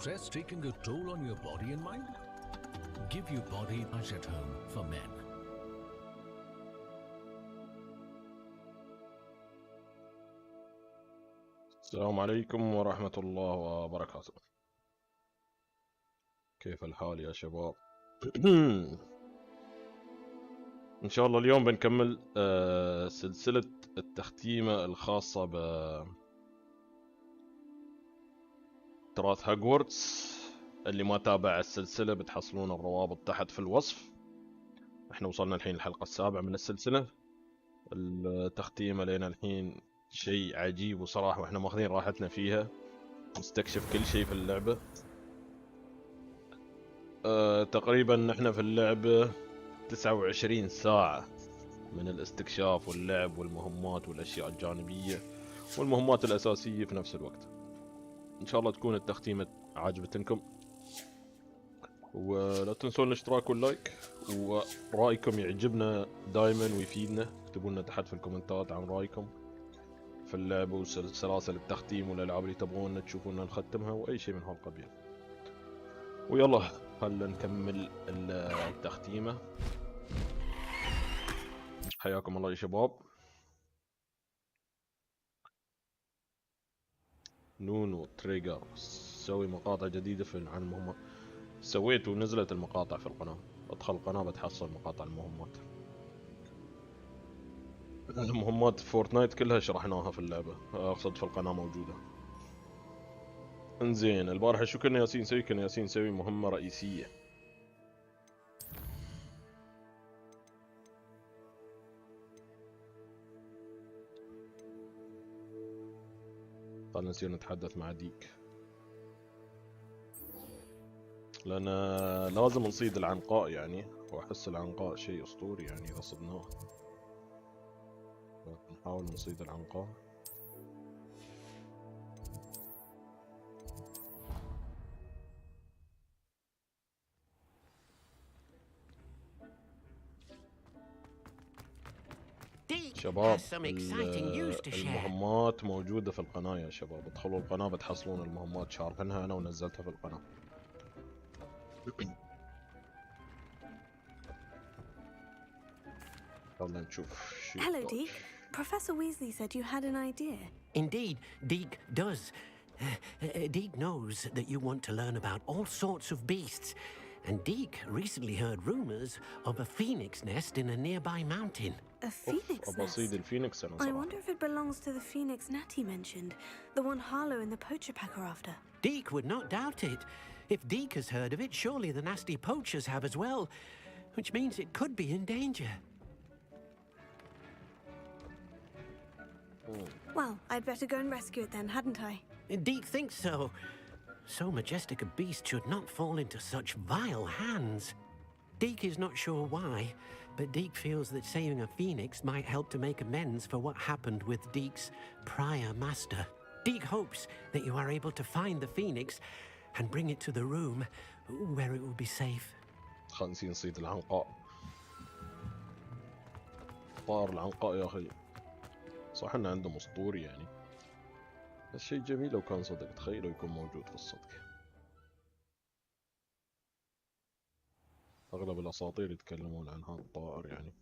stress taking a toll on your body and mind? Give your body a at home for men. السلام عليكم ورحمة الله وبركاته. كيف الحال يا شباب؟ إن شاء الله اليوم بنكمل سلسلة التختيمة الخاصة بتراث هوجورتس. اللي ما تابع السلسلة بتحصلون الروابط تحت في الوصف. احنا وصلنا الحين الحلقة السابعة من السلسلة. التختيمة لنا الحين شيء عجيب وصراحة، واحنا ماخذين راحتنا فيها نستكشف كل شيء في اللعبة. تقريبا نحن في اللعبة 29 ساعة من الاستكشاف واللعب والمهمات والاشياء الجانبية والمهمات الاساسية في نفس الوقت. ان شاء الله تكون التختيمة عاجبتكم، ولا تنسون الاشتراك واللايك، ورأيكم يعجبنا دائما ويفيدنا. اكتبوا لنا تحت في الكومنتات عن رأيكم في اللعبة وسلاسل التختيم والالعاب اللي تبغون تشوفونا نختمها واي شيء من هالقبيل. ويلا خلنا نكمل التختيمة. حياكم الله يا شباب. نونو تريجر سوي مقاطع جديدة عن المهمات. سويت ونزلت المقاطع في القناة. ادخل القناة بتحصل مقاطع المهمات. المهمات فورتنايت كلها شرحناها في اللعبة، اقصد في القناة موجودة. انزين البارحة شو كنا ياسين نسوي؟ كنا ياسين نسوي مهمة رئيسية. خلنا نصير نتحدث مع ديك، لأن لازم نصيد العنقاء يعني، وأحس العنقاء شيء أسطوري يعني إذا صدناه. نحاول نصيد العنقاء. شباب المهمات موجودة في القناة يا شباب، ادخلوا القناة بتحصلون المهمات، شارحنها أنا ونزلتها في القناة. خلنا نشوف شو. Hello, Deke. Professor Weasley said you had an idea. Indeed, Deke does. Deke knows that you want to learn about all sorts of beasts, and Deke recently heard rumors of a phoenix nest in a nearby mountain. A phoenix nest? I wonder if it belongs to the phoenix Natty mentioned, the one Harlow and the poacher pack are after. Deke would not doubt it. If Deke has heard of it, surely the nasty poachers have as well, which means it could be in danger. Well, I'd better go and rescue it then, hadn't I? Deke thinks so. So majestic a beast should not fall into such vile hands. Deke is not sure why, but Deke feels that saving a phoenix might help to make amends for what happened with Deke's prior master. Deke hopes that you are able to find the phoenix and bring it to the room where it will be safe. خلنا نصيد العنقاء. طار العنقاء يا أخي. صح إنه عندهم أسطوري يعني، بس شيء جميل لو كان صدق. تخيلوا يكون موجود في الصدق. أغلب الأساطير يتكلمون عن هذا الطائر يعني.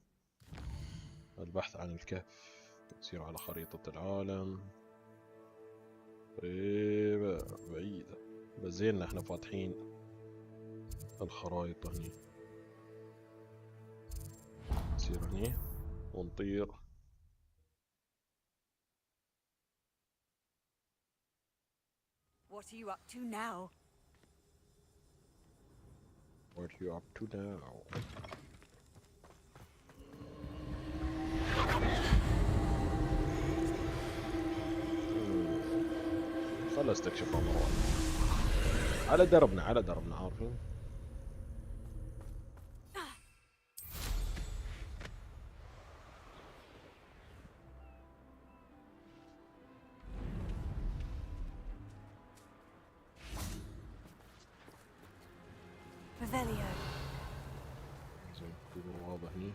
البحث عن الكهف، نسير على خريطة العالم. بعيدة، بس زين احنا فاتحين الخرايط هني. نسير هني ونطير. What are you up to now? What are you up to now? خل استكشفها مرة على دربنا عارفين. Revelio. زين يكون واضح هني.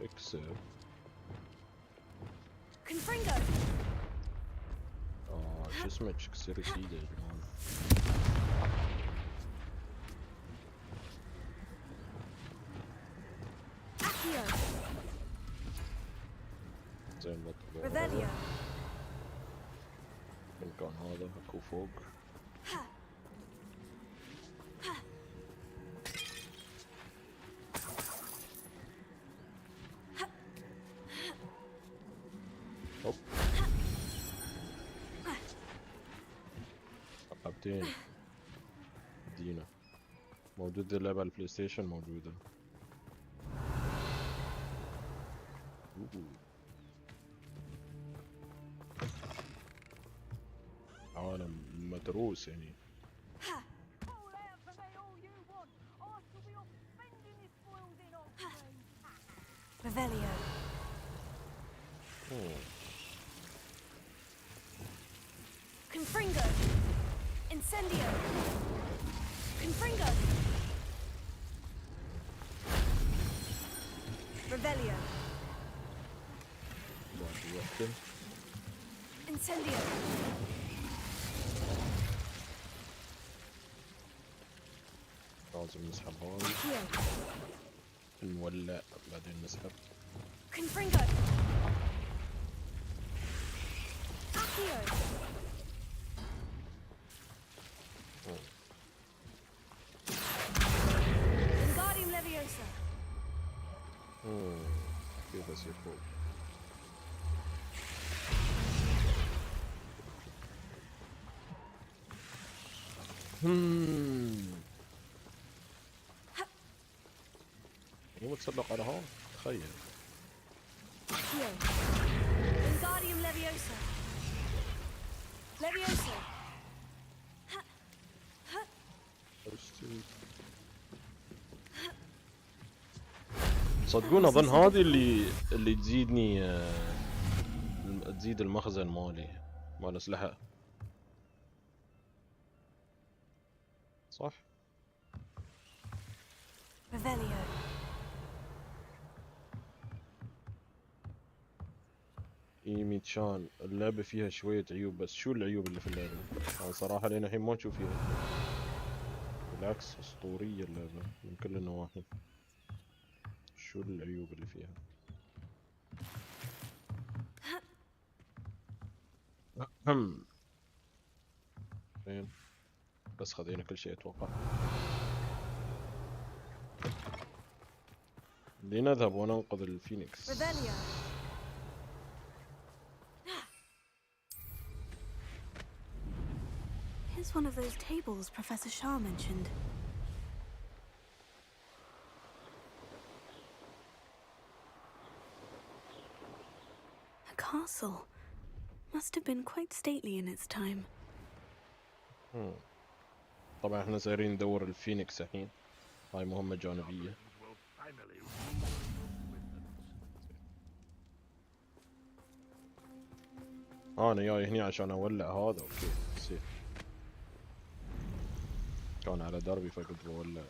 اكسر Confringo. شو اسمك كسر سيده يا جماعه. Accio. زين بطل Revelio. المكان هذا اكو فوق. هوب عقبتين دينا. موجودة اللعبة على البلاي ستيشن موجودة. عالم متروس يعني. Revelio. Confringo. Incendio. Confringo. Revelio. Incendio. لازم نسحب هذا. نولع بعدين نسحب. Confringo. Accio. Wingardium Leviosa. كيف يصير فوق؟ مو متسلق على هون تخيل. Accio. Wingardium Leviosa. Leviosa. صدقون اظن هذه اللي تزيدني تزيد المخزن مالي مال اسلحه صح؟ Revelio. ميتشان اللعبة فيها شوية عيوب بس شو العيوب اللي في اللعبة؟ أنا صراحة لين الحين ما نشوف فيها. بالعكس أسطورية اللعبة من كل النواحي. شو العيوب اللي فيها؟ زين بس خذينا كل شيء أتوقع. لنذهب وننقذ الفينيكس. Revelio. Here's one of those tables Professor Shah mentioned. A castle. Must have been quite stately in its time. طبعا احنا سايرين ندور الفينيكس الحين. هاي مهمة جانبية. انا جاي هني عشان اولع هذا. اوكي نسيت. كان على دربي فكنت بولع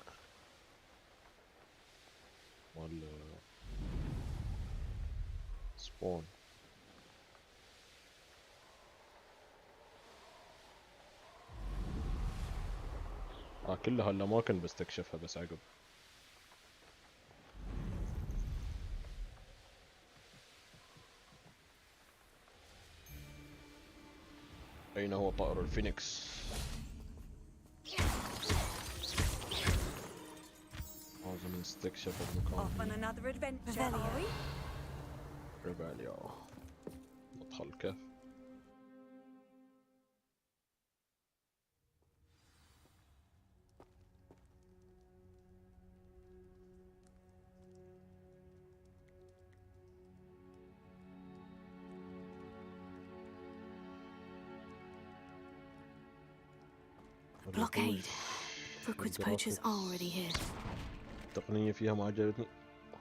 مال سبون. كل هالاماكن بستكشفها بس عقب. أين هو طائر الفينيكس؟ لازم نستكشف المكان. ريفاليو. ندخل الكهف. Blockade. Hogwarts poachers are already here. التقنية فيها ما عجبتني.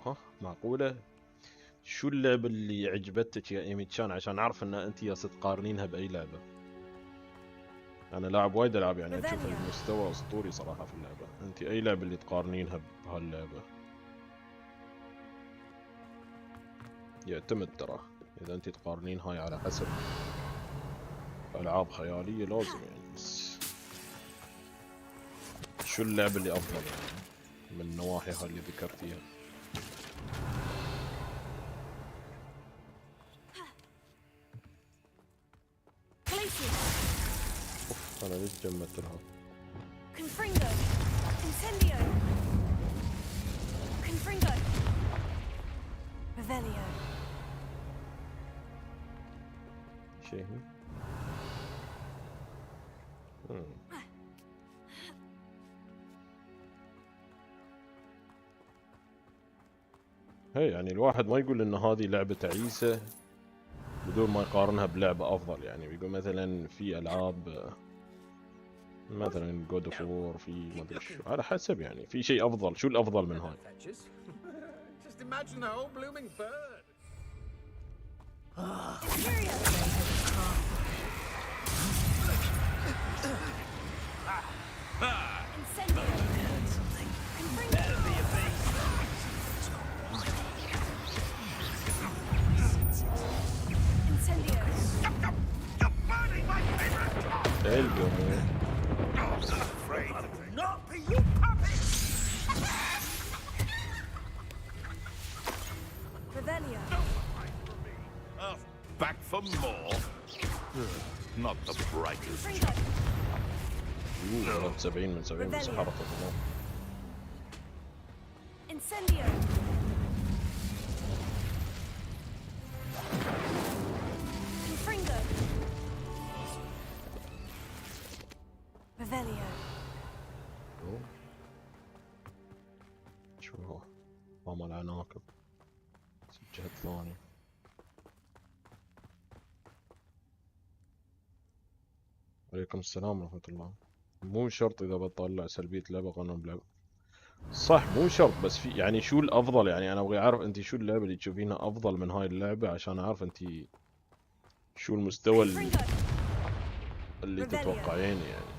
ها معقولة؟ شو اللعبة اللي عجبتك يا ايميتشان عشان اعرف ان انت يا تقارنينها باي لعبة؟ انا لاعب وايد العاب يعني اشوف المستوى اسطوري صراحة في اللعبة. انت اي لعبة اللي تقارنينها بهاللعبة؟ يعتمد ترى اذا انت تقارنين هاي على حسب العاب خياليه لازم يعني. بس شو اللعبه اللي افضل يعني من النواحي هاي اللي ذكرتيها؟ اوف انا ليش جمدت لها؟ Confringo. Incendio. Confringo. Revelio. شيء هي يعني الواحد ما يقول ان هذه لعبة تعيسة بدون ما يقارنها بلعبة افضل. يعني بيقول مثلا في العاب مثلا جود اوف وور، في ما ادري شو، على حسب يعني في شيء افضل. شو الافضل من هاي؟ Back for more? Not the brightest. 70 من 70 بس حركة تمام. Incendio. Confringo. Revelio. شو هو؟ ضم العناكب. الجهة الثانية. عليكم السلام ورحمة الله. مو شرط إذا بطلع سلبية لعبة قانون بلعبة. صح مو شرط، بس في يعني شو الأفضل؟ يعني أنا أبغى أعرف أنت شو اللعبة اللي تشوفينها أفضل من هاي اللعبة عشان أعرف أنت شو المستوى اللي تتوقعين يعني.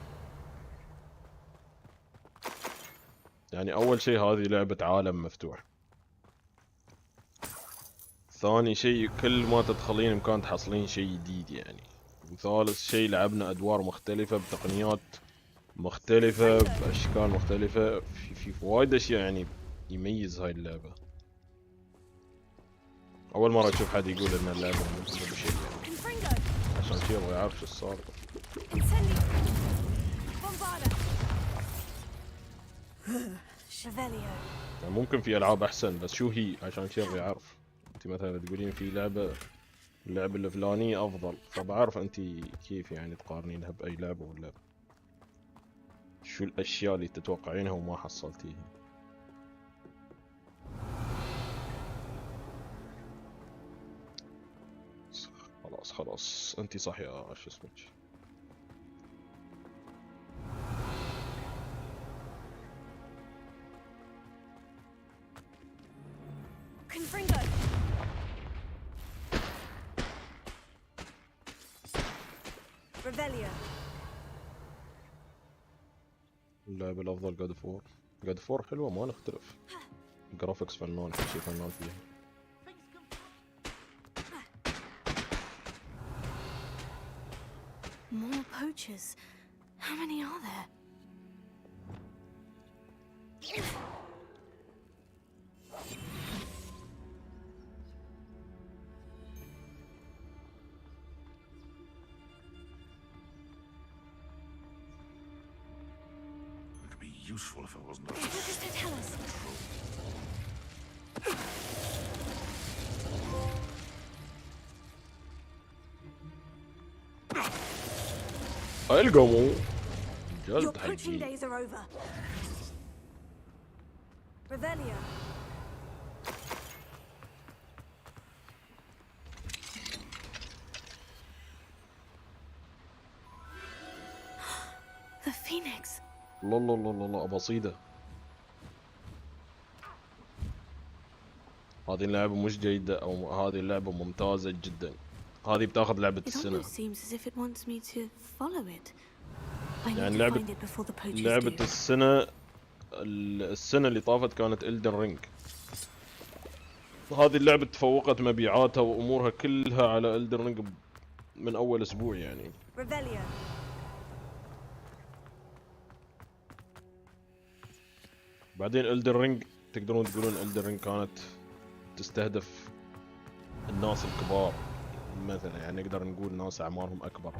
يعني أول شيء هذه لعبة عالم مفتوح. ثاني شيء كل ما تدخلين مكان تحصلين شيء جديد يعني. وثالث شيء لعبنا أدوار مختلفة بتقنيات مختلفة بأشكال مختلفة، في وايد أشياء يعني يميز هاي اللعبة. أول مرة أشوف حد يقول إن اللعبة ممتازة بشيء يعني. عشان كذا أبغى أعرف شو صار. يعني ممكن في ألعاب أحسن، بس شو هي؟ عشان كذا أبغى أعرف. أنت مثلا تقولين في اللعبة الفلانية أفضل، فبعرف أنت كيف يعني تقارنينها بأي لعبة ولا شو الأشياء اللي تتوقعينها وما حصلتيها. خلاص أنت صح يا شو اسمك. اللعبة الأفضل جاد اوف وور. جاد اوف وور حلوة ما نختلف. جرافيكس فنان، كل شيء فنان فيها. More poachers. How many are there? It would be useful if I wasn't. What does that tell us? القمو Your جلد poaching حقي. days are over. Revelio. The Phoenix. الله بسيطة. هذه اللعبة مش جيدة أو هذه اللعبة ممتازة جدا. هذه بتاخذ لعبة It السنة. almost seems as if it wants me to follow it. I need يعني to لعبة find it before the poachers لعبة do. السنة اللي طافت كانت إلدن رينج. هذه اللعبة تفوقت مبيعاتها وامورها كلها على الدر رينج من اول اسبوع يعني. بعدين الدر رينج تقدرون تقولون الدر رينج كانت تستهدف الناس الكبار مثلا، يعني نقدر نقول ناس اعمارهم اكبر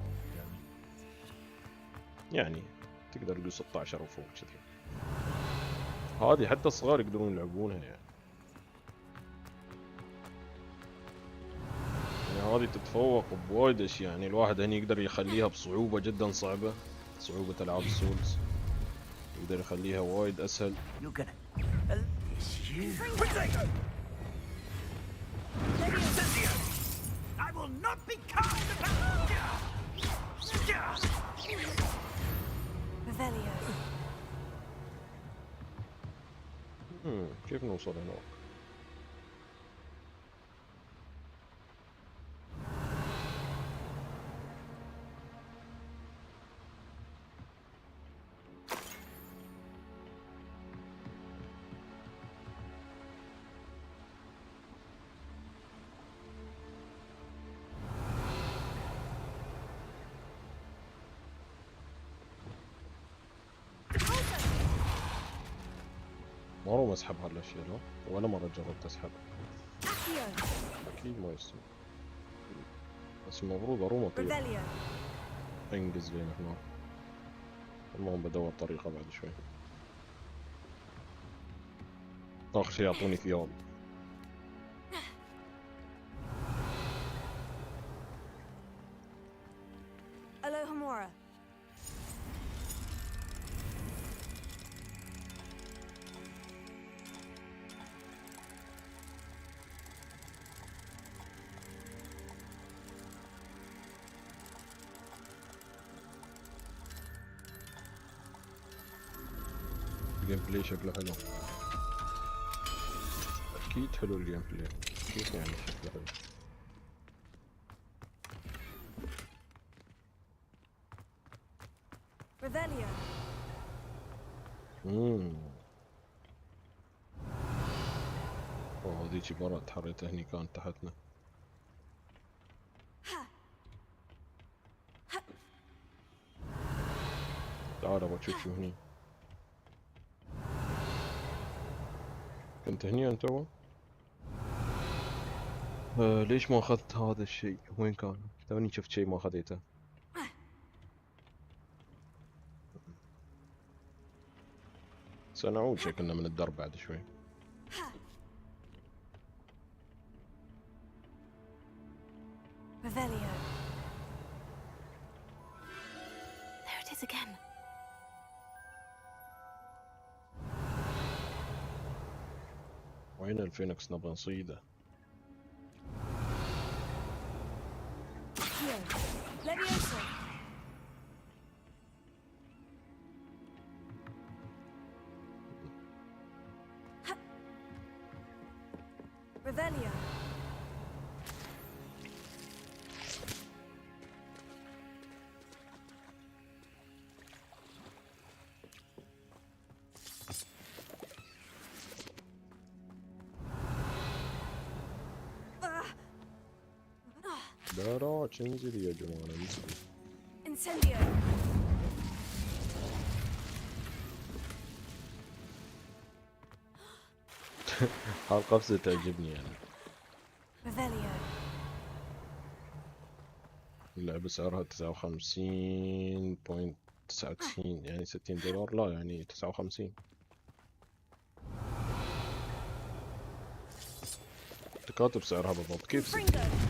يعني تقدر تقول 16 وفوق كذي. هذه حتى الصغار يقدرون يلعبونها يعني هذه تتفوق بوايد اشياء. يعني الواحد هني يقدر يخليها بصعوبة جدا صعبة، صعوبة العاب السولز يقدر يخليها وايد اسهل. كيف نوصل هناك؟ ما هو اسحب هالاشياء لا، ولا مرة جربت اسحب. اكيد ما يستوي، بس المفروض اروم اطير انقز لين هنا. المهم بدور طريقة بعد شوي. اخر شي يعطوني ثياب. الجيم بلاي شكله حلو، اكيد حلو الجيم بلاي. كيف يعني شكله حلو؟ اوه هذيجي برا تحريتها هني كانت تحتنا. تعال ابغى اشوف شو هني. كنت هني انت هو؟ ليش ما اخذت هذا الشيء؟ وين كان؟ توني شفت شيء ما اخذيته. سنعود شكلنا من الدرب بعد شوي. وين الفينكس نبغى نصيده؟ لا انزل يا جماعة انزل. هالقفزة تعجبني يعني. اللعبة سعرها 59.99 يعني $60 لا يعني 59. تكاتب سعرها بالضبط كيف 60؟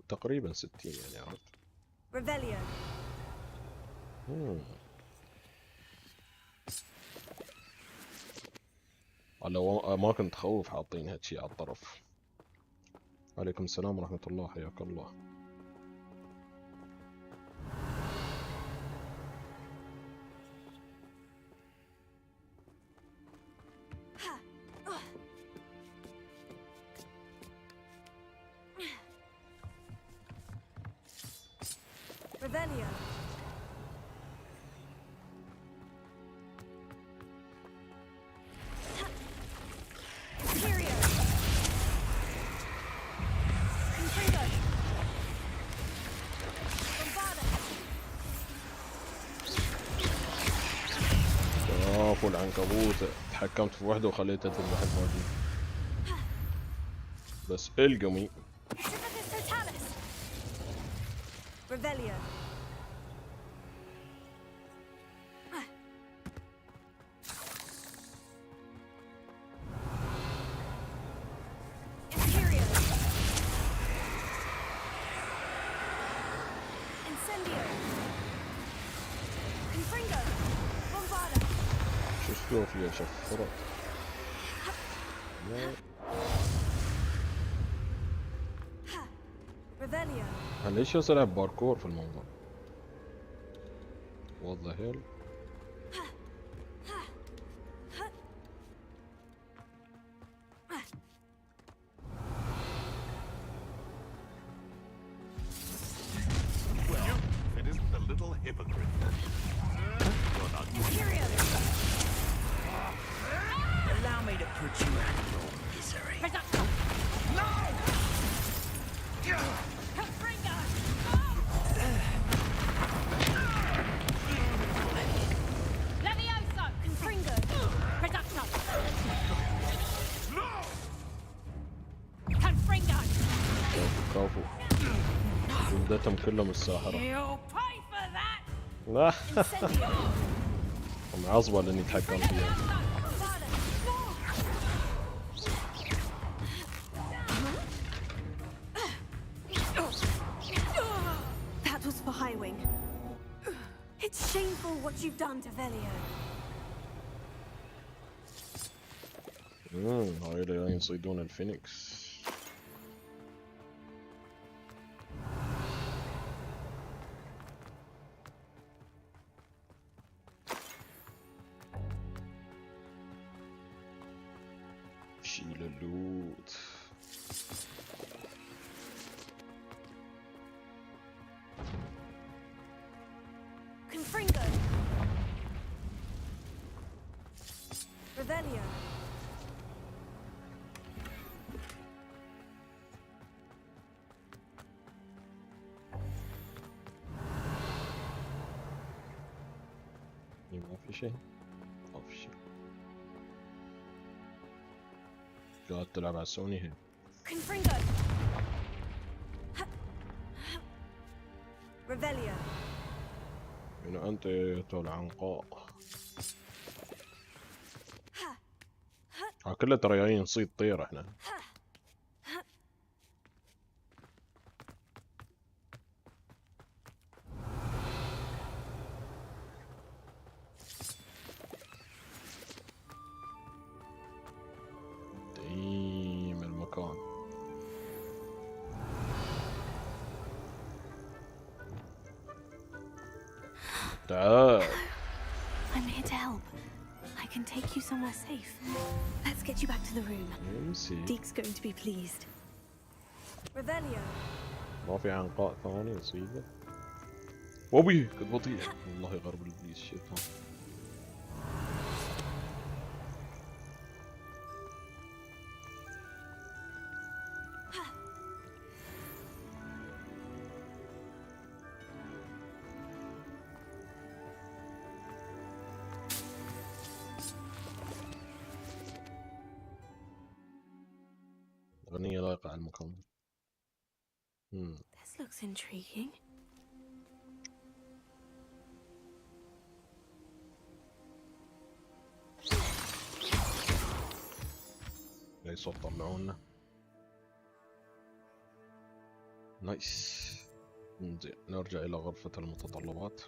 تقريبا 60 يعني عرفت. لو اماكن تخوف حاطين هالشي على الطرف. عليكم السلام ورحمة الله، حياك الله. كابوسة تحكمت في وحدة وخليتها تذبح الباقيين. بس القمي Revelio. Imperio. Incendio. Confringo. Bombarda. شو اسلوب فيها شفرت؟ لا. Revelio. أنا ليش جالس ألعب باركور في الموضوع؟ What the hell؟ Well, it isn't a little hypocrite. You're not Imperio. Allow me to put you out of your misery. No. Confringo. Levioso. Confringo. Reducto. Confringo. كافو جلدتهم كلهم الساحرة. You'll pay for that. لا Incendio. معصبة لاني اتحكم فيها. That was for Highwing. It's shameful what you've done to Velio. هاي اللي جايين يصيدون الفينيكس. شيل اللوت. Confringo. Revelio. ما في شيء. ما في شيء. قاعد تلعب على سوني هي. Confringo. Revelio. هنا أنت أيتها العنقاء. كله ترى جايين نصيد طير احنا. دايم المكان. تعال. I'm here to help. I can take you somewhere safe. Let's get you back to the room. نمسي. Deke's going to be pleased. Revelio. ما في عنقاء ثاني نصيده. وابي كنت بطيء. والله غرب الابليس الشيطان. أغنية لايقة على المكان. This looks intriguing. جاي صوت طلعونا. نايس. زين نرجع إلى غرفة المتطلبات.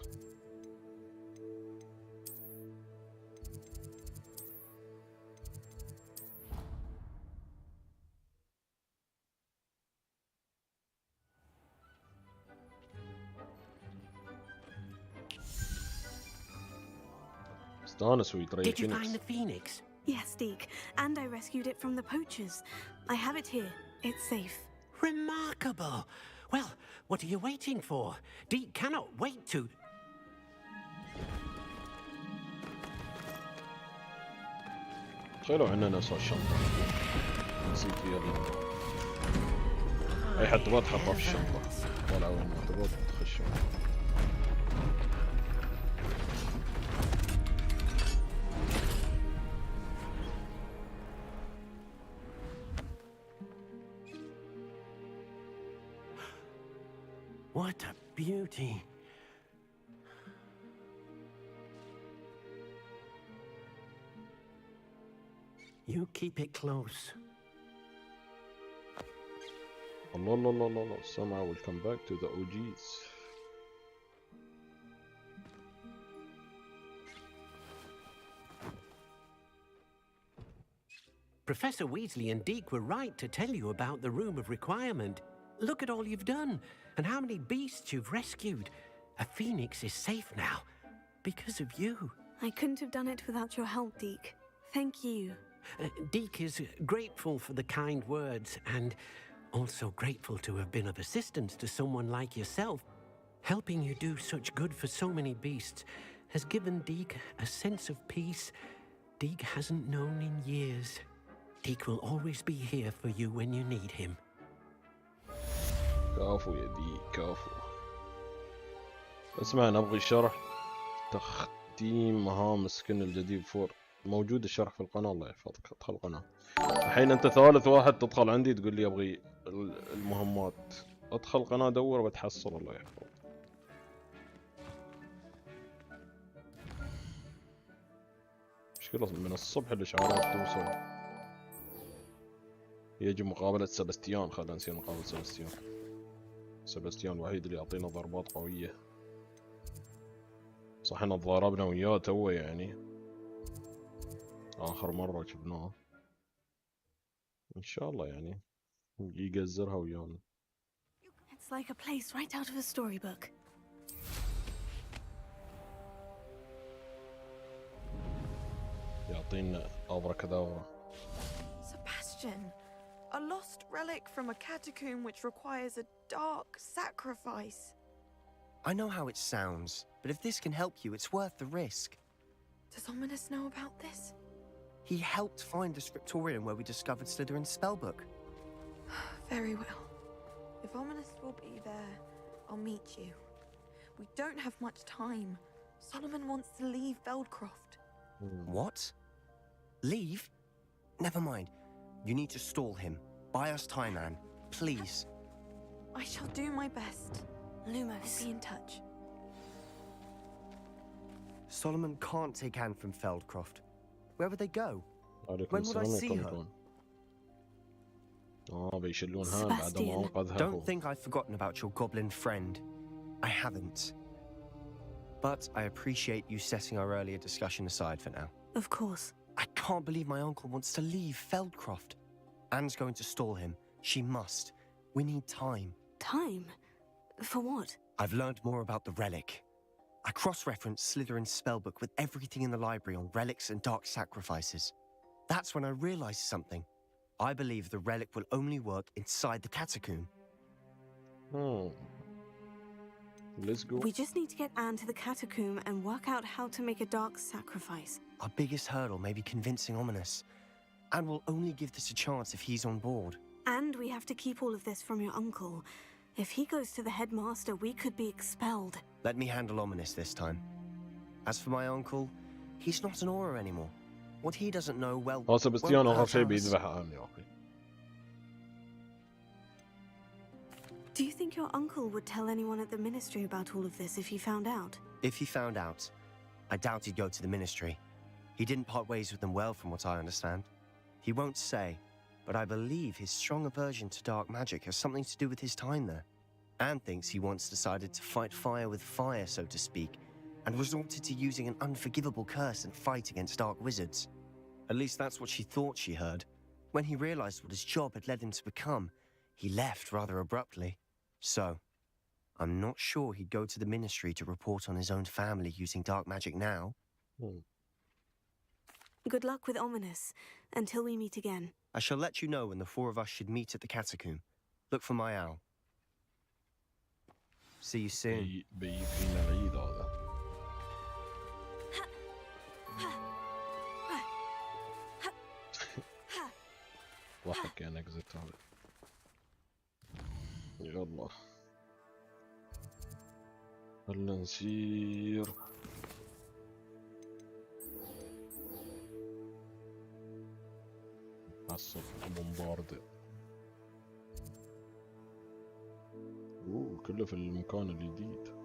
استانس ويتري Did you find فينيكس. the phoenix? Yes, Deke. And I rescued it from the poachers. I have it here. It's safe. Remarkable. Well, what are you waiting for? Deke cannot wait to... تخيلوا عندنا نفس الشنطة نسيت فيها أي حد تبغى تحطها في الشنطة ولا وين ما تبغى تخش. What a beauty. You keep it close. الله الله الله الله الله. Somehow we'll come back to the OGs. Professor Weasley and Deke were right to tell you about the Room of Requirement. Look at all you've done, and how many beasts you've rescued. A phoenix is safe now, because of you. I couldn't have done it without your help, Deke. Thank you. Deke is grateful for the kind words, and also grateful to have been of assistance to someone like yourself. Helping you do such good for so many beasts has given Deke a sense of peace Deke hasn't known in years. Deke will always be here for you when you need him. كافو يا ديك كافو. اسمع نبغي الشرح تختيم مهام السكن الجديد فور. موجود الشرح في القناة. الله يحفظك. ادخل القناة. الحين انت ثالث واحد تدخل عندي تقول لي ابغي المهمات. ادخل القناة دور وبتحصل. الله يحفظك. مشكلة من الصبح الاشعارات توصل. يجب مقابلة سباستيان. خلينا نصير مقابلة سباستيان. سباستيان الوحيد اللي يعطينا ضربات قوية. صح احنا تضاربنا وياه توه يعني. آخر مرة شفناه. إن شاء الله يعني يقزرها ويانا. It's like a place right out of a storybook. يعطينا أبركادابرا. Sebastian, a lost relic from a catacomb which requires a dark sacrifice. I know how it sounds, but if this can help you, it's worth the risk. Does Ominous know about this? He helped find the scriptorium where we discovered Slytherin's spellbook. Very well. If Ominous will be there, I'll meet you. We don't have much time. Solomon wants to leave Feldcroft. What? Leave? Never mind. You need to stall him. Buy us time, Anne. Please. I shall do my best. Lumos. Be in touch. Solomon can't take Anne from Feldcroft. Where would they go? عليكم When would I السلام see her? يكون. بيشلونها بعد ما أنقذها. Don't think I've forgotten about your goblin friend. I haven't. But I appreciate you setting our earlier discussion aside for now. Of course. I can't believe my uncle wants to leave Feldcroft. Anne's going to stall him. She must. We need time. Time? For what? I've learned more about the relic. I cross-referenced Slytherin's spellbook with everything in the library on relics and dark sacrifices. That's when I realized something. I believe the relic will only work inside the catacomb. Let's go. We just need to get Anne to the catacomb and work out how to make a dark sacrifice. Our biggest hurdle may be convincing Ominous. And we'll only give this a chance if he's on board. And we have to keep all of this from your uncle. If he goes to the headmaster, we could be expelled. Let me handle Ominous this time. As for my uncle, he's not an Auror anymore. What he doesn't know, well... سباستيان won't آخر hurt شيء us. بيذبحها يا أخي. Do you think your uncle would tell anyone at the ministry about all of this if he found out? If he found out, I doubt he'd go to the ministry. He didn't part ways with them well, from what I understand. He won't say, but I believe his strong aversion to dark magic has something to do with his time there. Anne thinks he once decided to fight fire with fire, so to speak, and resorted to using an unforgivable curse and fight against dark wizards. At least that's what she thought she heard. When he realized what his job had led him to become, he left rather abruptly. So, I'm not sure he'd go to the ministry to report on his own family using dark magic now. Good luck with Ominous, until we meet again. I shall let you know when the four of us should meet at the catacomb. Look for my owl. See you soon. بيجي فينا العيد هذا. ضحك كان اكزت هذا. يلا. خلنا نسير. عالصف بومبارد. كله في المكان الجديد.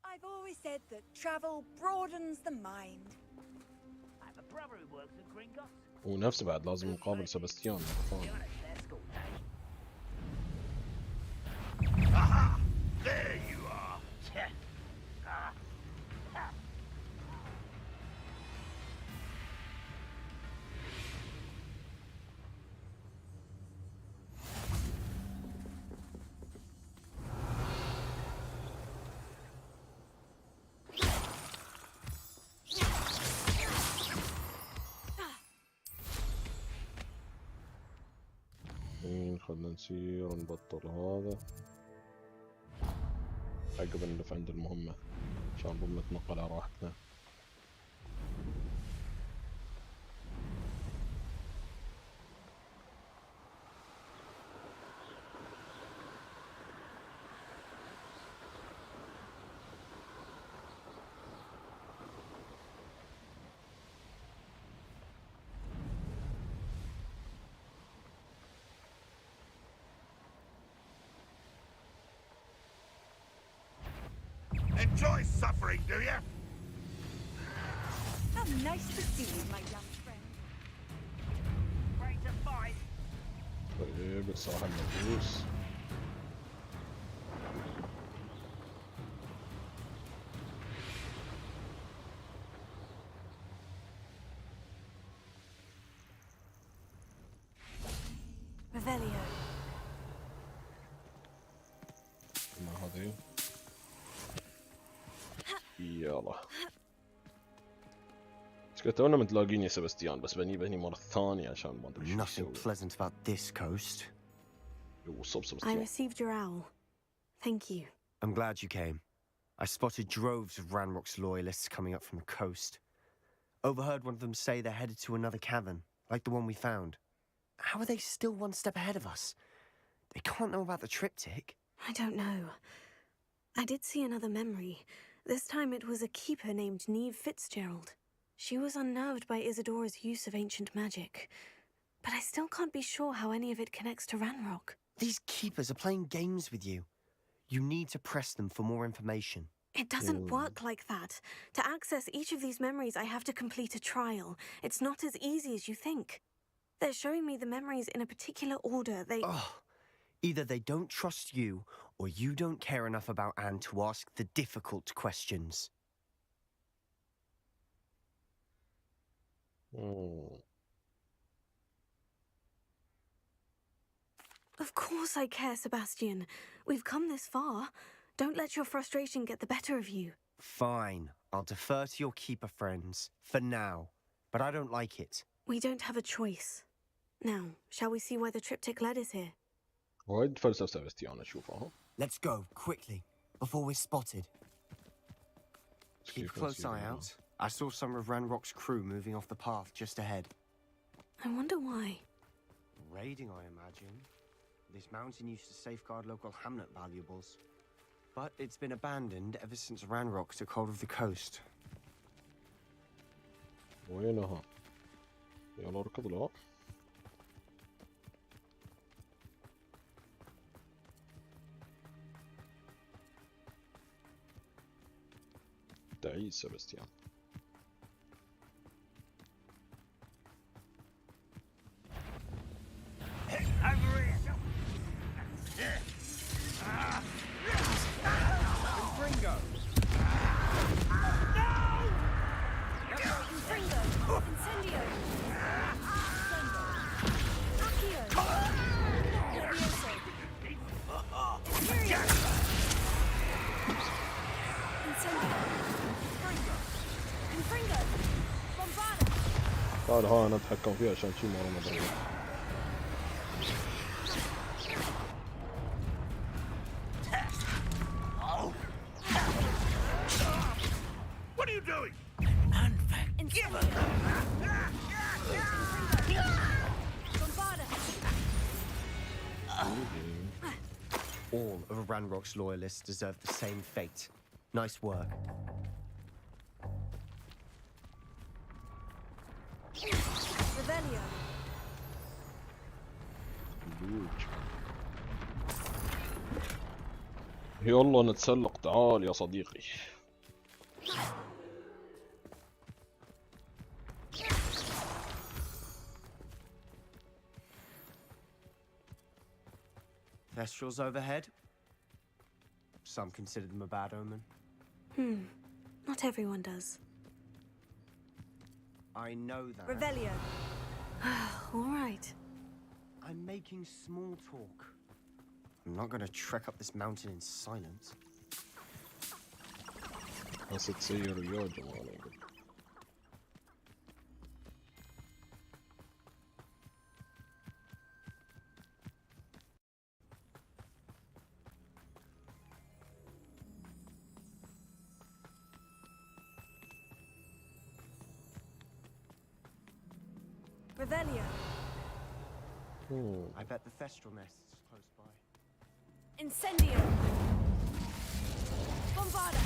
I've always said that travel broadens the mind. I have a brother who works at Gringotts. ونفس بعد لازم نقابل سباستيان. Aha! There you are. خلنا نسير نبطل هذا عقب نلف عند المهمة عشان نضم نتنقل على راحتنا. Enjoy suffering, do you? How nice to see you, my young friend. Ready to fight? طيب الصراحة المدروس. Revelio. ما هذه يلا تونا متلاقين يا سباستيان بس بني مرة ثانية عشان ما ادري شو Nothing pleasant about this coast. وصب I سباستيان. received your owl. Thank you. I'm glad you came. I spotted droves of Ranrock's loyalists coming up from the coast. Overheard one of them say they're headed to another cavern, like the one we found. How are they still one step ahead of us? They can't know about the triptych. I don't know. I did see another memory. This time it was a keeper named Neve Fitzgerald. She was unnerved by Isidora's use of ancient magic. But I still can't be sure how any of it connects to Ranrock. These keepers are playing games with you. You need to press them for more information. It doesn't work like that. To access each of these memories, I have to complete a trial. It's not as easy as you think. They're showing me the memories in a particular order. Either they don't trust you, or you don't care enough about Anne to ask the difficult questions. Of course I care, Sebastian. We've come this far. Don't let your frustration get the better of you. Fine. I'll defer to your keeper friends, for now. But I don't like it. We don't have a choice. Now, shall we see why the triptych led us here? وايد فلسفة سباستيان اشوفها. Let's go, quickly, before we're spotted. Keep a close eye out. I saw some of Ranrock's crew moving off the path just ahead. I wonder why. Raiding, I imagine. This mountain used to safeguard local hamlet valuables. But it's been abandoned ever since Ranrock took hold of the coast. وينها؟ يلا اركض له. تعيس سباستيان. قال ها انا اتحكم فيه عشان شي مرة مضربة. What are you doing? All of Ranrock's loyalists deserve the same fate. Nice work. Revelio. يلا نتسلق، تعال يا صديقي. Thestrals overhead. Some consider them a bad omen. Not everyone does. I know that. Revelio. All right. I'm making small talk. I'm not gonna trek up this mountain in silence. بس تسير يا جماعة. Revelio. I bet the Thestral nest is close by. Incendio. Bombarda.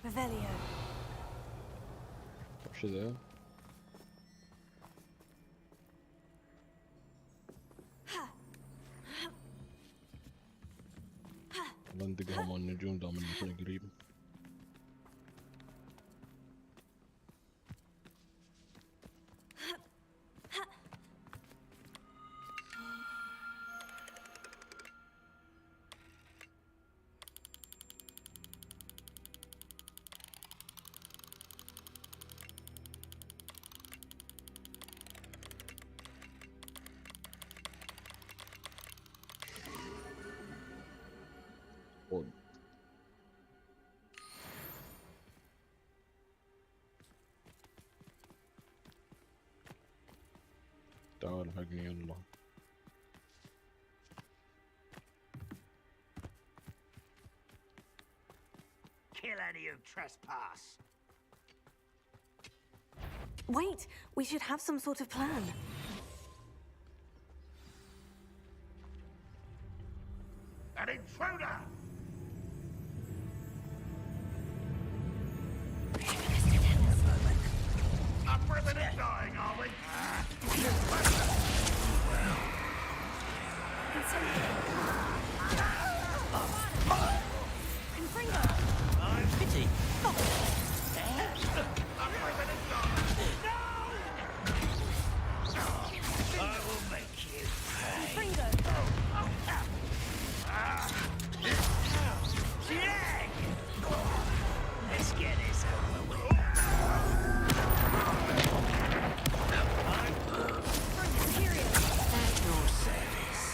Revelio. وش ذا؟ والله ندقها مال النجوم دام ان احنا قريب. تعال حقني يلا. Kill any who trespass. Wait, we should have some sort of plan. An intruder! Upper than it dying, are we? Pity. I will make you pay. Fringo. Jag! Let's get this over with. Period. At your service.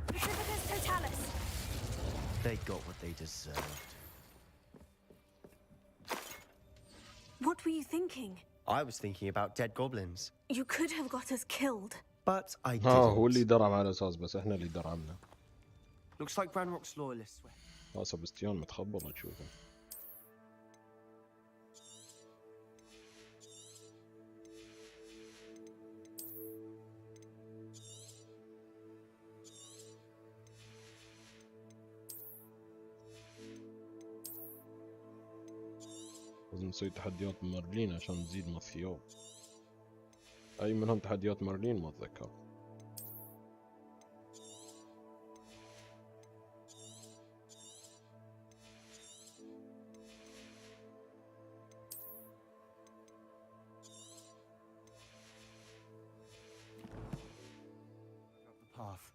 Precipitous totalis. They got what they deserved. What were you thinking? I was thinking about dead goblins, You could have got us killed. but I didn't. هو اللي درعم على اساس بس احنا اللي درعمنا. Looks like Ranrock's loyalists were. سبستيان متخبط تشوفه. لازم نسوي تحديات مارلين عشان نزيد مثياب. اي منهم تحديات مارلين ما اتذكر. The path.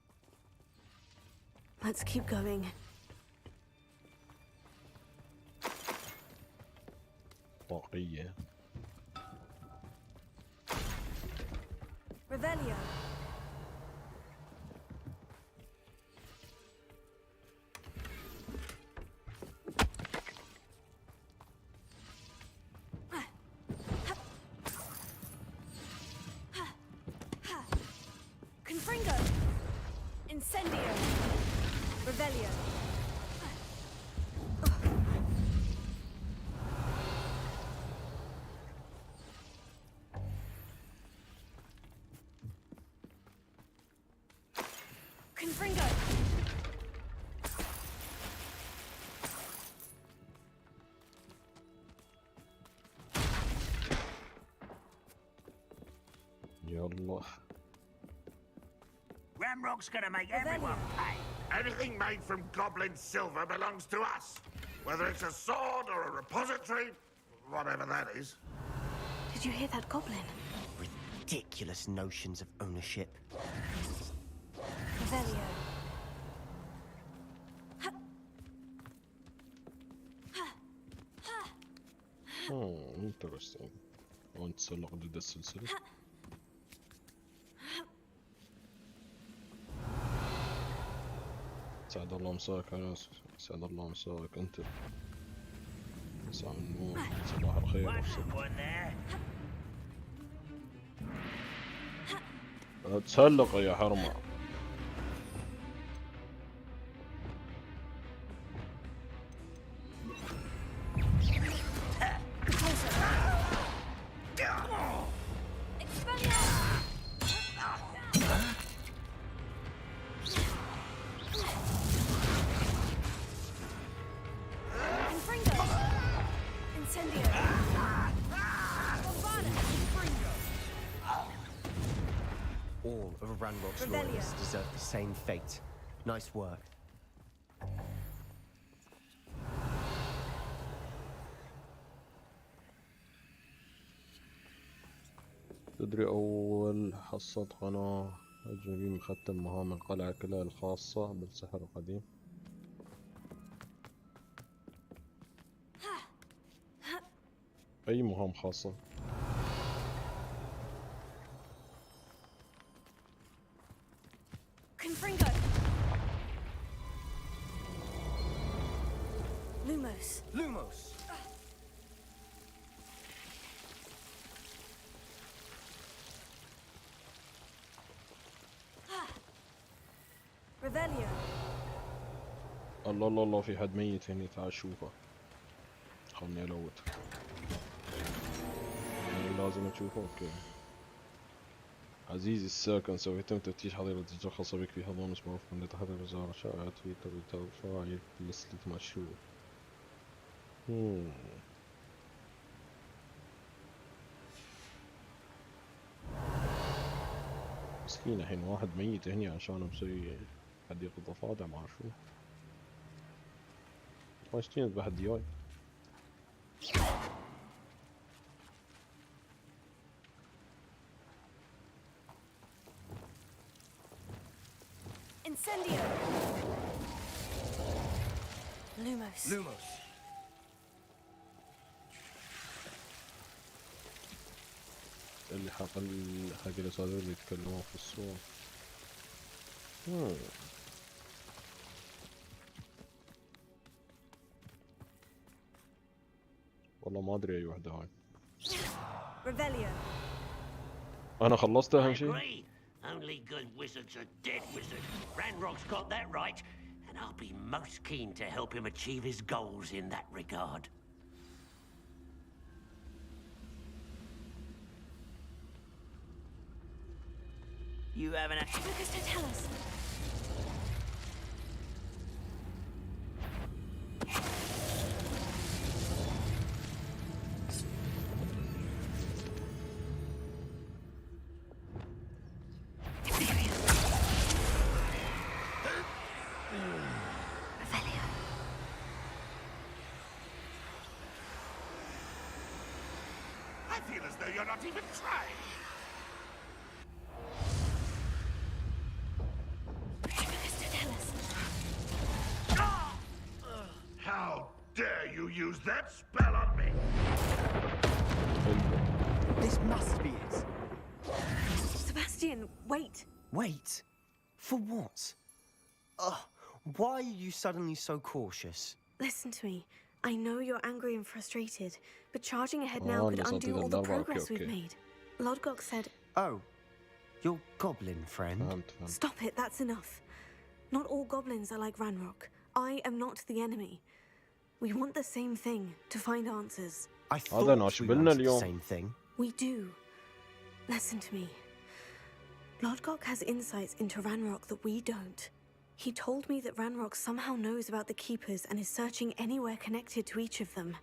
Let's keep going. طاقية. Revelio. Confringo. Incendio. Revelio. Confringo! يلا. Ramrock's gonna make everyone pay. Anything made from goblin silver belongs to us. Whether it's a sword or a repository, whatever that is. Did you hear that goblin? Ridiculous notions of ownership. Revelio. Interesting. ونتسلق ضد السلسلة. سعد الله مساك يا ناس، سعد الله مساك انت. مساء النور، صباح الخير. تسلق يا حرمة. All of Ranrock's loyalists deserve the same fate. Nice work. تدري أول حصة قناة أجنبي مختم مهام القلعة كلها الخاصة بالسحر القديم. أي مهام خاصة؟ Confringo! Lumos. Lumos! Revelio. الله الله الله، في حد ميت هني، تعال شوفه. خلني ألوت. يعني لازم أشوفه. أوكي. عزيزي الساكن، سوف يتم تفتيش حظيرة التسجيل الخاصة بك في حضون اسبوع من لتحضير وزارة شائعات في تويتر فاعل لسلة مشروع. مسكين الحين واحد ميت هني عشان مسوي حديقة ضفادع ما اعرف شو. واشتين بحد دياي. Incendio. Lumos. Lumos! اللي حق الأساتذة اللي يتكلمون في الصور. والله ما أدري أي وحدة هاي. Revelio. أنا خلصت أهم I شيء. agree. Only good wizards are dead wizards. Ranrock's got that right, and I'll be most keen to help him achieve his goals in that regard. You haven't a... Focus to tell us. I feel as though you're not even trying. Focus to tell us. How dare you use that spell on me? This must be it. Sebastian, wait. Wait. For what? Why are you suddenly so cautious? Listen to me. I know you're angry and frustrated, but charging ahead now could undo all the progress we've made. Lodgok said... Oh, your goblin friend? Stop it, that's enough. Not all goblins are like Ranrock. I am not the enemy. We want the same thing, to find answers. I thought we wanted the same thing. We do. Listen to me. Lodgok has insights into Ranrock that we don't. He told me that Ranrock somehow knows about the Keepers and is searching anywhere connected to each of them.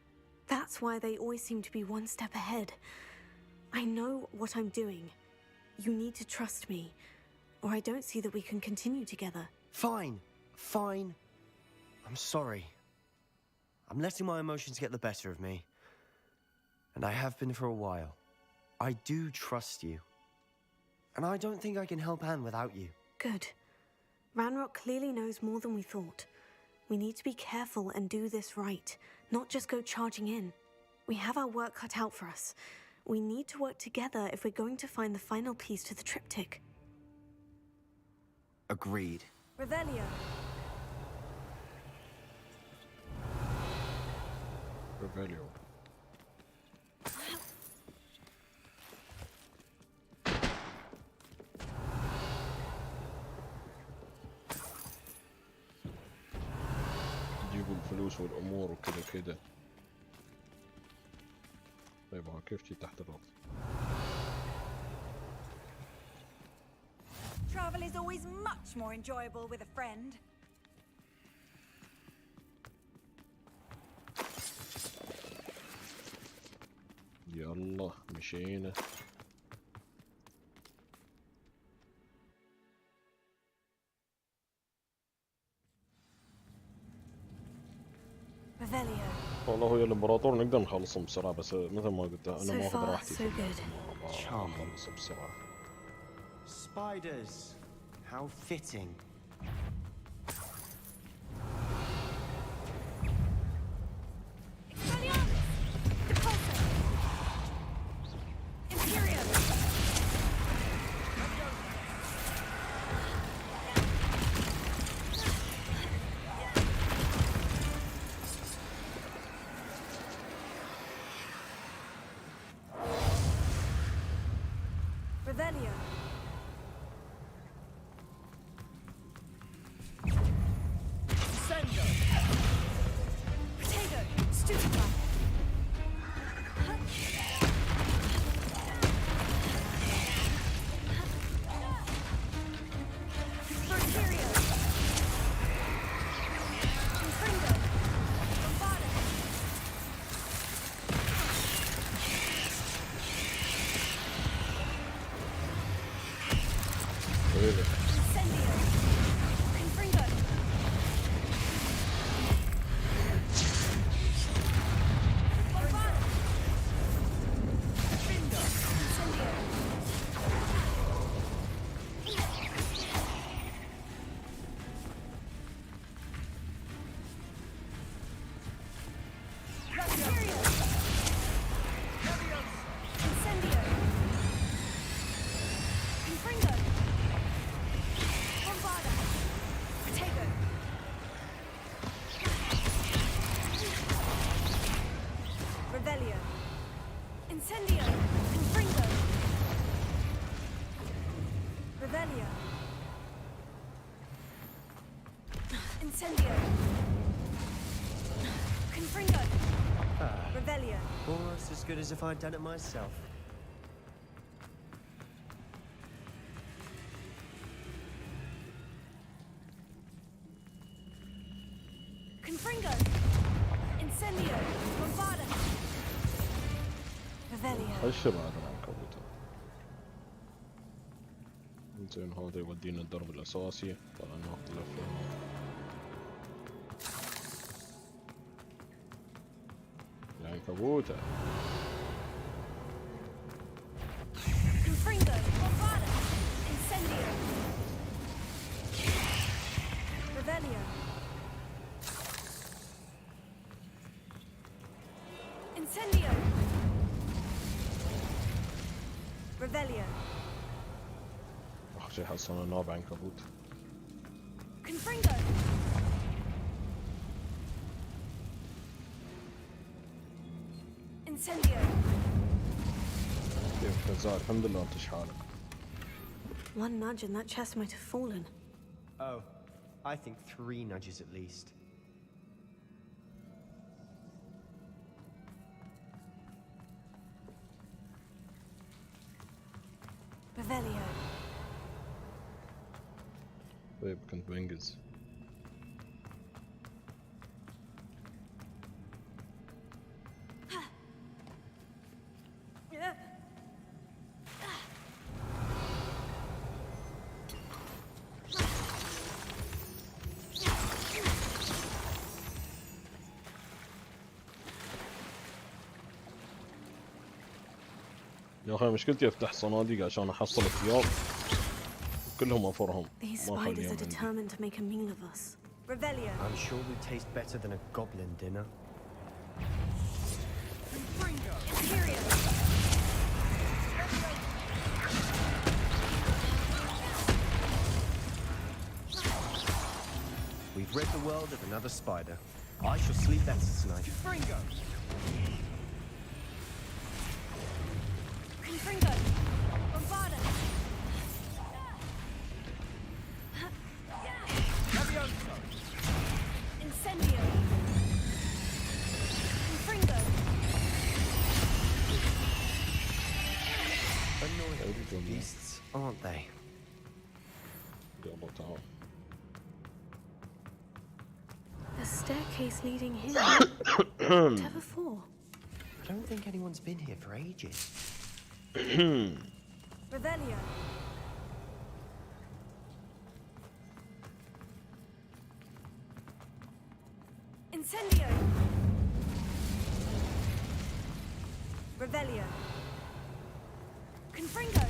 That's why they always seem to be one step ahead. I know what I'm doing. You need to trust me, or I don't see that we can continue together. Fine. Fine. I'm sorry. I'm letting my emotions get the better of me. And I have been for a while. I do trust you. And I don't think I can help Anne without you. Good. Ranrock clearly knows more than we thought. We need to be careful and do this right, not just go charging in. We have our work cut out for us. We need to work together if we're going to find the final piece to the triptych. Agreed. Revelio. Revelio. يجيبوا الفلوس والامور وكذا كذا. طيب كيف جيت تحت الارض؟ Travel is always much more enjoyable with a friend. يلا مشينا. Revelio. والله هو الامبراطور نقدر نخلصهم بسرعة بس مثل ما قلت انا So ما اخذ far, راحتي. so good. اخلص بسرعة. Spiders. How fitting. Revelio. Sendo. Potato. Stupefy. Verterio. Confringo. Bombada. Really? Incendio. Confringo. Bombada. Confringo. Incendio. Verterio. Incendio. Confringo. Bombada. Potato. Revelio. Incendio. Confringo. Revelio. Incendio. Confringo. Revelio. Almost as good as if I'd done it myself. Confringo. Incendio. Bombada. Revelio. خش بعد العنكبوت. زين هذا يودينا الدرب الاساسي. طبعا ناخذ لفه. العنكبوتة. Confringo. Bombada. Incendio. Revelio. Incendio. Revelio. اخر شيء حصلنا نوب عنكبوت. Confringo. Incendio. كيف كزار الحمد لله انت شحالك. One nudge and that chest might have fallen. Oh, I think 3 nudges at least. Revelio. طيب كنت بنجز. يا اخي مشكلتي افتح صناديق عشان احصل ثياب كلهم افرهم. These spiders are determined to make a meal of us. Revelio. I'm sure we taste better than a goblin dinner. Imperial. We've rid the world of another spider. I shall sleep better tonight. Confringo. Confringo. Bombarda. Incendio. Confringo. Annoying beasts, aren't they? يلا تعال. A staircase leading here. Never before. I don't think anyone's been here for ages. Revelio. Incendio. Revelio. Confringo.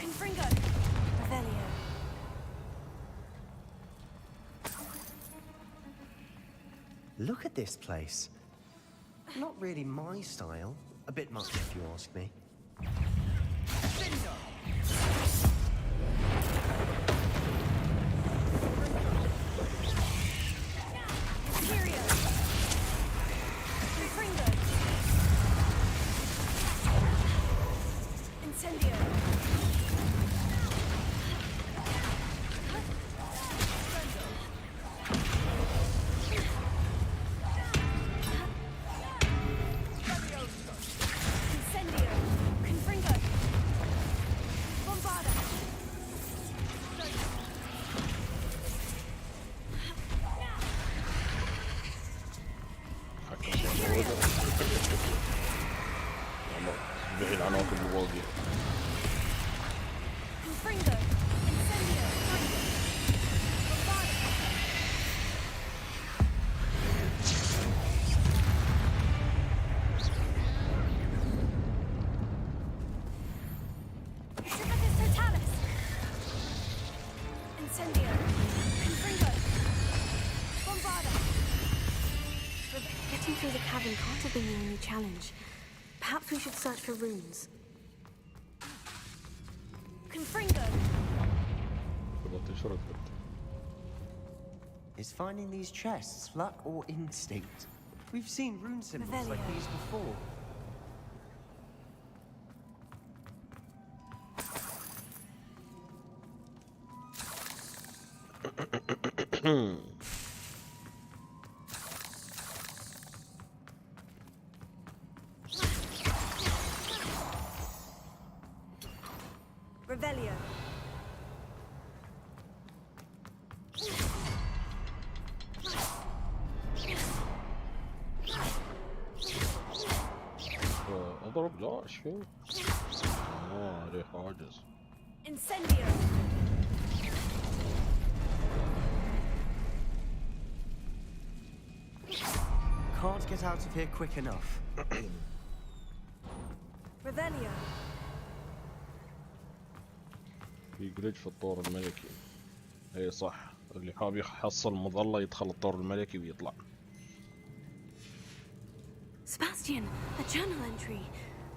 Confringo. Revelio. Look at this place. Not really my style. A bit much if you ask me. Imperial. Confringo. Incendio. Incendio. Confringo. Bombarda. حكم يلا بعيد عناك بالواقي. Confringo. Incendio. Bombarda. Tributus totalis. Incendio. Confringo. Bombarda. Getting through the cavern can't have been the only challenge. Perhaps we should search for runes. Confringo. قلت شرط قلت. Is finding these chests luck or instinct? We've seen rune symbols like these before. Revelio. اضرب لا ايش في؟ عليه حاجز. Incendio. Can't get out of here quick enough. Revelio. في جليتش في الطور الملكي. اي صح، اللي حاب يحصل مظلة يدخل الطور الملكي ويطلع. Sebastian, a journal entry.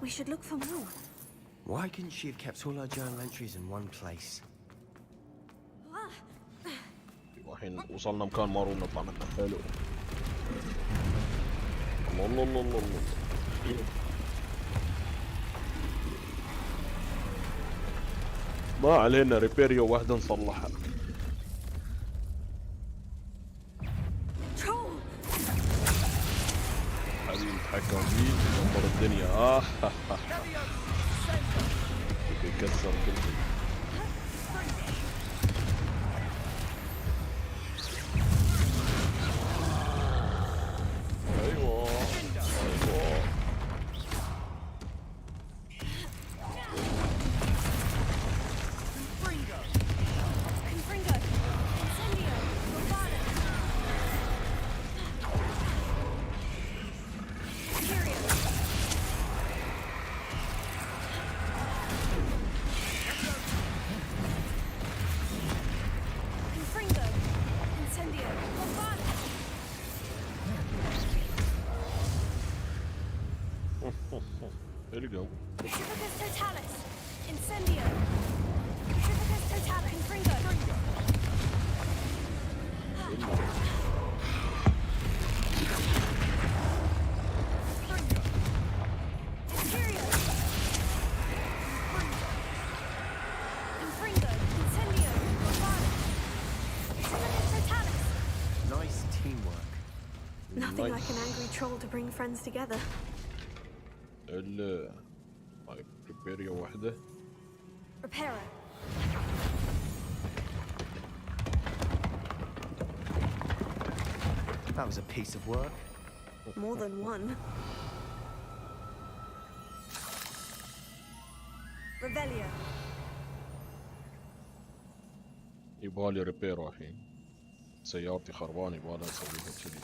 We should look for more. Why couldn't she have kept all her journal entries in one place? الحين وصلنا مكان مارو نطلع منه. حلو. الله الله الله الله. ما علينا ريبيريو واحدة نصلحها. حبيبي نتحكم الزومبي دمر الدنيا. بيكسر كل شيء. ايوه ايوه There you go. Trifficus totalis. Incendio. Trifficus totalis. Confringo. Imperio. Confringo. Incendio. Trifficus totalis. Nice teamwork. Nothing like an angry troll to bring friends together. طيب ريبيريا واحدة. Reparo. That was a piece of work. More than one. Revelio. يبغالي ريبير الحين. سيارتي خربانة يبغالي اسويها كذي.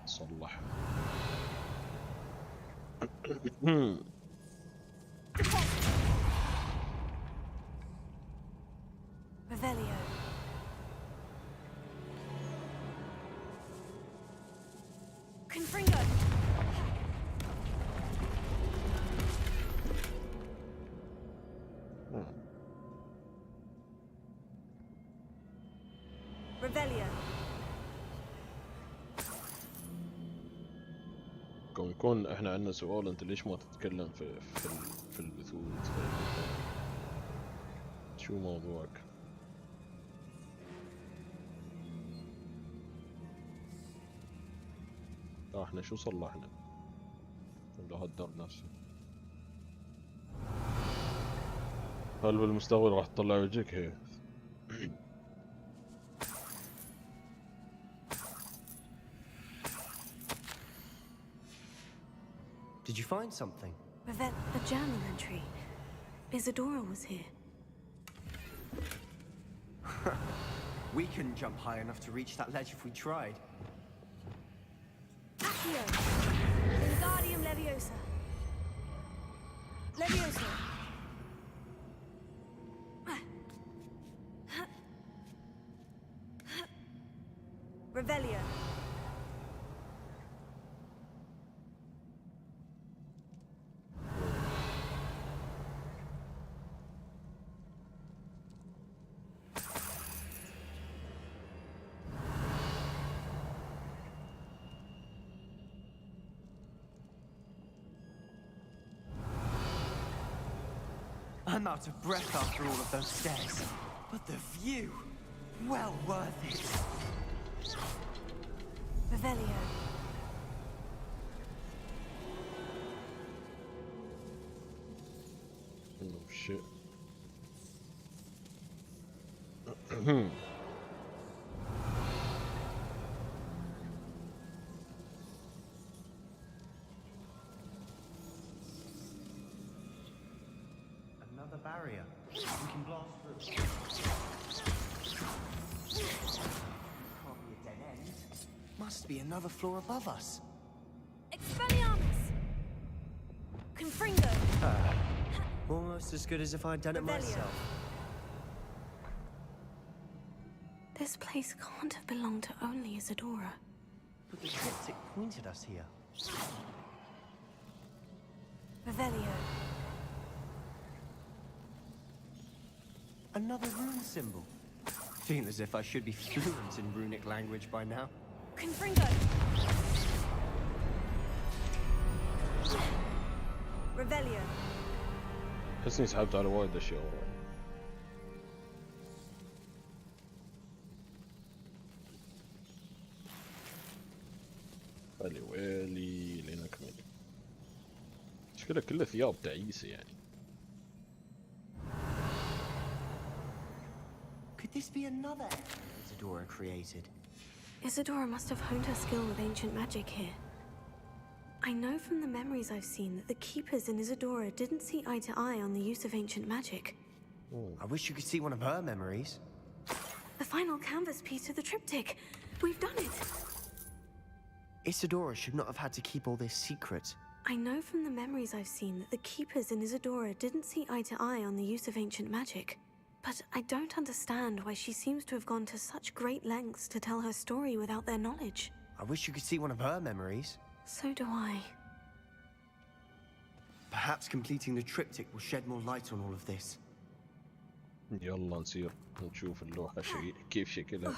صلحها. Revelio. Confringo. Revelio. يكون احنا عندنا سؤال، انت ليش ما تتكلم في البثوث؟ شو موضوعك؟ احنا شو صلحنا؟ ولا هدر نفسه؟ هل بالمستقبل راح تطلع وجهك هي؟ Did you find something? A journal entry. Isadora was here. We couldn't jump high enough to reach that ledge if we tried. Accio. Wingardium Leviosa. Leviosa. Revelio. I'm out of breath after all of those stairs, but the view, well worth it. Revelio. Oh shit. Another barrier. We can blast through. Can't be a dead end. Must be another floor above us. Expelliarmus. Confringo. Almost as good as if I'd done it myself. This place can't have belonged to only Isadora. But the cryptic pointed us here. Revelio. Another rune symbol. Feel as if I should be fluent in runic language by now. Confringo. Revelio. حسني سحبت على وايد اشياء وراي. ويلي لين اكمل. مشكلة كلها ثياب تعيسة يعني. Could this be another area Isadora created? Isadora must have honed her skill with ancient magic here. I know from the memories I've seen that the keepers in Isadora didn't see eye to eye on the use of ancient magic. I wish you could see one of her memories. The final canvas piece of the triptych. We've done it. Isadora should not have had to keep all this secret. I know from the memories I've seen that the keepers in Isadora didn't see eye to eye on the use of ancient magic. But I don't understand why she seems to have gone to such great lengths to tell her story without their knowledge. I wish you could see one of her memories. So do I. Perhaps completing the triptych will shed more light on all of this. يلا نصير نشوف اللوحة كيف شكلها.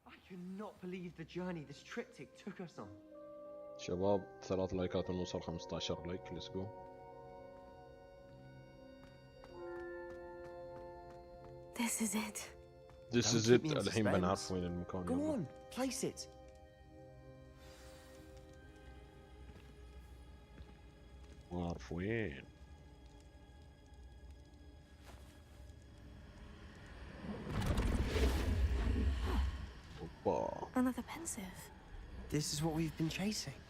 I cannot believe the journey this triptych took us on. شباب 3 لايكات ونوصل 15 لايك. Let's go. This is it. This is it. الحين بنعرف وين المكان. Go on, place it. نعرف وين. اوبا. Another pensive. This is what we've been chasing.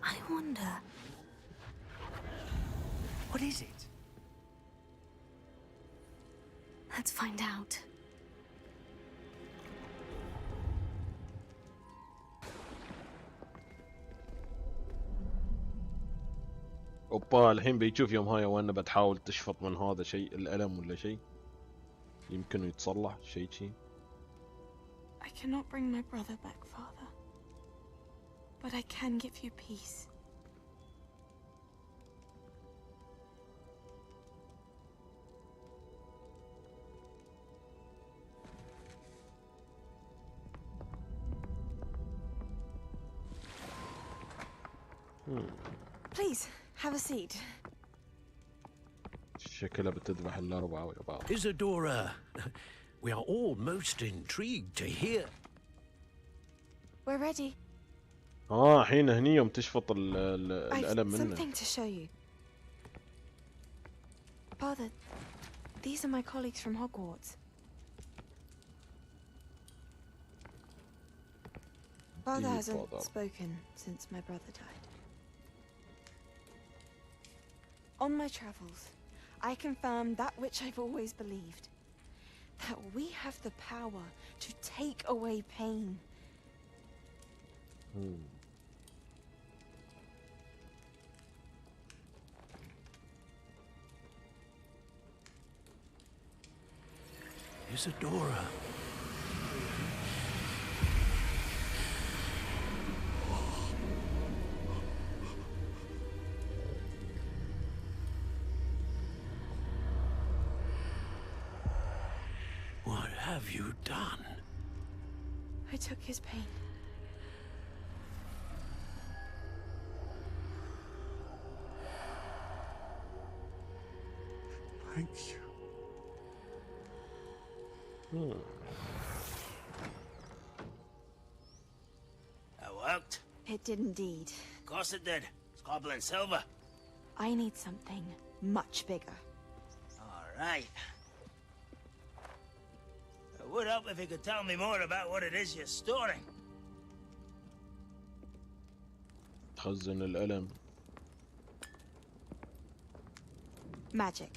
I wonder. What is it? Let's find out. اوبا الحين بيشوف يوم هاي وانا بتحاول تشفط من هذا شيء الألم ولا شيء يمكن يتصلح شيء شيء. I cannot bring my brother back, Father. But I can give you peace. Please, have a seat. شكلها بتذبح الأربعة ويا بعض. Isadora, we are all most intrigued to hear. We're ready. الحين هني يوم تشفط الألم I've منه. something to show you. Father, these are my colleagues from Hogwarts. Father hasn't spoken since my brother died. On my travels, I confirmed that which I've always believed. That we have the power to take away pain. Isadora. What have you done? I took his pain. Thank you. That worked? It did indeed. Of course it did. It's goblin silver. I need something much bigger. All right. It would help if you could tell me more about what it is you're storing. تخزن الألم. Magic.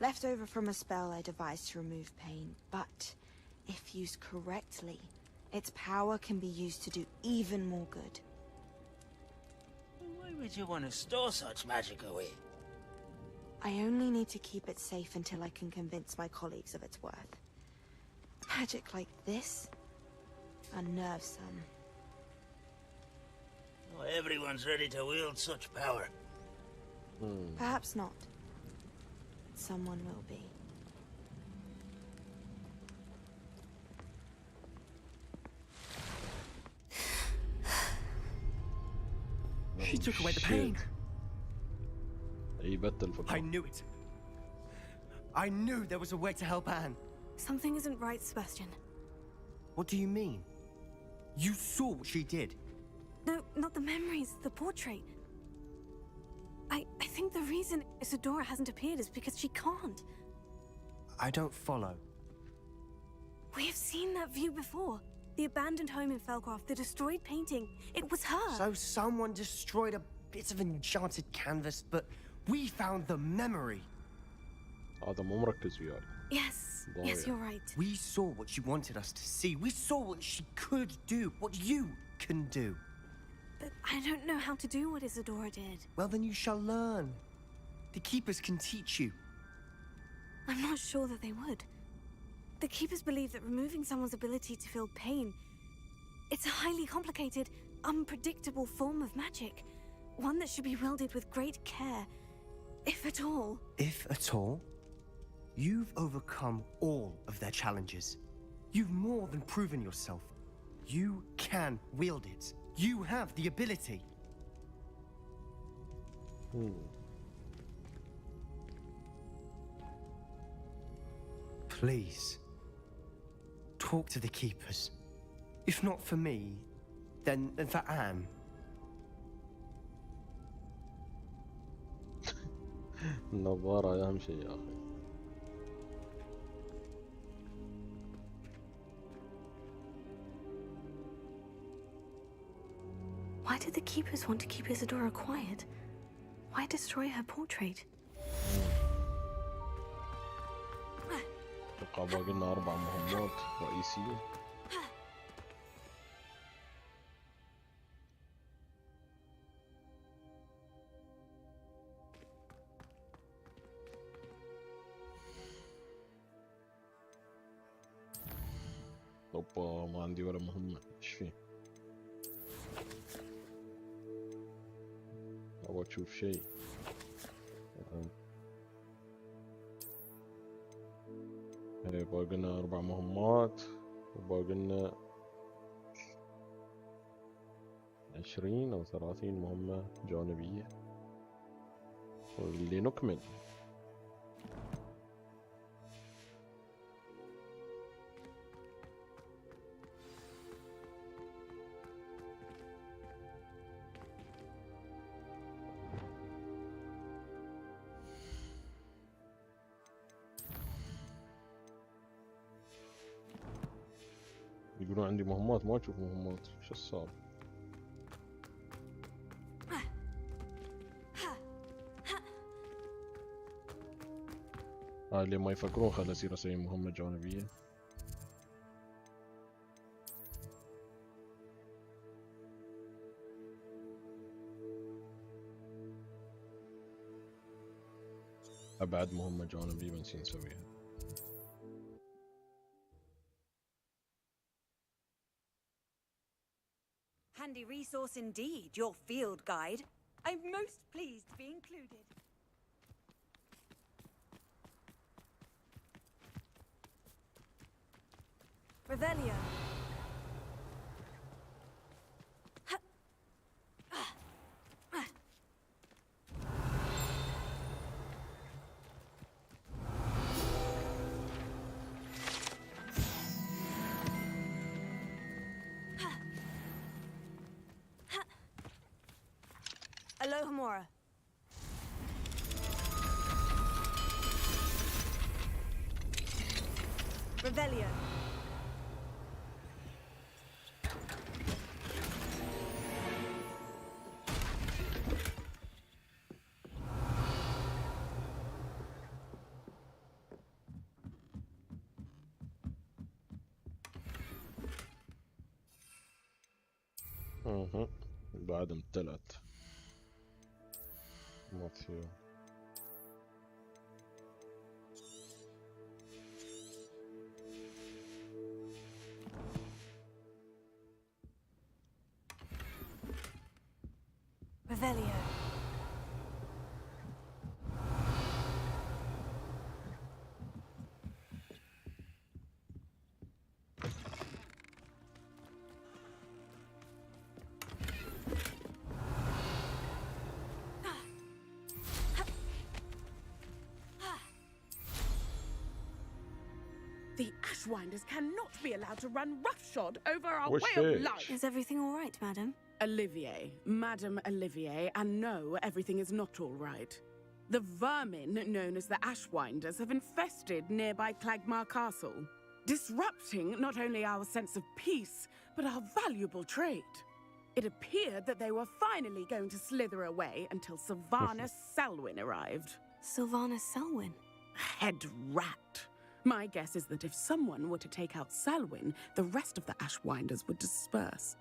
Left over from a spell I devised to remove pain, but if used correctly, its power can be used to do even more good. Why would you want to store such magic away? I only need to keep it safe until I can convince my colleagues of its worth. Magic like this unnerves some. Not everyone's ready to wield such power. Perhaps not. Someone will be. She took away the pain. اي بت I الفكرة. knew it. I knew there was a way to help Anne. Something isn't right, Sebastian. What do you mean? You saw what she did. No, not the memories, the portrait. I think the reason Isadora hasn't appeared is because she can't. I don't follow. We have seen that view before. The abandoned home in Felcroft, the destroyed painting. It was her. So someone destroyed a bit of enchanted canvas, but we found the memory. هذا مو مركز وياي. Yes, ضايع. you're right. We saw what she wanted us to see. We saw what she could do, what you can do. But I don't know how to do what Isadora did. Well, then you shall learn. The Keepers can teach you. I'm not sure that they would. The Keepers believe that removing someone's ability to feel pain, it's a highly complicated, unpredictable form of magic. One that should be wielded with great care, if at all. If at all? You've overcome all of their challenges. You've more than proven yourself. You can wield it. You have the ability. Please, talk to the Keepers. If not for me, then for Anne. النظارة أهم شيء يا أخي. Why did the Keepers want to keep Isadora quiet? Why destroy her portrait? أتوقع باقي لنا 4 مهمات رئيسية. اوبا ما عندي ولا مهمة، ايش فيه؟ ابغى اشوف شيء. باقي لنا 4 مهمات وباقي لنا 20 أو 30 مهمة جانبية لنكمل. يقولون عندي مهمات ما اشوف مهمات، شو صار؟ اللي ما يفكرون خل اصير اسوي مهمة جانبية. ابعد مهمة جانبية بنسي نسويها. Handy resource indeed, your field guide. I'm most pleased to be included. Revelio. Alohomora. Revelio. بعد امتلأت. ماتيو. Revelio. The Ashwinders cannot be allowed to run roughshod over our What's way of this? life. Is everything all right, madam? Olivier, Madame Olivier, and no, everything is not all right. The vermin known as the Ashwinders have infested nearby Clagmar Castle, disrupting not only our sense of peace, but our valuable trade. It appeared that they were finally going to slither away until Sylvanas Selwyn arrived. Sylvanas Selwyn? Head rat. My guess is that if someone were to take out Selwyn, the rest of the Ashwinders would disperse.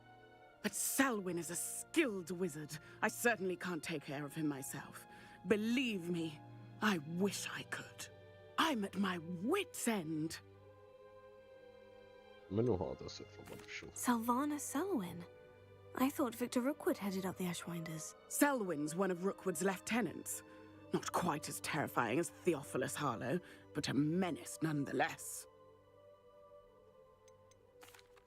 But Selwyn is a skilled wizard. I certainly can't take care of him myself. Believe me, I wish I could. I'm at my wit's end. منو هذا سيف شو؟ Sylvanas Selwyn? I thought Victor Rookwood headed up the Ashwinders. Selwyn's one of Rookwood's lieutenants. Not quite as terrifying as Theophilus Harlow, but a menace nonetheless.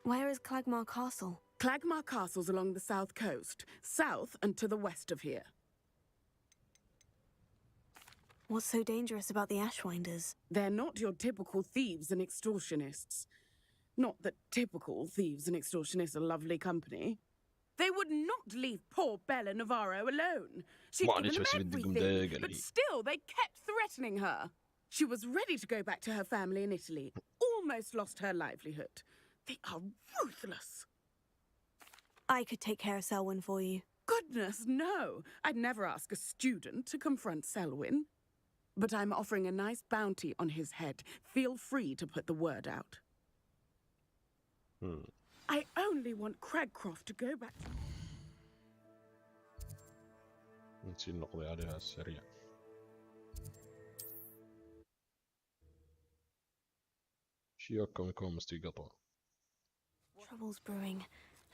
Where is Clagmar Castle? Clagmar Castle's along the south coast, south and to the west of here. What's so dangerous about the Ashwinders? They're not your typical thieves and extortionists. Not that typical thieves and extortionists are lovely company. They would not leave poor Bella Navarro alone. She'd given them everything, but still they kept threatening her. She was ready to go back to her family in Italy, almost lost her livelihood. They are ruthless. I could take care of Selwyn for you. Goodness, no. I'd never ask a student to confront Selwyn. But I'm offering a nice bounty on his head. Feel free to put the word out. I only want Cragcroft to go back to... نسي نقضي عليها السريع. شياكم يكون مستيقظة. Trouble's brewing,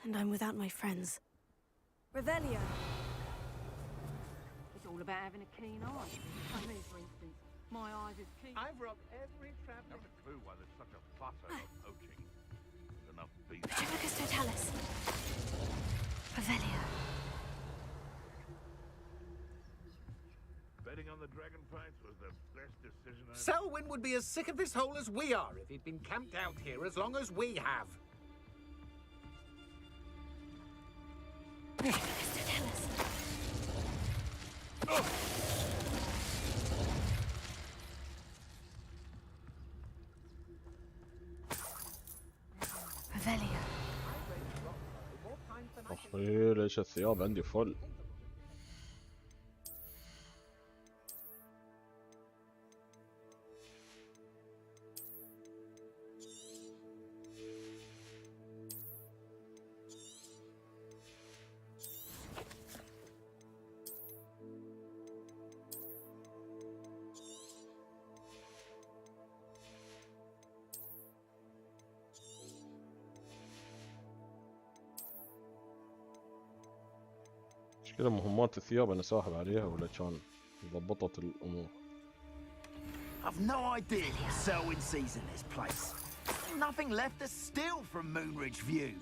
and I'm without my friends. Revelio. It's all about having a keen eye. Like me, for instance. My eyes is keen. I've robbed every trap. I haven't a clue why there's such a fuss over poaching. There's enough beef. Pacificus totalis. Revelio. Betting on the dragon fights was the best decision I've... Selwyn would be as sick of this hole as we are if he'd been camped out here as long as we have. Pacificus totalis. Revelio. أخي ليش الثياب عندي فل؟ كذا مهمات الثياب انا ساحب عليها ولا كان ضبطت الامور؟ I've no idea what Selwyn sees in this place. Nothing left to steal from Moonridge View.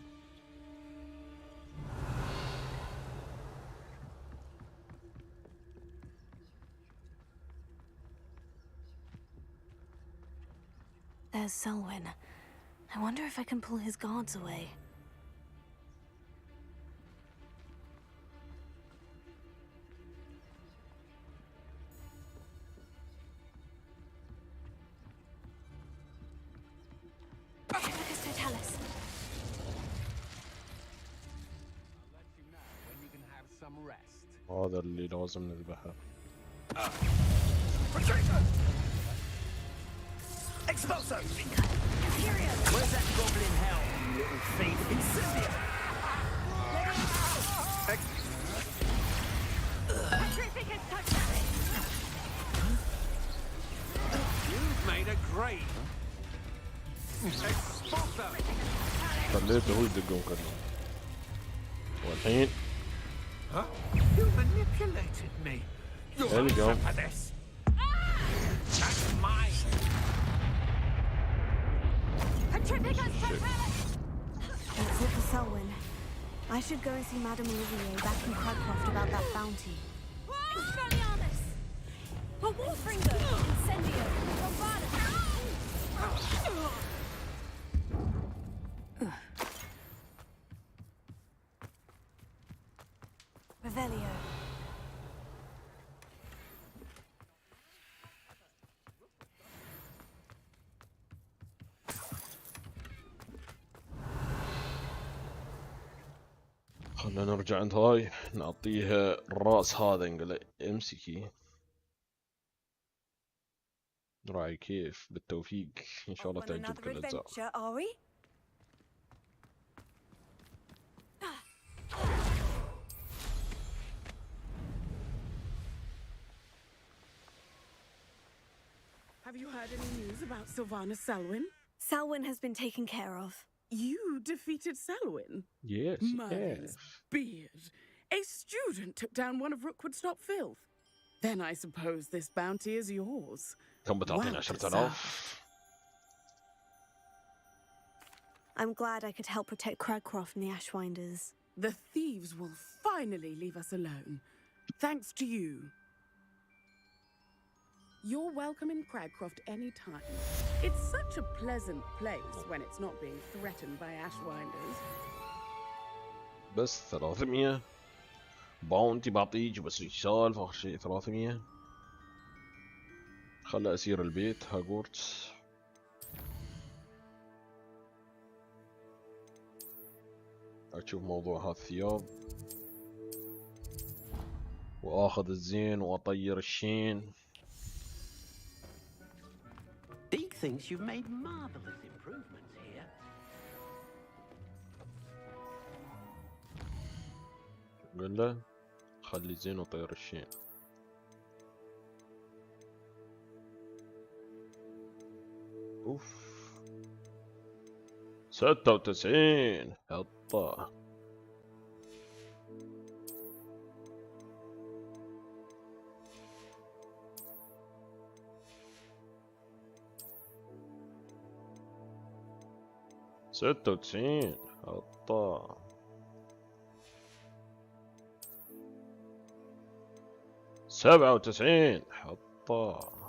There's Selwyn. I wonder if I can pull his guards away. هذا اللي لازم نذبحه. Expulso! Where's that goblin hell, you little thief? Incendio! You've made a grave. Expulso! خليته هو يدقون كلهم. والحين Huh? You manipulated me. There we go. For this. That's mine. That's it for Selwyn. I should go and see Madame Olivier back in Cragcroft about that bounty. Expelliarmus! A Warfinger! Incendio! Bombardus! Revelio. خلنا نرجع عند هاي نعطيها الراس هذا نقول امسكي. راعي كيف بالتوفيق ان شاء الله تعجبك الاجزاء. Have you heard any news about Sylvanas Selwyn? Selwyn has been taken care of. You defeated Selwyn? Yes, Merlin's beard. A student took down one of Rookwood's top filth. Then I suppose this bounty is yours. كم بتعطيني 10,000؟ I'm glad I could help protect Cragcroft from the Ashwinders. The thieves will finally leave us alone. Thanks to you. You're welcome in Cragcroft anytime. It's such a pleasant place when it's not being threatened by Ashwinders. بس 300 باونتي بعطيك بس ايش سالفة اخر شيء 300. خلى اسير البيت هاغورتس. اشوف موضوع هالثياب واخذ الزين واطير الشين. Deke thinks you've made marvelous improvements here. قل له خلي زين وطير الشين. اوف 96 حطه. ستة وتسعين حطه. 97 حطه.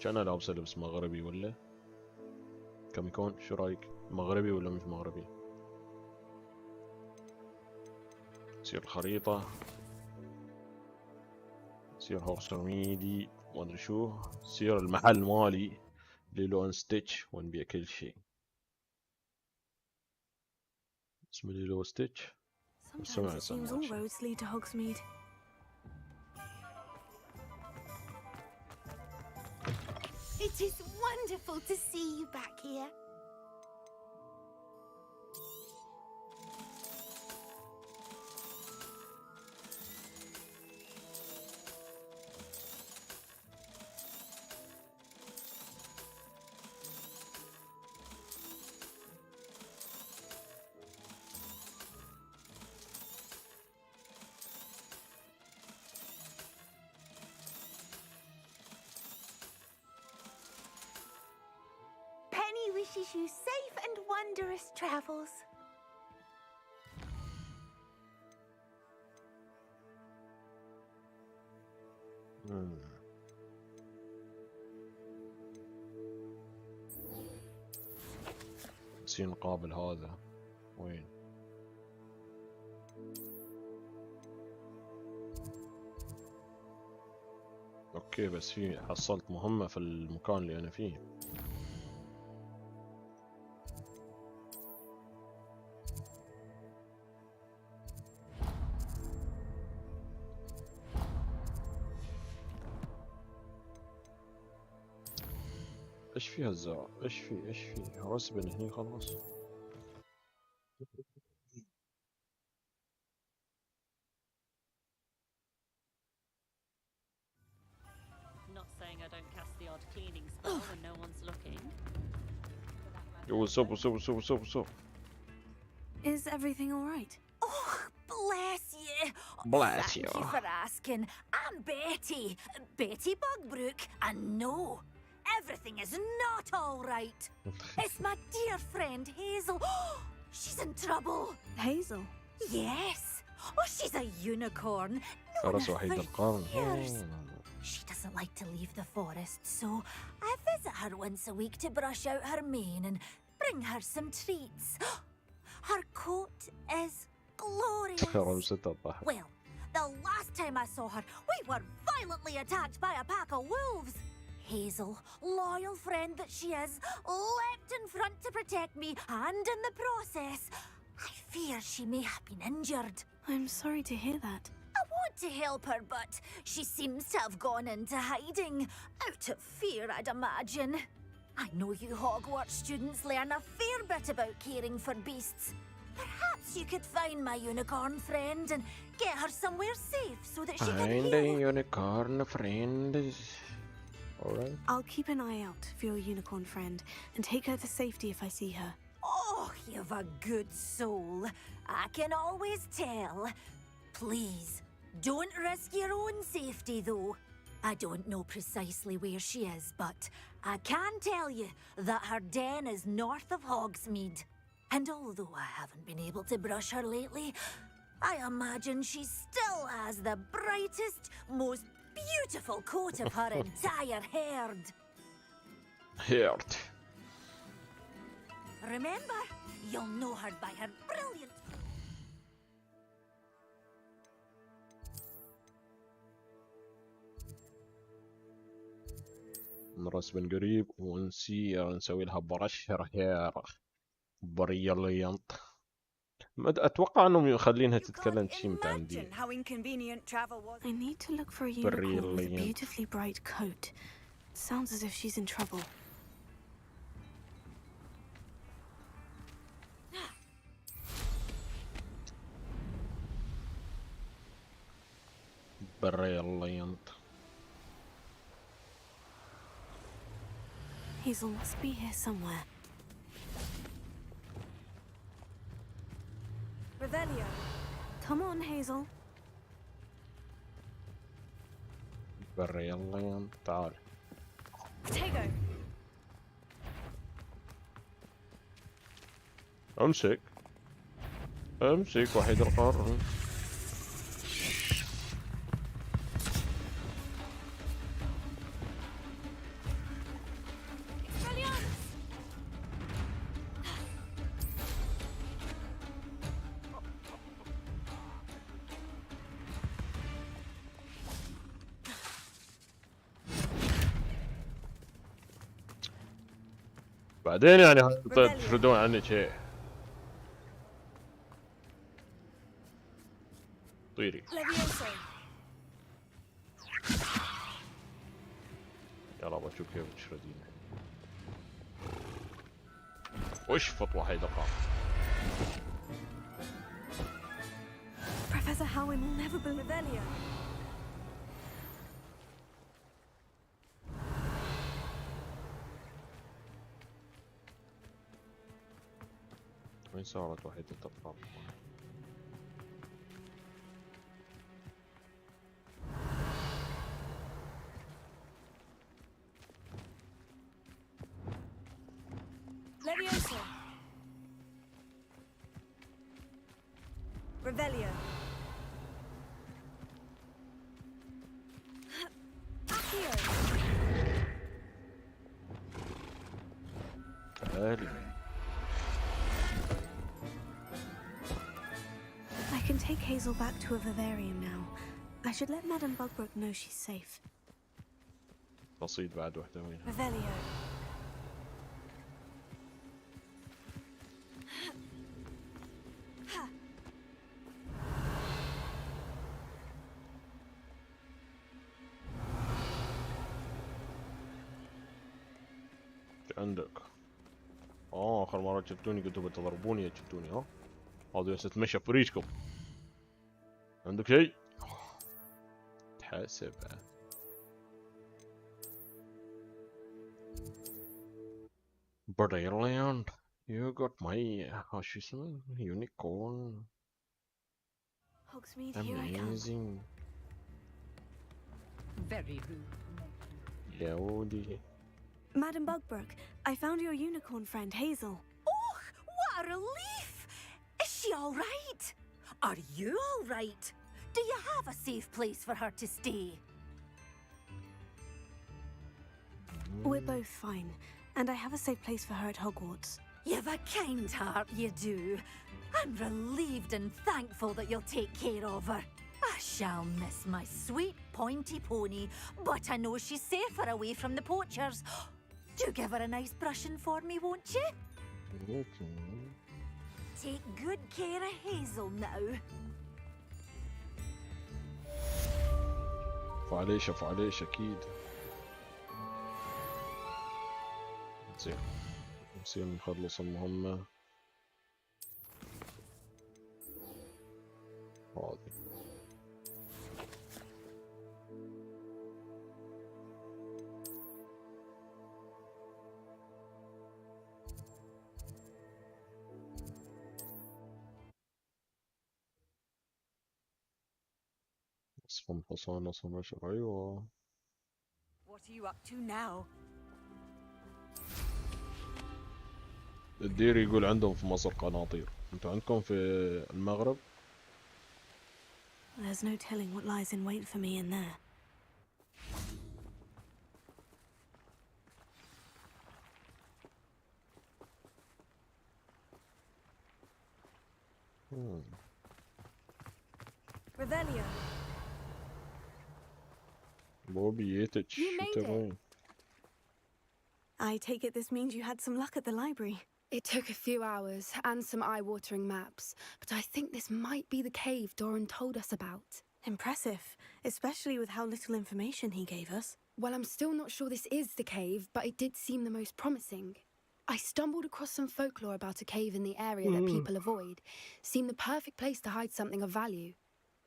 كان لابسه لبس مغربي ولا كم يكون؟ شو رايك؟ مغربي ولا مش مغربي؟ تصير الخريطة، تصير هورس ميدي وادري شو، تصير المحل مالي ليلو ستيتش ونبيع كل شيء. اسمه ليلو ستيتش. Sometimes it seems all roads lead to Hogsmeade. It is wonderful to see you back here. Wishes you safe and wondrous travels. نسي نقابل هذا وين؟ اوكي بس في حصلت مهمة في المكان اللي انا فيه. ايش في هالزرع؟ ايش في رسبن هني خلص. Not saying I don't cast the odd cleaning spell when no one's looking. what's up? Is everything all right? Oh, bless you. Bless you. Thank you for asking. I'm Betty. Betty Bugbrook. And no, everything is not all right. It's my dear friend Hazel. She's in trouble. Hazel? Yes. Oh, she's a unicorn. فرس وحيد القرن. She doesn't like to leave the forest, so I visit her once a week to brush out her mane and bring her some treats. Her coat is glorious. Well, the last time I saw her, we were violently attacked by a pack of wolves. Hazel, loyal friend that she is, leapt in front to protect me, and in the process, I fear she may have been injured. I'm sorry to hear that. I want to help her, but she seems to have gone into hiding. Out of fear, I'd imagine. I know you Hogwarts students learn a fair bit about caring for beasts. Perhaps you could find my unicorn friend and get her somewhere safe so that she can Find heal. a unicorn friend. Alright. I'll keep an eye out for your unicorn friend and take her to safety if I see her. Oh, you've a good soul. I can always tell. Please, don't risk your own safety, though. I don't know precisely where she is, but I can tell you that her den is north of Hogsmeade. And although I haven't been able to brush her lately, I imagine she still has the brightest, most beautiful coat of her entire herd. Herd. Remember, you'll know her by her brilliant... نرسم قريب نسوي لها بريليانت. اتوقع انهم يخلينها تتكلم شي متعمدين. I need to look for a unicorn with a beautifully bright coat. It sounds as if she's in trouble. بريليانت. Hazel must be here somewhere. Revelio. Come on, Hazel. بريليانت تعال. Potato. امسك وحيد القرن. بعدين يعني تفردون عني شيء. طيري. يلا بشوف كيف تشردين. واشفط وحيد القرن. Professor Howin will never be Revelio. وين صارت وحيدة القرن؟ Leviosa. Revelio. Accio. تعالي. I can take Hazel back to a vivarium now. I should let Madame Bugbrook know she's safe. بسيط بعد وحدة وين؟ Revelio. عندك. آخر مرة جبتوني قلتوا بتضربوني جبتوني ها؟ هذا بس اتمشى في ريشكم. عندك شيء؟ تحاسب. Brilliant. You got my شو اسمه؟ unicorn. Hogsmeade, here I come. Amazing. Very rude. يا ودي. Madame Bugbrook, I found your unicorn friend, Hazel. Oh, what a relief! Is she all right? Are you all right? Do you have a safe place for her to stay? We're both fine, and I have a safe place for her at Hogwarts. You've a kind heart, you do. I'm relieved and thankful that you'll take care of her. I shall miss my sweet pointy pony, but I know she's safer away from the poachers. Do give her a nice brushing for me, won't you? Okay. Take good care of Hazel now. فعليش اكيد. زين نصير نخلص المهمة هذه. وصف الحصان وصف الشهري. أيوة. What are you up to now? الدير يقول عندهم في مصر قناطير، انتوا عندكم في المغرب؟ There's no telling what lies in wait for me in there. Revelio. بوبيتك You made شو it. تبغين؟ I take it this means you had some luck at the library. It took a few hours and some eye-watering maps, but I think this might be the cave Doran told us about. Impressive, especially with how little information he gave us. Well, I'm still not sure this is the cave, but it did seem the most promising. I stumbled across some folklore about a cave in the area that people avoid. Seemed the perfect place to hide something of value.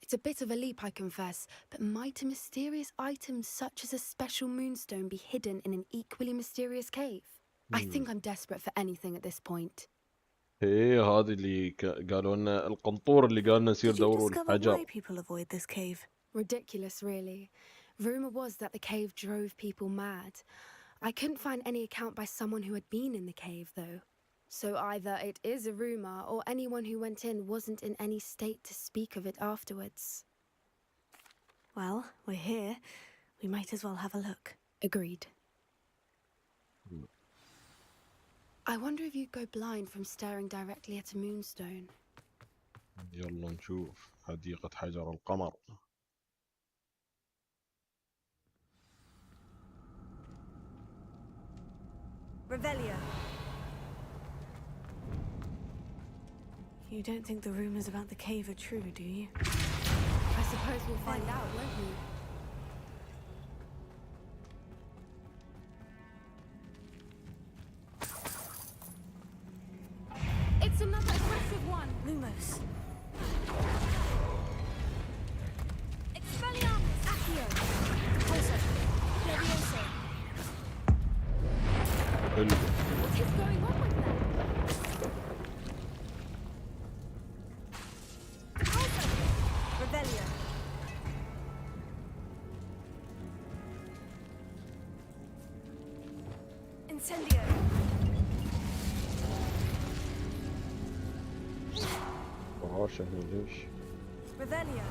It's a bit of a leap, I confess, but might a mysterious item such as a special moonstone be hidden in an equally mysterious cave? I think I'm desperate for anything at this point. ايه هذه اللي قالوا لنا القنطور اللي قالنا نسير Did you دوروا discover الحجر. why people avoid this cave? Ridiculous, really. Rumor was that the cave drove people mad. I couldn't find any account by someone who had been in the cave, though. So either it is a rumor or anyone who went in wasn't in any state to speak of it afterwards. Well, we're here. We might as well have a look. Agreed. I wonder if you'd go blind from staring directly at a moonstone. يلا نشوف حديقة حجر القمر. Revelio. You don't think the rumors about the cave are true, do you? I suppose we'll find out, won't we? It's another aggressive one! Lumos. Expelliarmus. Accio. Pulso. Levioso. حلو. What is going on with them? Revelio. Incendio. فراشة ليش؟ Revelio.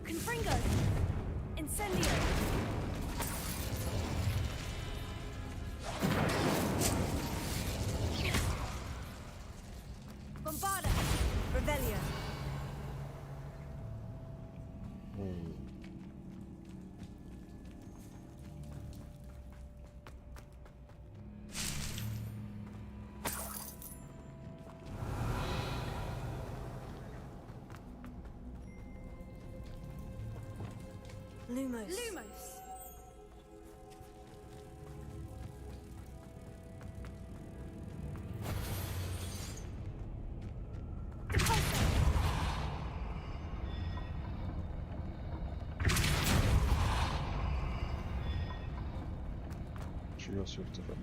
Confringo. Incendio. Bombarda. Revelio. Lumos. Lumos! شو يصير يرتفع؟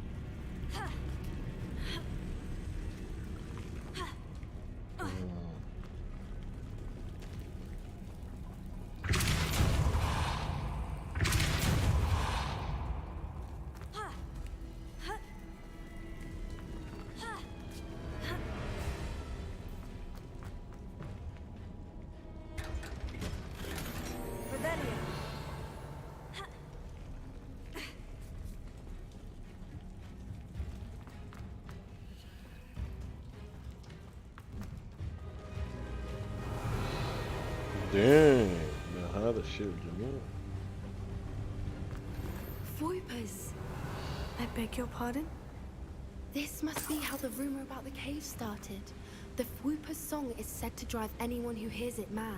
هذا الشيء الجميل. Voipers. I beg your pardon? This must be how the rumor about the cave started. The Whooper's song is said to drive anyone who hears it mad.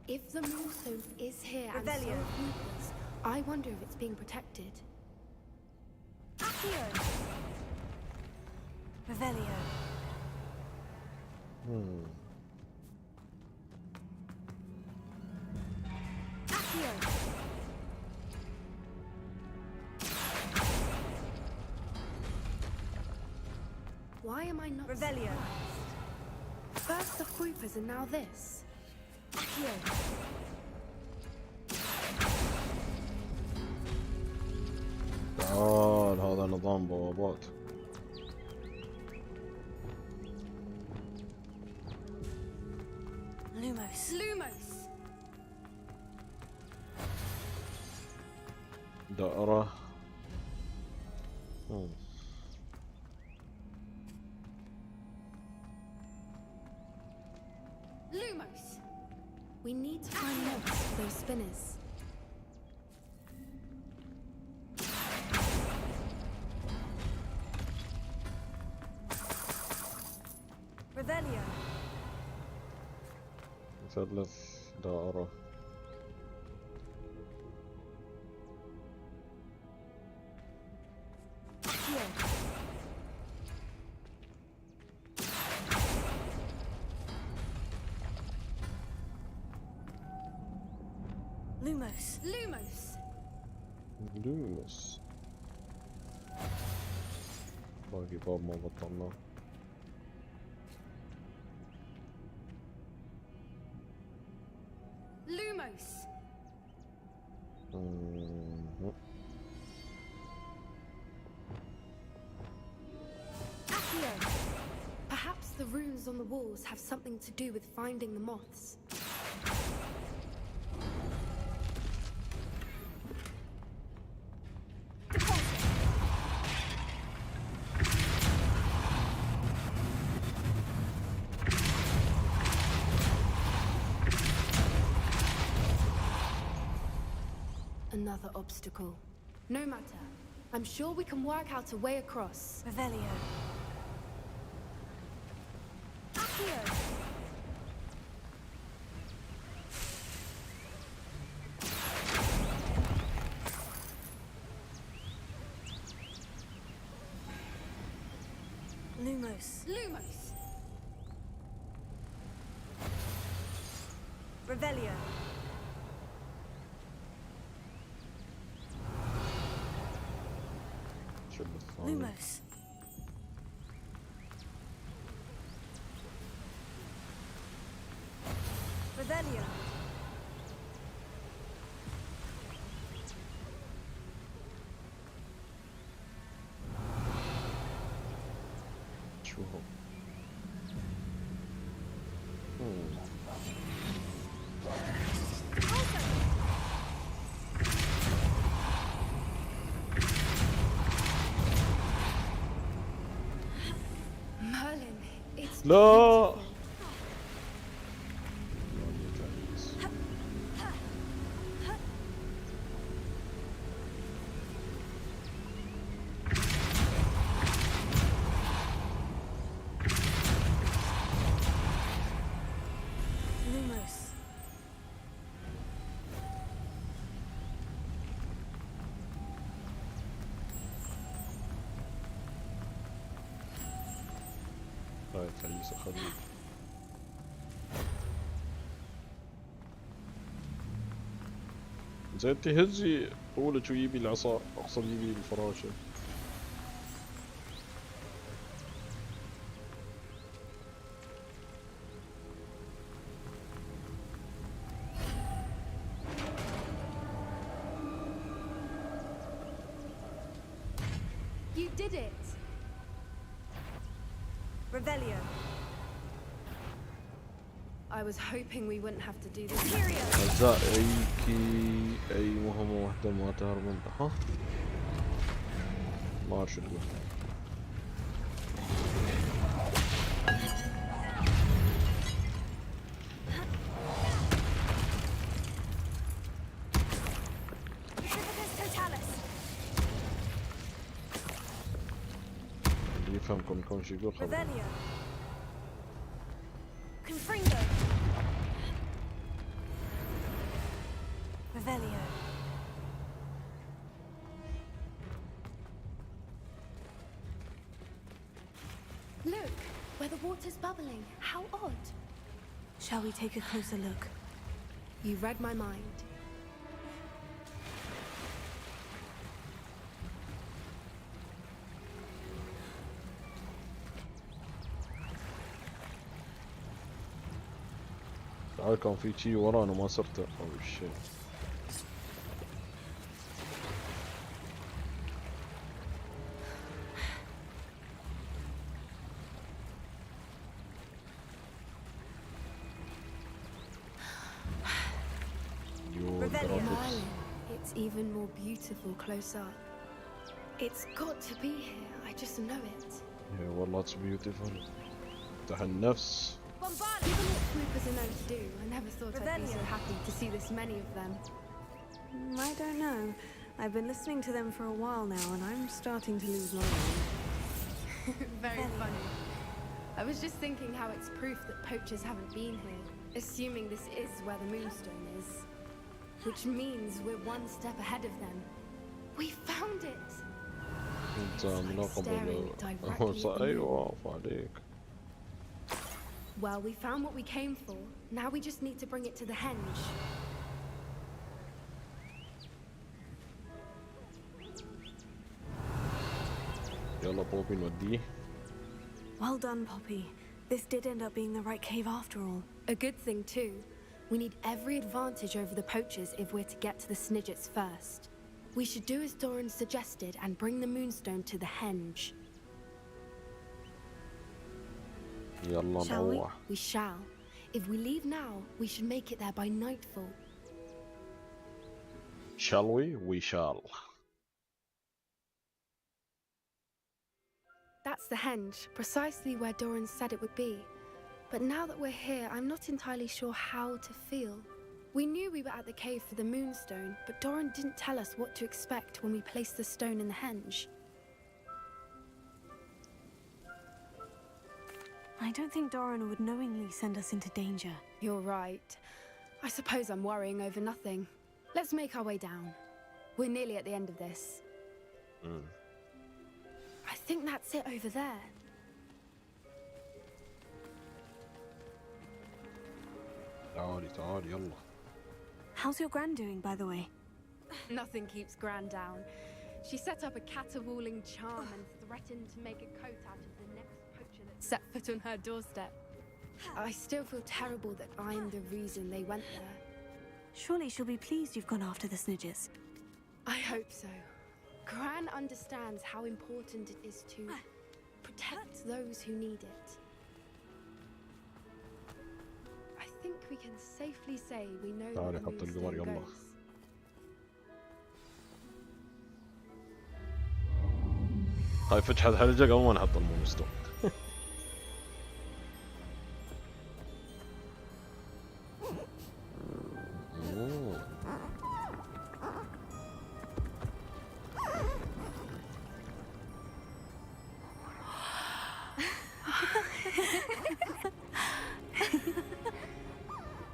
If the Moonstone is here and so are Whoopers, I wonder if it's being protected. Accio. Revelio. Accio. Why am I not Revelio. surprised? First the Whoopers and now this. Accio. تعال هذا نظام بوابات. Lumos. Lumos. دائرة. Lumos. We need to find moths for those spinners. Revelio. مثلث دائرة. Lumos. Lumos. لوموس. باقي باب ما بطلناه. Lumos. Accio. Perhaps the runes on the walls have something to do with finding the moths. Another obstacle. No matter. I'm sure we can work out a way across. Revelio. Accio. Lumos. Lumos. Revelio. Lumos. Revelio. شو هو؟ Merlin, it's لا. Lumos. هاي تعيسة خليل. زين انتي هزي قولك ويبي العصا، اقصد يبي الفراشة. You did it! Revelio. I was hoping we wouldn't have to do this. أعزائي أي مهمة واحدة ما تهرب منها ها؟ ما أعرف شو تقول. يفهمكم كون شي يقول خلاص. Revelio. Look, where the water's bubbling. How odd. Shall we take a closer look? You read my mind. تعال كان في شي ورانا ما صرته أول شيء. It's even more beautiful close up. It's got to be here. I just know it. Yeah, والله it's beautiful. تحت النفس. Given what swoopers are known to do, I never thought I'd be so happy to see this many of them. I don't know. I've been listening to them for a while now, and I'm starting to lose my mind. Very funny. I was just thinking how it's proof that poachers haven't been here, assuming this is where the moonstone is. Which means we're one step ahead of them. We found it! Well, we found what we came for. Now we just need to bring it to the henge. يلا بوبي نوديه. Well done, Poppy. This did end up being the right cave after all. A good thing too. We need every advantage over the poachers if we're to get to the Snidgets first. We should do as Doran suggested and bring the moonstone to the henge. يلا Shall we? نروح. We shall. If we leave now, we should make it there by nightfall. Shall we? We shall. That's the henge, precisely where Doran said it would be. But now that we're here, I'm not entirely sure how to feel. We knew we were at the cave for the moonstone, but Doran didn't tell us what to expect when we placed the stone in the henge. I don't think Doran would knowingly send us into danger. You're right. I suppose I'm worrying over nothing. Let's make our way down. We're nearly at the end of this. I think that's it over there. تعالي يلا. How's your Gran doing, by the way? Nothing keeps Gran down. She set up a caterwauling charm and threatened to make a coat out of the next poacher that set foot on her doorstep. I still feel terrible that I'm the reason they went there. Surely she'll be pleased you've gone after the Snidgets. I hope so. Gran understands how important it is to protect those who need it. I think we can safely say we know where the moonstone goes. هاي فتحة حلقة قبل ما نحط المونستون.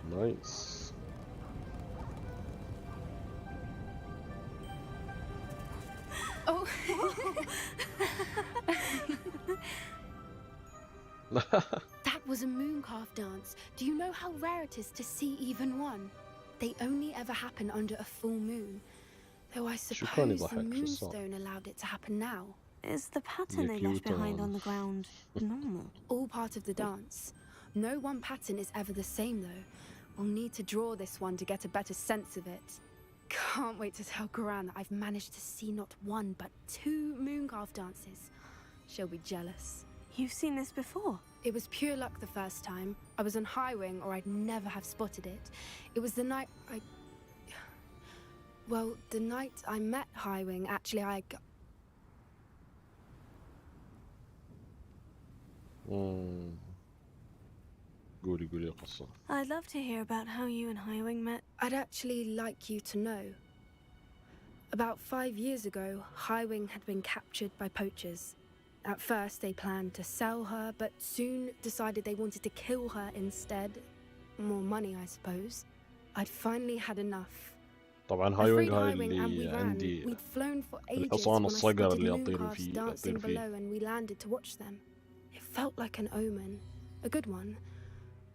Nice. Oh. That was a mooncalf dance. Do you know how rare it is to see even one? They only ever happen under a full moon. Though I suppose the moonstone allowed it to happen now. Is the pattern they left behind on the ground normal? All part of the dance. No one pattern is ever the same though. We'll need to draw this one to get a better sense of it. Can't wait to tell Gran that I've managed to see not one but 2 mooncalf dances. She'll be jealous. You've seen this before? It was pure luck the first time. I was on Highwing, or I'd never have spotted it. It was the night Well, the night I met Highwing, actually, قولي قصة. I'd love to hear about how you and Highwing met. I'd actually like you to know. About 5 years ago, Highwing had been captured by poachers. At first, they planned to sell her, but soon decided they wanted to kill her instead. More money, I suppose. I'd finally had enough. طبعا هايوينغ هاي اللي عندي الحصان الصقر اللي أطير فيه below and we landed to watch them. It felt like an omen, a good one,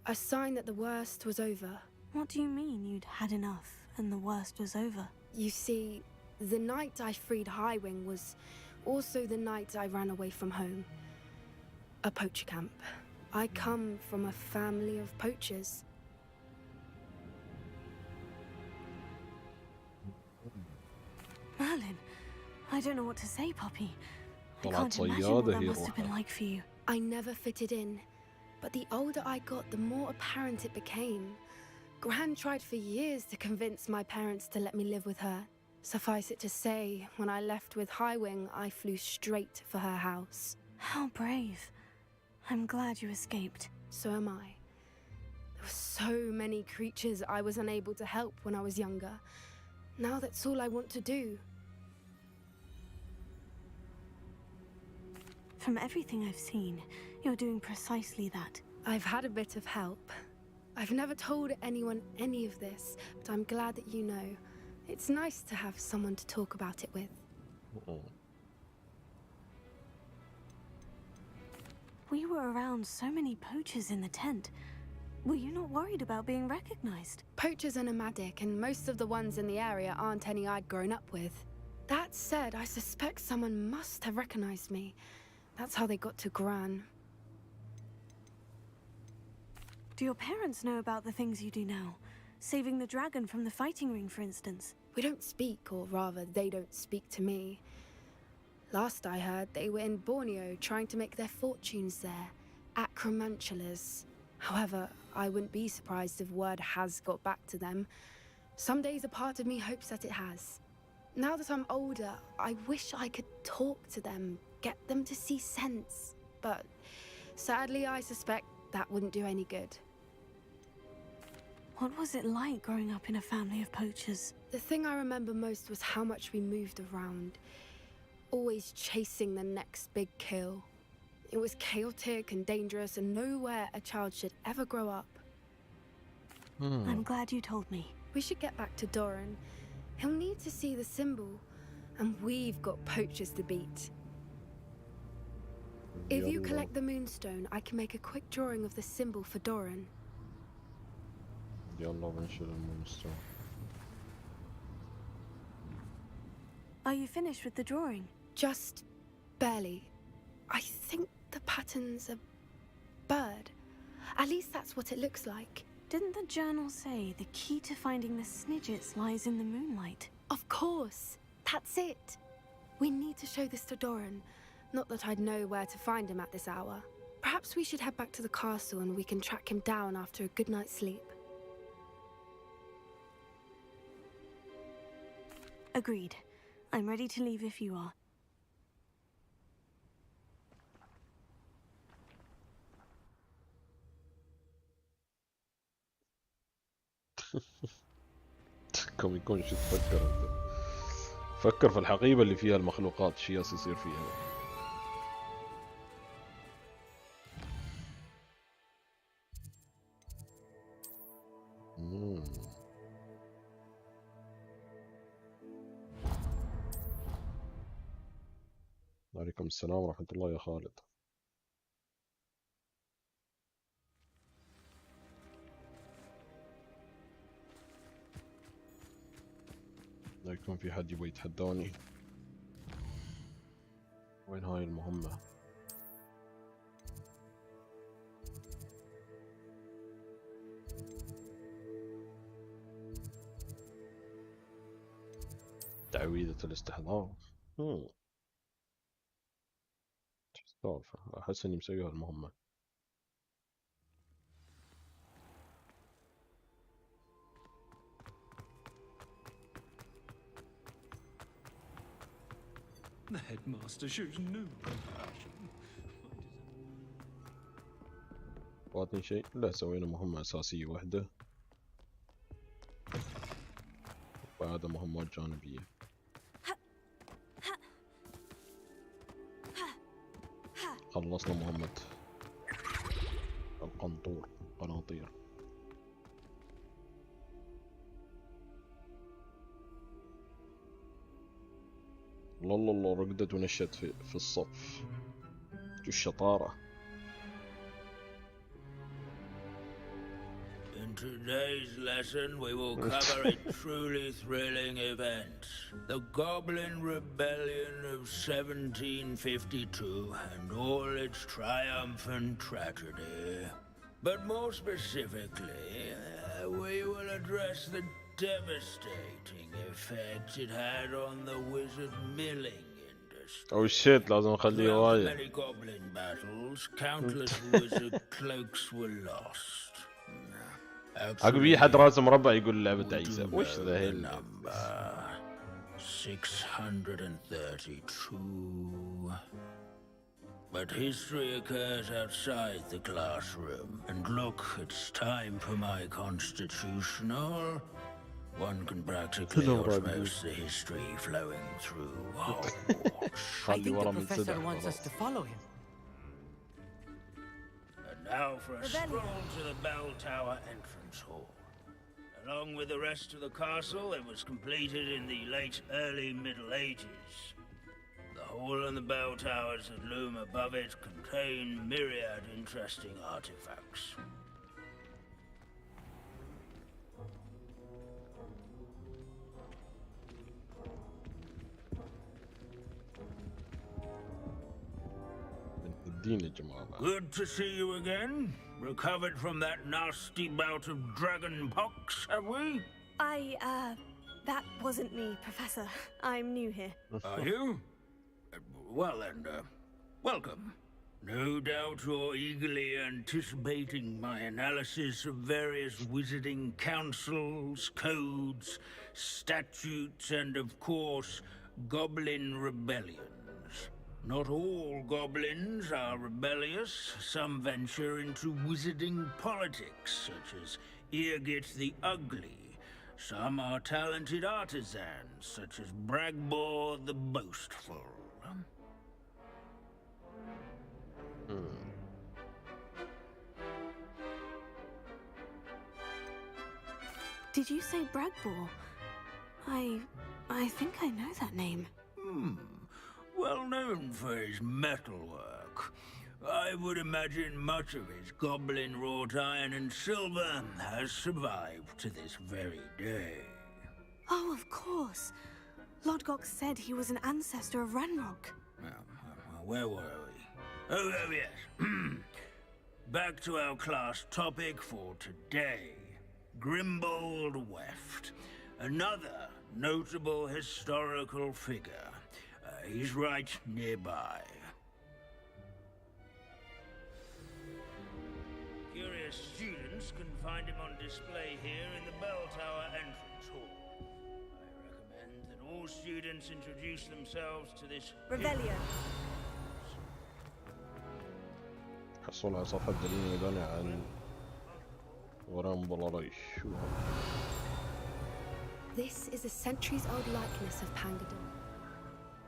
a sign that the worst was over. What do you mean you'd had enough and the worst was over? You see, the night I freed Highwing was also the night I ran away from home. A poacher camp. I come from a family of poachers. Merlin, I don't know what to say, Poppy. I can't imagine what that must have been like for you. I never fitted in, but the older I got, the more apparent it became. Gran tried for years to convince my parents to let me live with her. Suffice it to say, when I left with Highwing, I flew straight for her house. How brave. I'm glad you escaped. So am I. There were so many creatures I was unable to help when I was younger. Now that's all I want to do. From everything I've seen, you're doing precisely that. I've had a bit of help. I've never told anyone any of this, but I'm glad that you know. It's nice to have someone to talk about it with. We were around so many poachers in the tent. Were you not worried about being recognized? Poachers are nomadic, and most of the ones in the area aren't any I'd grown up with. That said, I suspect someone must have recognized me. That's how they got to Gran. Do your parents know about the things you do now? Saving the dragon from the fighting ring, for instance? We don't speak, or rather, they don't speak to me. Last I heard, they were in Borneo trying to make their fortunes there. Acromantulas. However, I wouldn't be surprised if word has got back to them. Some days a part of me hopes that it has. Now that I'm older, I wish I could talk to them, get them to see sense. But sadly, I suspect that wouldn't do any good. What was it like growing up in a family of poachers? The thing I remember most was how much we moved around, always chasing the next big kill. It was chaotic and dangerous and nowhere a child should ever grow up. I'm glad you told me. We should get back to Doran. He'll need to see the symbol, and we've got poachers to beat. If you collect the moonstone, I can make a quick drawing of the symbol for Doran. يلا بنشيل المونستر. Are you finished with the drawing? Just barely. I think the pattern's a bird. At least that's what it looks like. Didn't the journal say the key to finding the Snidgets lies in the moonlight? Of course. That's it. We need to show this to Doran. Not that I'd know where to find him at this hour. Perhaps we should head back to the castle and we can track him down after a good night's sleep. Agreed. I'm ready to leave if you are. كم يكون شو تفكر انت؟ فكر في الحقيبة اللي فيها المخلوقات شو يصير فيها. عليكم السلام ورحمة الله يا خالد. لا يكون في حد يبغى يتحداني. وين هاي المهمة؟ تعويذة الاستحضار. طيب احس اني مسويها المهمة. The headmaster shows no compassion. فاتني شيء؟ لا، سوينا مهمة أساسية واحدة وبعدها مهمات جانبية. خلصنا مهمة القناطير. الله رقدت ونشت في الصف. الشطارة. In today's lesson, we will cover a truly thrilling event. The Goblin Rebellion of 1752 and all its triumphant tragedy. But more specifically, we will address the devastating effect it had on the wizard milling industry. Oh shit, لازم أخليه Throughout وايد. many goblin battles, countless wizard cloaks were lost. عقبي حد راسه مربع يقول اللعبة تعيسة. وش ذا هيل؟ 632. But history occurs outside the classroom. And look, it's time for my constitutional. One can practically osmose the history flowing through Hogwarts. I think the professor wants us to follow him. And now for a stroll to the bell tower entrance hall. Along with the rest of the castle, it was completed in the late early Middle Ages. The hall and the bell towers that loom above it contain myriad interesting artifacts. Good to see you again. Recovered from that nasty bout of dragon pox, have we? That wasn't me, Professor. I'm new here. Are you? Well then, welcome. No doubt you're eagerly anticipating my analysis of various wizarding councils, codes, statutes, and of course, goblin rebellions. Not all goblins are rebellious. Some venture into wizarding politics, such as Eargit the Ugly. Some are talented artisans, such as Bragbor the Boastful. Did you say Bragbor? I think I know that name. Well known for his metalwork. I would imagine much of his goblin wrought iron and silver has survived to this very day. Oh, of course. Lodgok said he was an ancestor of Ranrock. Where were we? Oh, yes. Back to our class topic for today. Grimbold Weft. Another notable historical figure. He's right nearby. Curious students can find him on display here in the bell tower entrance hall. I recommend that all students introduce themselves to this Rebellion. حصل على صفحة دليل ميداني عن ورامبل. This is a centuries-old likeness of Pangadon.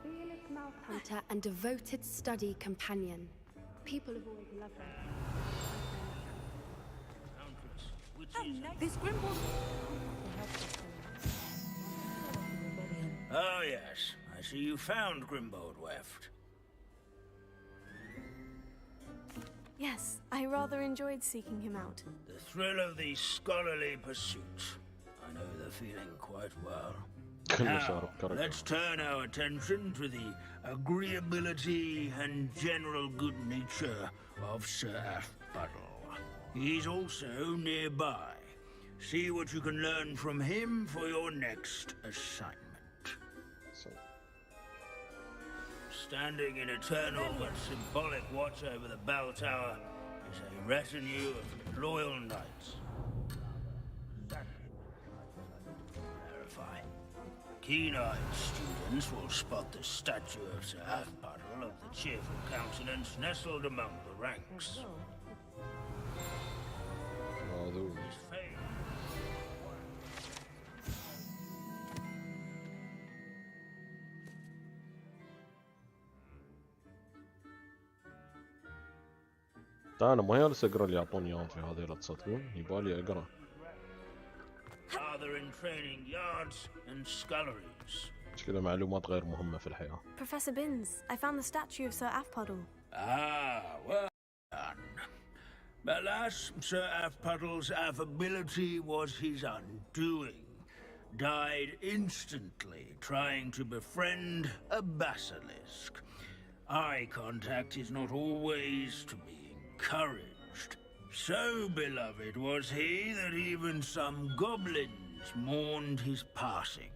Fearless mouse hunter and devoted study companion. People have always loved her. This Grimbold. Oh yes, I see you found Grimbold Weft. Yes, I rather enjoyed seeking him out. The thrill of the scholarly pursuit. I know the feeling quite well. Now, let's turn our attention to the agreeability and general good nature of Sir Athbuddle. He's also nearby. See what you can learn from him for your next assignment. standing in eternal but symbolic watch over the bell tower, is a retinue of loyal knights. Verify. Keen-eyed students will spot the statue of Sir Half-Puddle of the cheerful countenance nestled among the ranks. انا ما جالس اقرا اللي يعطوني اياهم في هذه، لا تصدقون يبالي اقرا. Father in training yards and sculleries. مش كذا معلومات غير مهمة في الحياة. Professor Binns, I found the statue of Sir Half-Puddle. Ah, well done. Alas, Sir Half-Puddle's affability was his undoing. Died instantly trying to befriend a basilisk. Eye contact is not always to be encouraged. So beloved was he that even some goblins mourned his passing.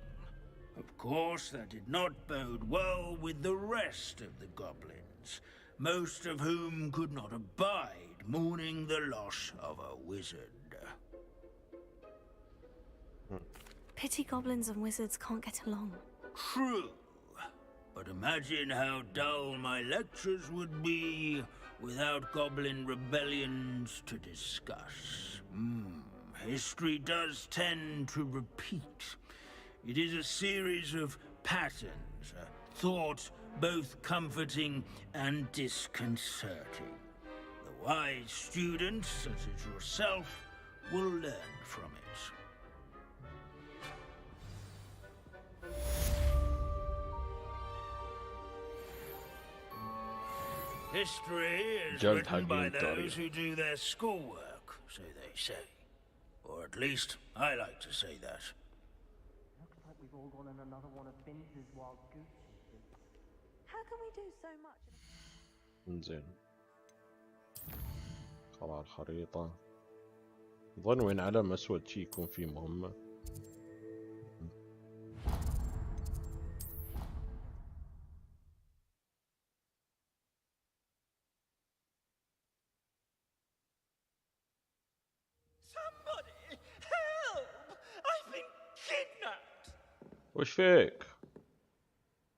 Of course, that did not bode well with the rest of the goblins, most of whom could not abide mourning the loss of a wizard. Pity goblins and wizards can't get along. True. But imagine how dull my lectures would be without goblin rebellions to discuss. History does tend to repeat. It is a series of patterns, a thought both comforting and disconcerting. The wise student, such as yourself, will learn from it. History is written by those who do their schoolwork, so they say. Or at least, I like to say that. Looks like we've all gone on another one of Binns's wild goose chases. How can we do so much? زين. طلع الخريطة. ظن وين علم أسود شي يكون فيه مهمة. وش فيك؟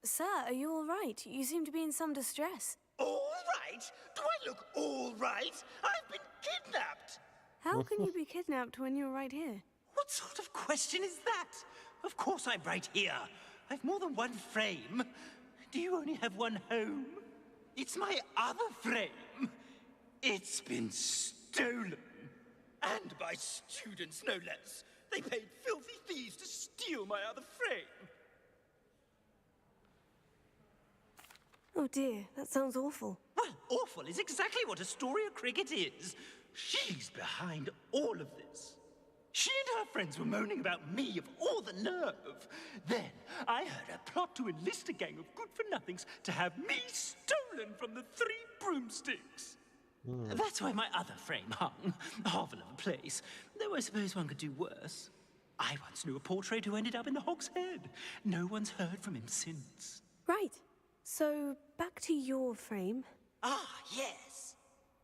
Sir, are you all right? You seem to be in some distress. All right? Do I look all right? I've been kidnapped! How can you be kidnapped when you're right here? What sort of question is that? Of course I'm right here. I've more than one frame. Do you only have one home? It's my other frame. It's been stolen. And by students, no less. They paid filthy thieves to steal my other frame. Oh dear, that sounds awful. Well, awful is exactly what Astoria Cricket is. She's behind all of this. She and her friends were moaning about me of all the nerve. Then I heard her plot to enlist a gang of good-for-nothings to have me stolen from the 3 broomsticks. That's why my other frame hung. A hovel of a place. Though I suppose one could do worse. I once knew a portrait who ended up in the Hog's Head. No one's heard from him since. Right. So, back to your frame. Ah, yes.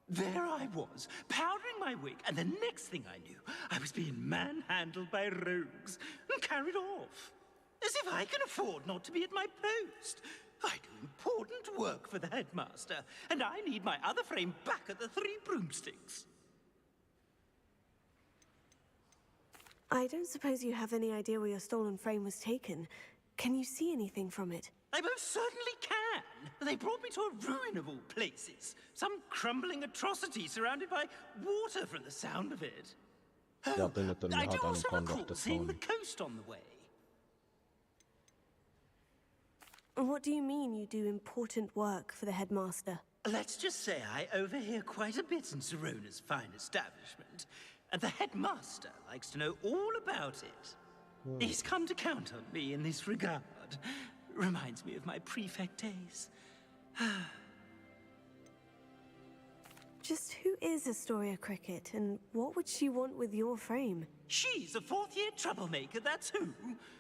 There I was, powdering my wig, and the next thing I knew, I was being manhandled by rogues and carried off. As if I can afford not to be at my post. I do important work for the headmaster, and I need my other frame back at the 3 broomsticks. I don't suppose you have any idea where your stolen frame was taken. Can you see anything from it? I most certainly can. They brought me to a ruin of all places. Some crumbling atrocity surrounded by water from the sound of it. Oh, I do also recall seeing the coast on the way. What do you mean you do important work for the headmaster? Let's just say I overhear quite a bit in Sirona's fine establishment, and the headmaster likes to know all about it. He's come to count on me in this regard. Reminds me of my prefect days. Just who is Astoria Cricket, and what would she want with your frame? She's a fourth-year troublemaker, that's who.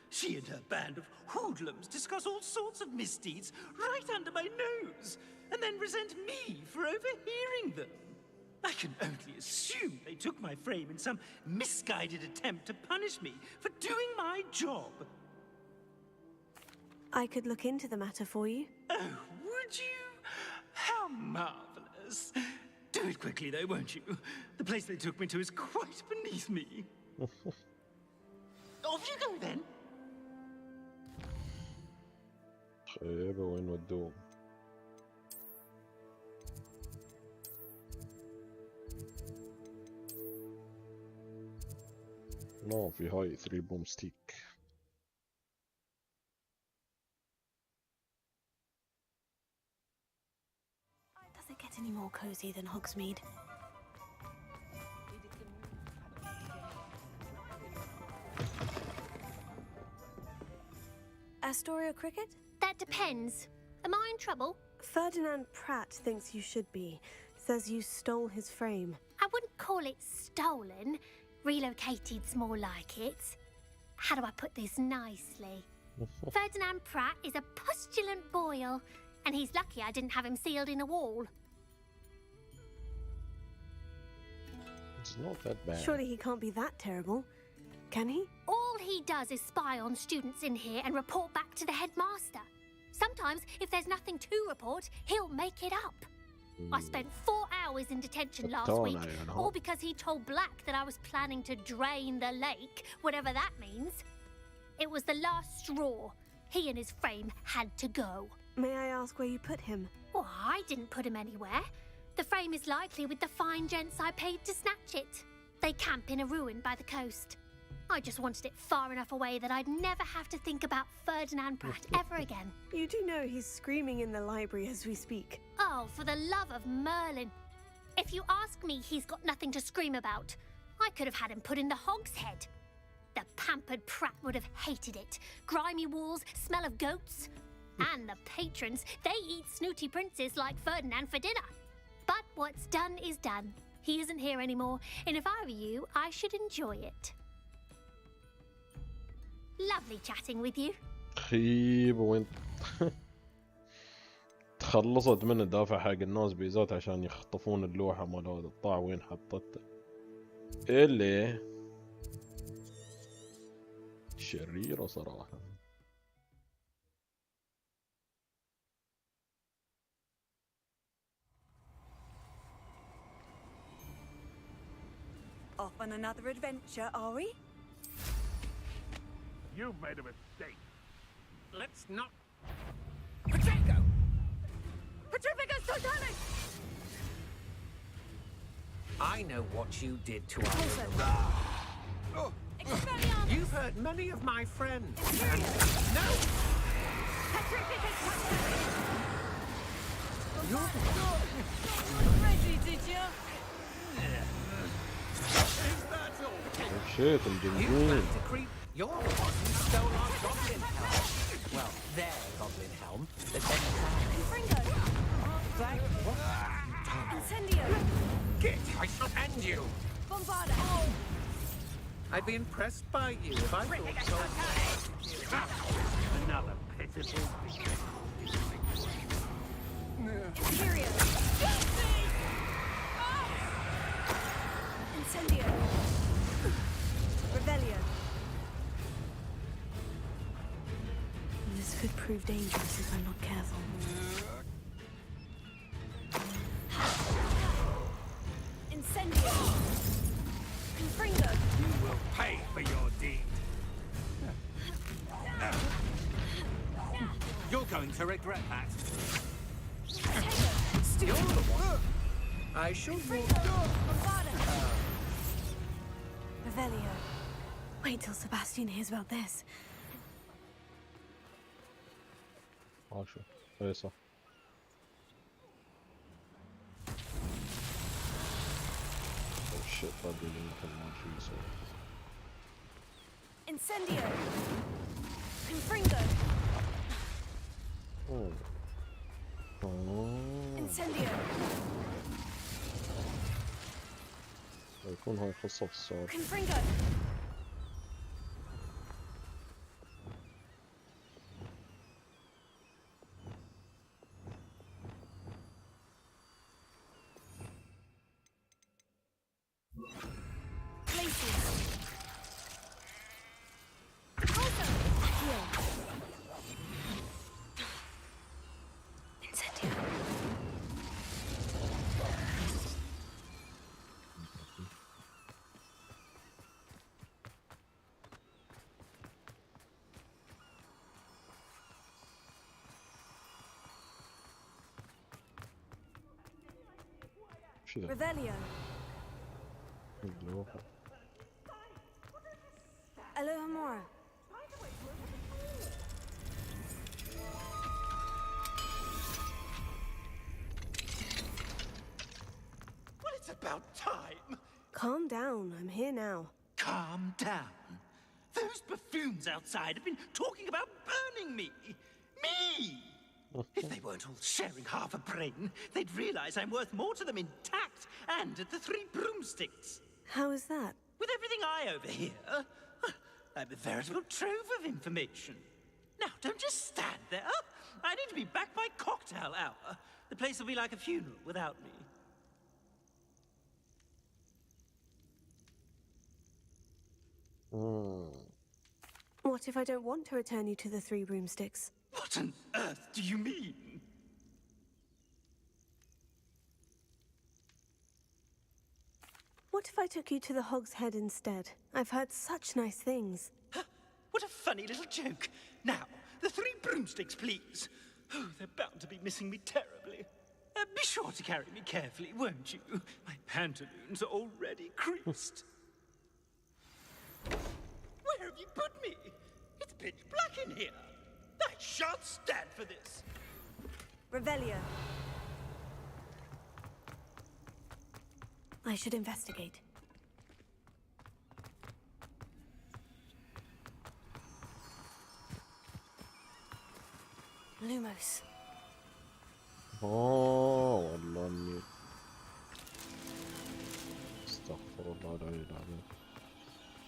She and her band of hoodlums discuss all sorts of misdeeds right under my nose, and then resent me for overhearing them. I can only assume they took my frame in some misguided attempt to punish me for doing my job. I could look into the matter for you. Oh, would you? How marvelous. Do it quickly, though, won't you? The place they took me to is quite beneath me. Off you go, then. طيب وين ودوه؟ في هاي 3 بوم ستيك. Does it get any more cozy than Hogsmeade? Astoria Cricket? That depends. Am I in trouble? Ferdinand Pratt thinks you should be. Says you stole his frame. I wouldn't call it stolen. Relocated's more like it. How do I put this nicely? Ferdinand Pratt is a postulant boil, and he's lucky I didn't have him sealed in a wall. It's not that bad. Surely he can't be that terrible, can he? All he does is spy on students in here and report back to the headmaster. Sometimes, if there's nothing to report, he'll make it up. I spent 4 hours in detention last week, all because he told Black that I was planning to drain the lake, whatever that means. It was the last straw. He and his frame had to go. May I ask where you put him? Oh, I didn't put him anywhere. The frame is likely with the fine gents I paid to snatch it. They camp in a ruin by the coast. I just wanted it far enough away that I'd never have to think about Ferdinand Pratt ever again. You do know he's screaming in the library as we speak. Oh, for the love of Merlin. If you ask me, he's got nothing to scream about. I could have had him put in the hogshead. The pampered Pratt would have hated it. Grimy walls, smell of goats. And the patrons, they eat snooty princes like Ferdinand for dinner. But what's done is done. He isn't here anymore, and if I were you, I should enjoy it. Lovely chatting with you. خيب وين تخلصت من الدافع حق الناس بيزات عشان يخطفون اللوحة مال هذا الطاع وين حطته اللي شريرة صراحة. Off on another adventure, are we? You've made a mistake. Let's not... Potato! Petrificus Totalis! I know what you did to us. You've hurt many of my friends. And... No! Petrificus You're ready, did you? Is that all? Oh shit, I'm doing You good. plan to creep. You're the one who stole our goblin helm. Well, their goblin helm. The Fringo! Thank what? Incendio! Get! I shall end you! Bombarda! I'd be impressed by you if I thought so. Another pitiful Imperial! Incendio! Rebellion! This could prove dangerous if I'm not careful. Incendio! Confringo! You will pay for your deed. You're going to regret that. You're the one. I should Revelio. Wait till Sebastian hears about this. عاشو ايه صح. Oh shit, probably didn't come on tree so. Incendio! Confringo! Oh. Oh. Incendio! تكون هاي قصة في السؤال. Confringo. Revelio. Alohomora. Well, it's about time. Calm down. I'm here now. Calm down. Those buffoons outside have been talking about burning me. Me! If they weren't all sharing half a brain, they'd realize I'm worth more to them intact and at the 3 broomsticks. How is that? With everything I overhear, I'm a veritable trove of information. Now, don't just stand there. I need to be back by cocktail hour. The place will be like a funeral without me. What if I don't want to return you to the 3 broomsticks? What on earth do you mean? What if I took you to the Hog's Head instead? I've heard such nice things. What a funny little joke. Now, the 3 broomsticks, please. Oh, they're bound to be missing me terribly. Be sure to carry me carefully, won't you? My pantaloons are already creased. Where have you put me? It's pitch black in here. I shan't stand for this. Revelio. I should investigate. Lumos. والله اني استغفر الله العلي العظيم.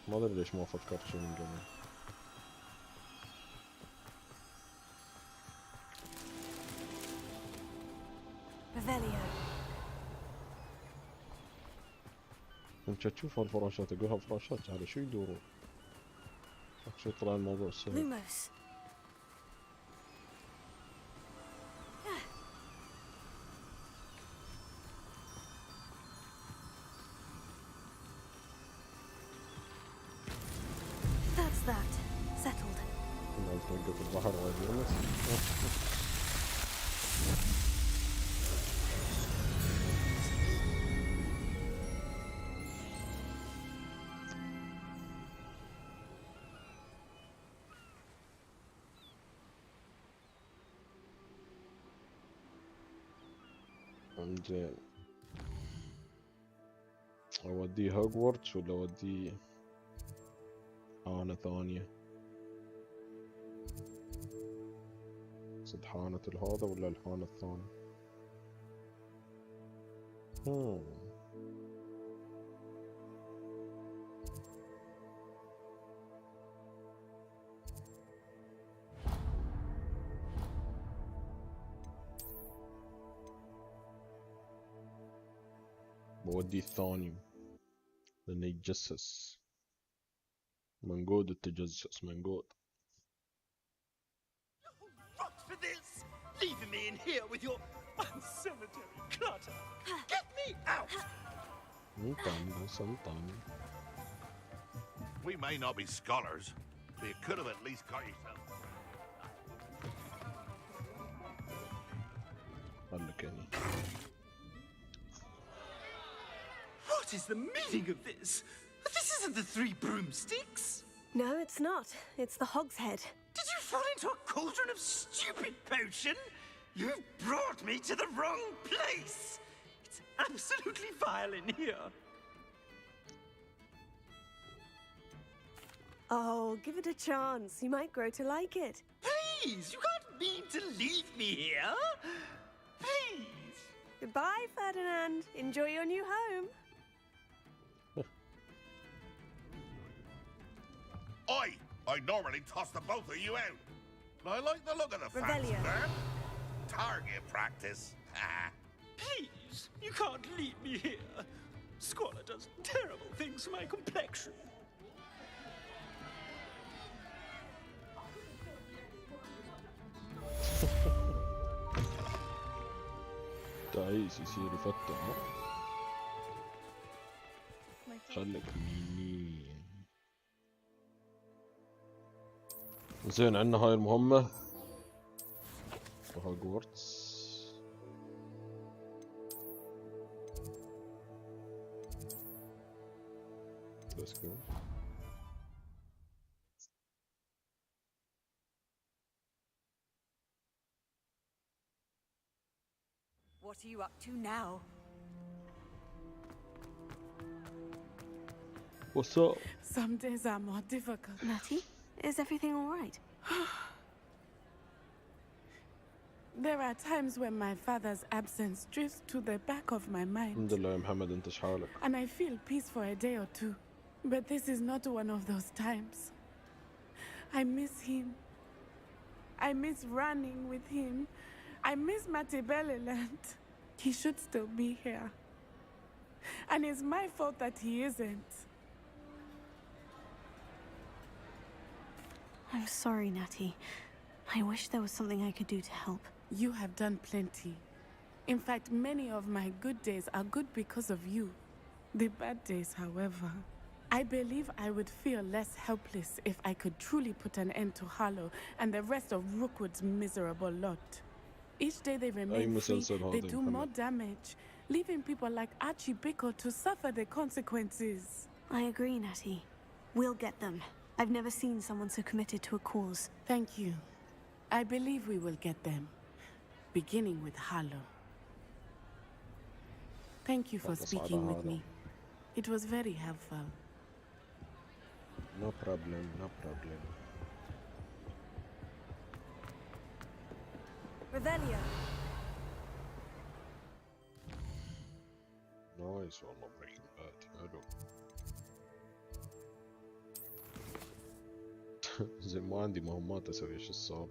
ما ادري ليش ما فكرت شيء من قبل. Revelio. انت تشوف هالفراشات اقولها فراشات على شو يدورون؟ شو طلع الموضوع سهل. Lumos. That's that. Settled. توقف البحر غادي زين. اوديه هوجورتس ولا اوديه حانة ثانية؟ صد حانة هذا ولا الحانة الثانية؟ بودي الثاني لأنه يتجسس. منقود التجسس منقود. Rot for this! Leaving me in here with your unsanitary clutter. Get me out! We may not be scholars, but you could have at least got yourself. What is the meaning of this? This isn't the 3 broomsticks. No, it's not. It's the Hog's Head. Did you fall into a cauldron of stupid potion? You've brought me to the wrong place. It's absolutely vile in here. Oh, give it a chance. You might grow to like it. Please, you can't mean to leave me here. Please. Goodbye, Ferdinand. Enjoy your new home. I normally toss the both of you out. But I like the look of the facts, Revelio. man. Target practice. Please, you can't leave me here. Squalor does terrible things to my complexion. تعيس يصير يفتح. خليك يمين. زين عندنا هاي المهمة هوجورتس. Let's go. What are you up to now? What's up? Some days are more difficult. Natty, is everything all right? There are times when my father's absence drifts to the back of my mind. الحمد لله يا محمد انت شحالك. And I feel peace for a day or two. But this is not one of those times. I miss him. I miss running with him. I miss Matibeleland. He should still be here. And it's my fault that he isn't. I'm sorry, Natty. I wish there was something I could do to help. You have done plenty. In fact, many of my good days are good because of you. The bad days, however, I believe I would feel less helpless if I could truly put an end to Harlow and the rest of Rookwood's miserable lot. Each day they remain free, they do more damage, leaving people like Archie Bickle to suffer the consequences. I agree, Natty. We'll get them. I've never seen someone so committed to a cause. Thank you. I believe we will get them, beginning with Harlow. Thank you for speaking with me. It was very helpful. No problem, no problem. Revelio. Nice والله breaking bad. حلو. زين ما عندي مهمات اسوي ايش الصار.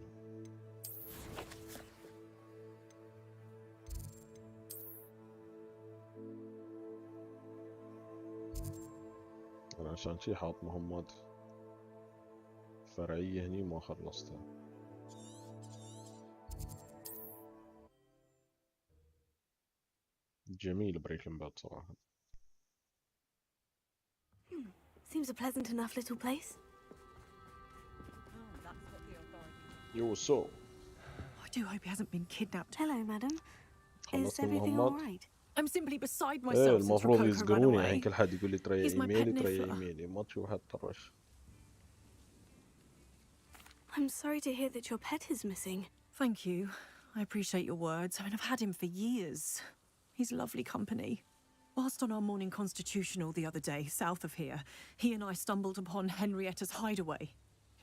انا عشان شي حاط مهمات فرعية هني ما خلصتها. جميل بريكنج باد صراحة. Seems a pleasant enough little place. You so. I do hope he hasn't been kidnapped. Hello, madam. Is خلصت everything all المهمات؟ right? I'm simply beside ايه myself since المفروض Rococo ran يسقروني الحين away. كل حد يقول لي ترى He's my ايميلي pet ترى niffler. ايميلي ما تشوف حد طرش. I'm sorry to hear that your pet is missing. Thank you. I appreciate your words. I mean, I've had him for years. He's lovely company. Whilst on our morning constitutional the other day, south of here, he and I stumbled upon Henrietta's hideaway.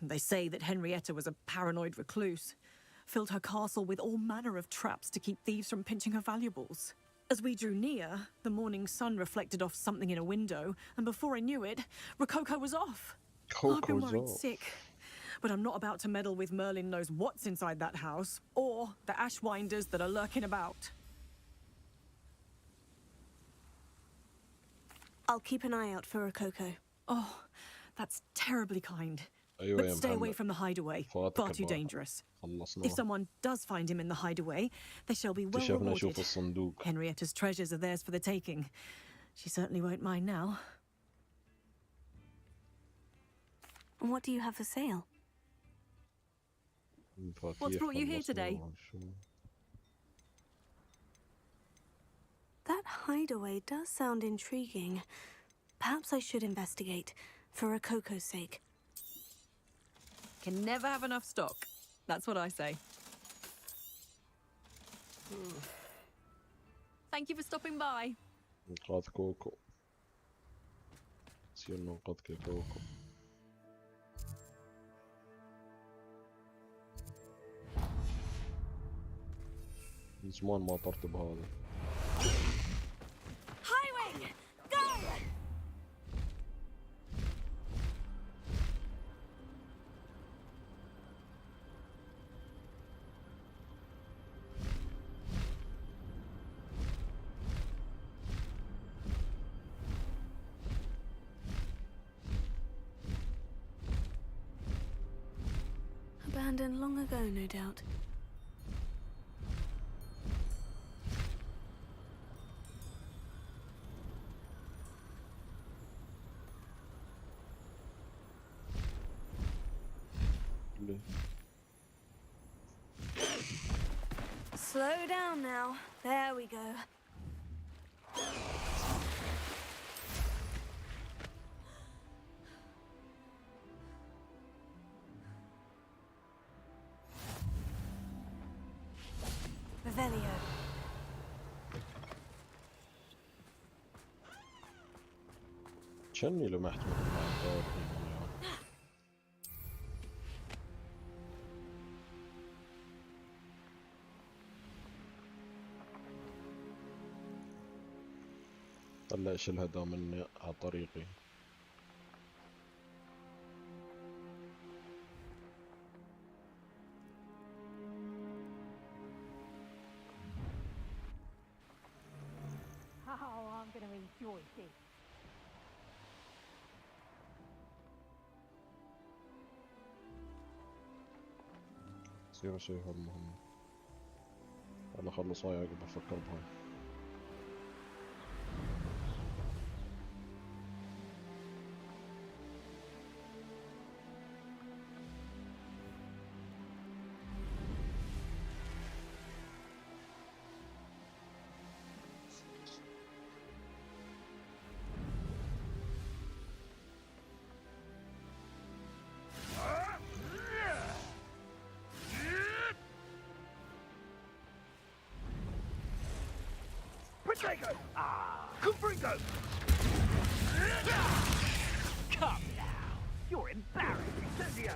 They say that Henrietta was a paranoid recluse, filled her castle with all manner of traps to keep thieves from pinching her valuables. As we drew near, the morning sun reflected off something in a window, and before I knew it, Rococo was off. I've been worried sick. But I'm not about to meddle with Merlin knows what's inside that house, or the ashwinders that are lurking about. I'll keep an eye out for Rococo. Oh, that's terribly kind. أيوة But يا stay away محمد. from the hideaway. فاتك Far too بقى. dangerous. خلصنا. If someone does find him in the hideaway, they shall be well اكتشفنا نشوف rewarded. الصندوق. Henrietta's treasures are theirs for the taking. She certainly won't mind now. And what do you have for sale? What's brought you here today? That hideaway does sound intriguing. Perhaps I should investigate, for Rococo's sake. Can never have enough stock. That's what I say. Thank you for stopping by. نقاط كوكو. تصير نقاط كوكو. من زمان ما طرت بهذا. Highway! Go! abandoned long ago, no doubt. Slow down now. There we go. Revelio. كأني لمحت مثل ما الدور طلع ايش الهدى مني على طريقي. Oh, I'm going to enjoy this. يصير شيء هالمهم. انا اخلص هاي عقب افكر بهاي. Confringo! Come now! You're embarrassing, Incendio!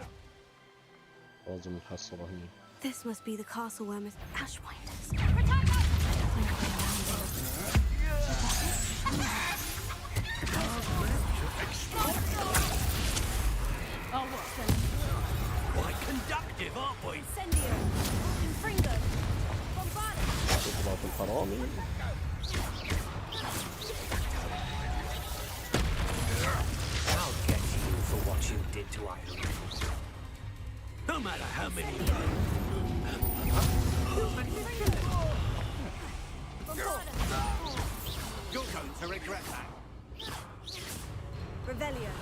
لازم نحصله هني. This must be the castle where Miss Ashwinders. Oh, what's that? Quite conductive, aren't we? Incendio! Confringo! Bombarded! تضغط الحرامي. I'll get you for what you did to Ireland. No matter how many. You're going to regret that. Revelio.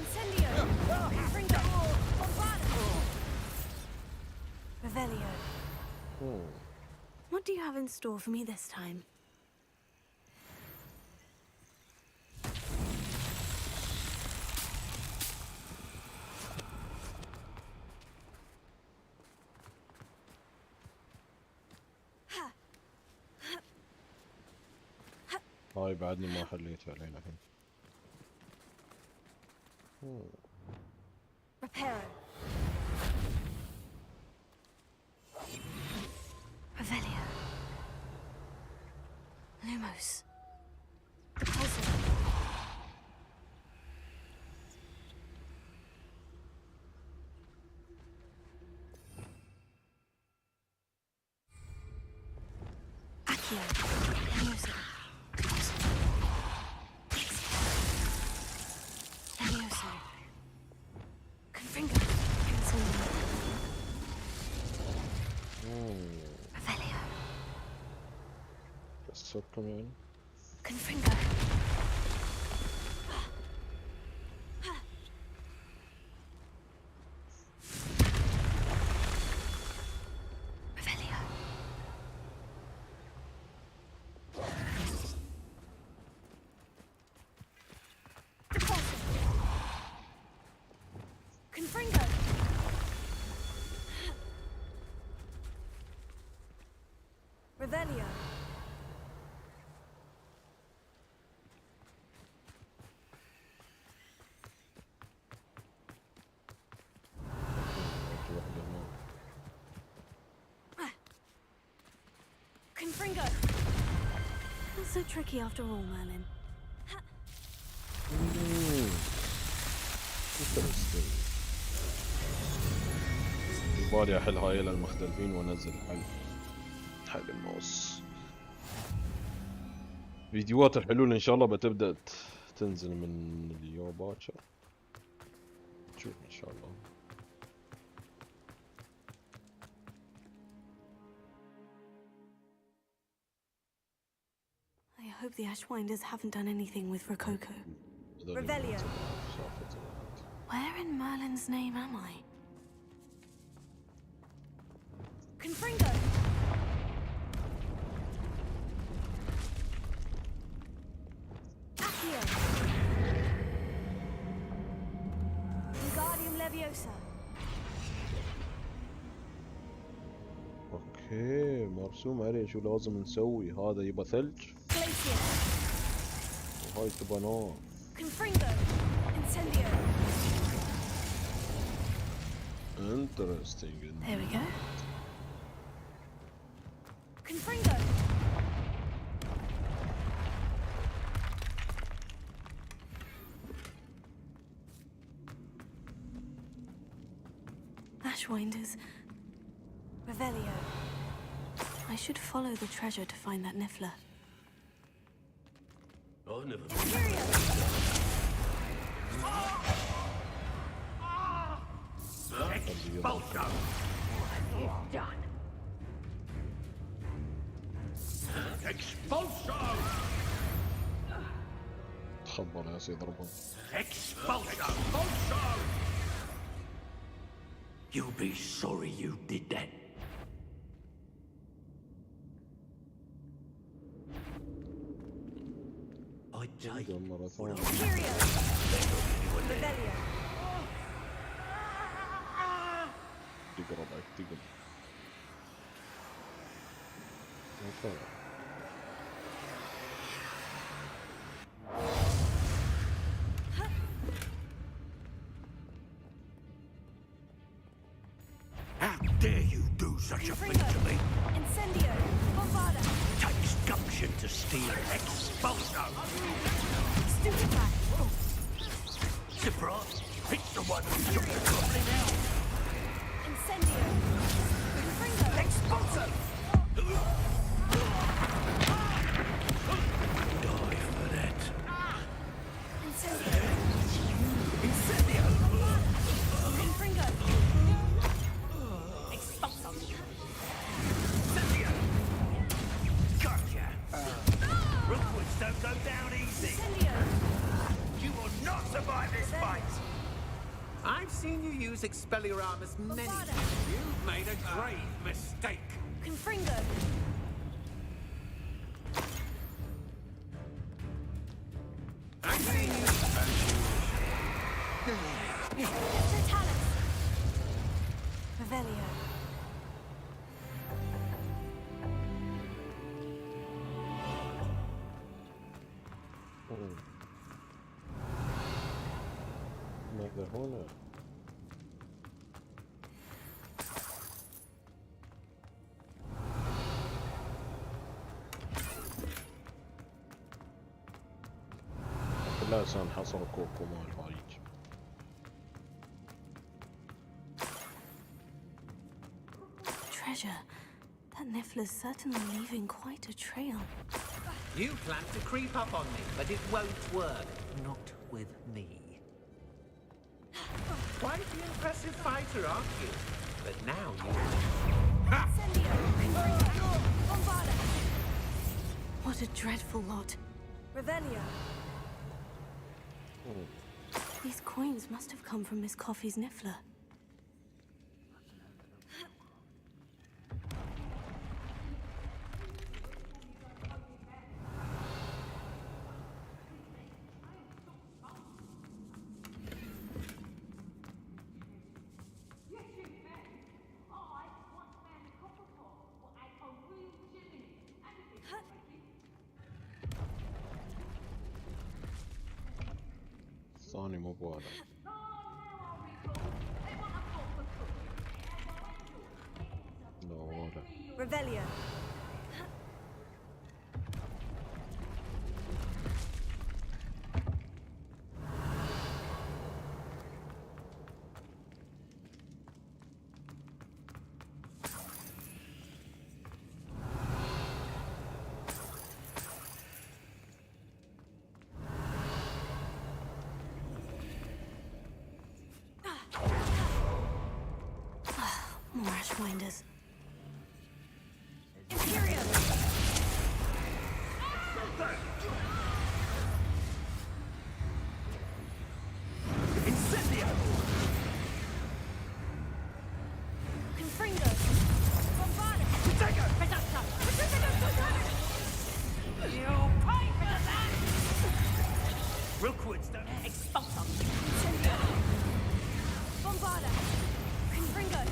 Incendio! Confringo! Bombarded! Revelio. What do you have in store for me this time? هاي بعدني ما حليتها لين الحين. Reparo. Revelio. Lumos. Deposit. Accio. Levioso. Deposit. Levioso. Confringo. Revelio. تشتركون يعني. Confringo. Revelio. Deposit. Confringo. Revelio. Confringo. Not so tricky after all, Merlin. يبالي احل هاي للمختلفين وانزل حل حق الماوس. فيديوهات الحلول ان شاء الله بتبدا تنزل من اليوم باكر، نشوف ان شاء الله. I hope the Ashwinders haven't done anything with Rococo. Revelio. Where in Merlin's name am I? Confringo. Accio. Wingardium Leviosa. اوكي مرسوم عليه شو لازم نسوي. هذا يبى ثلج Glacier. وهاي تبى نار. Confringo. Incendio. Interesting. There we go. Confringo. Ashwinders. Revelio. I should follow the treasure to find that Niffler. I've never Expulsion! You've done. Expulsion! تخبر يا سيد ضربهم. Expulsion! Expulsion! You'll be sorry you did that. I take مرة ثانية. Imperio. Revelio. تقرب تقرب. اوكي. How dare you do such a thing to me? Incendio. Bombarda. Takes gumption to steal expulsion. Stupefy. Surprise! It's the one who took the goblin out. Incendio. Confringo. Expulsion! Die for that. Incendio. Incendio! Confringo. Expulso. Incendio! Gotcha! Rookwoods don't go down easy. Incendio. You will not survive this fight. I've seen you use Expelliarmus many times. You've made a grave mistake. Confringo. I've seen you. Totalis. Revelio. ماذا هنا؟ لا سنحصر كوكو مال هايج. Treasure. That Niffler's certainly leaving quite a trail. You plan to creep up on me, but it won't work. Not with me. Quite the impressive fighter, aren't you? But now you... Incendio. Confringo. Bombarda. What a dreadful lot. Revelio. These coins must have come from Miss Coffee's Niffler. ثاني مو بوالا. لا ولا. Revelio. trash finders. Imperium! Incendio! Confringo! Bombarda! Potato! Reductor! You pay for that! Rookwards don't Expulsum! Incendio! Bombarda! Confringo!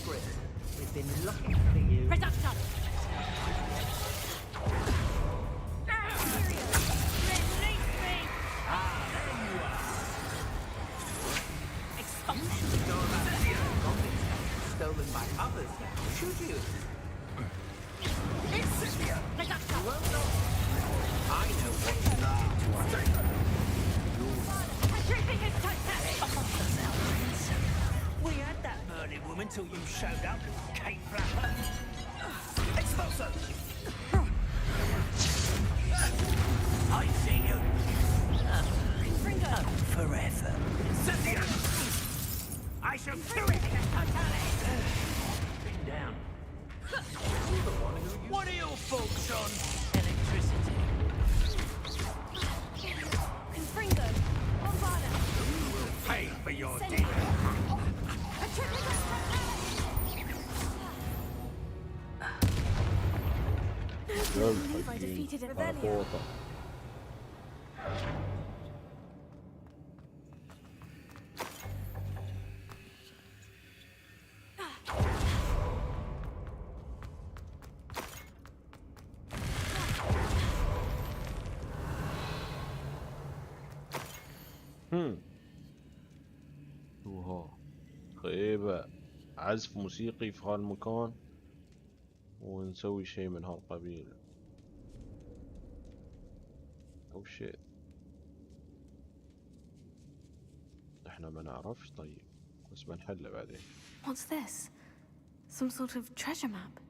Chris, we've been looking for you. Reductor! Imperium! Release me! There you are. Expulsum! You know about the goblins stolen by others now, should you? Incendio! Reductor! You won't know. I know what you did to us. Dripping his titanic! We had that Merlin woman till you showed up, Kate Flapper. Expulso! I see you. Confringo! Forever. Incendio! I shall kill it! Been down. What are your thoughts on electricity? Confringo! Bombarda! Pay for your Send deed. I can't believe I defeated a Revelio. وها خيبة عزف موسيقي في هالمكان ونسوي شيء من هالقبيل. او شيء احنا ما نعرفش. طيب بس بنحله بعدين. What's this? Some sort of treasure map?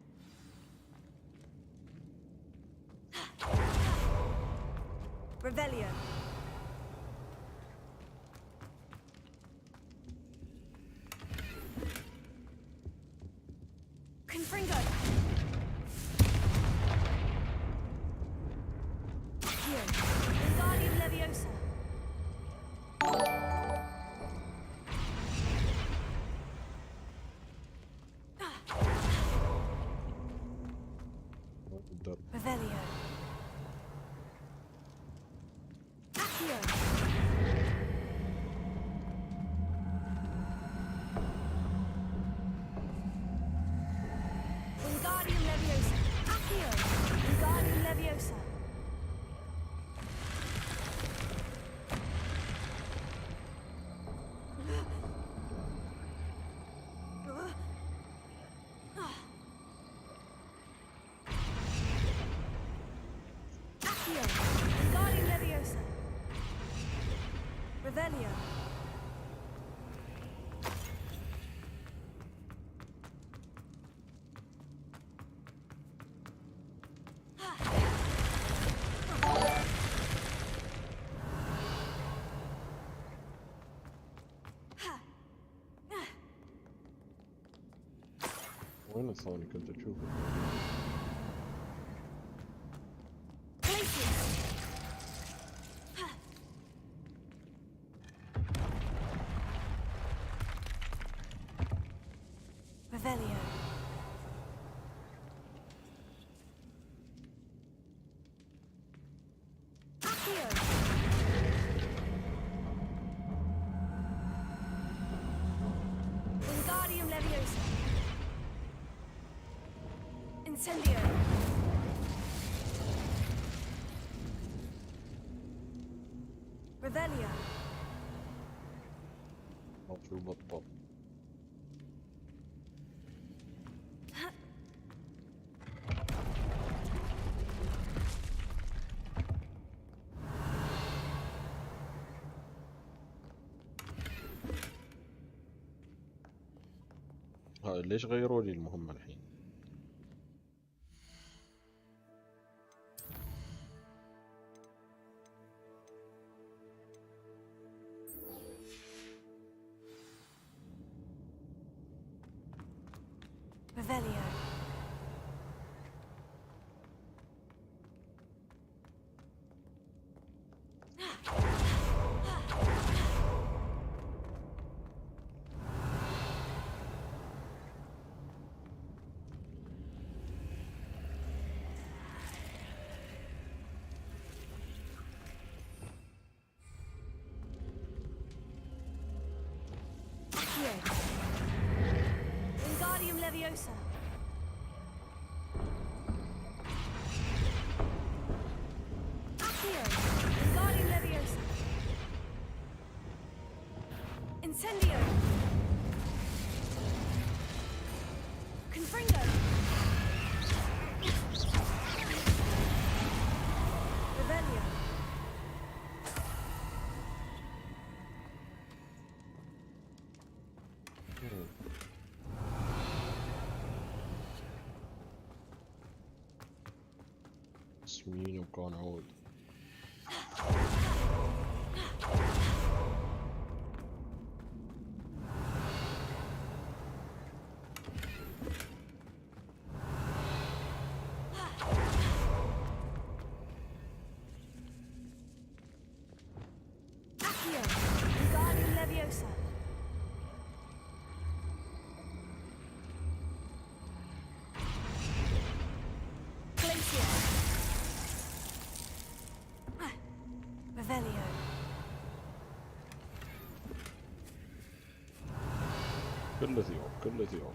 Revelio! Confringo! Here. Wingardium Leviosa! Revelio! Accio! Wingardium Leviosa! Accio! Wingardium Leviosa! Accio! Wingardium Leviosa! Revelio! وين الثاني كنت اشوفه؟ Revelio. Accio! Wingardium Leviosa! Incendio! Revelio! شو بطل. ليش غيروا لي المهمة الحين؟ Revelio. Wingardium Leviosa. Accio. Wingardium Leviosa. Incendio. Confringo. Revelio. اسمين وكان عود. Accio. Wingardium Leviosa. Glacier. Revelio. كله ثياب كله ثياب.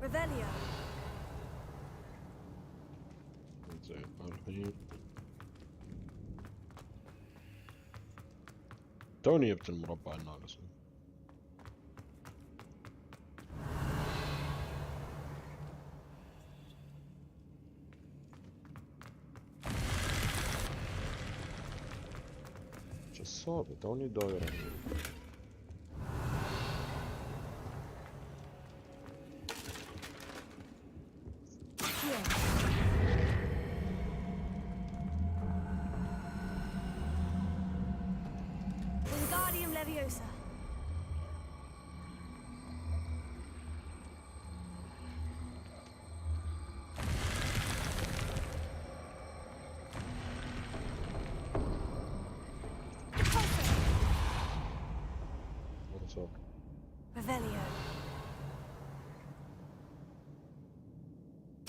Revelio. زين الحين توني جبت المربع الناقص. شو صار توني دايرة. Wingardium Leviosa. صار Revelio.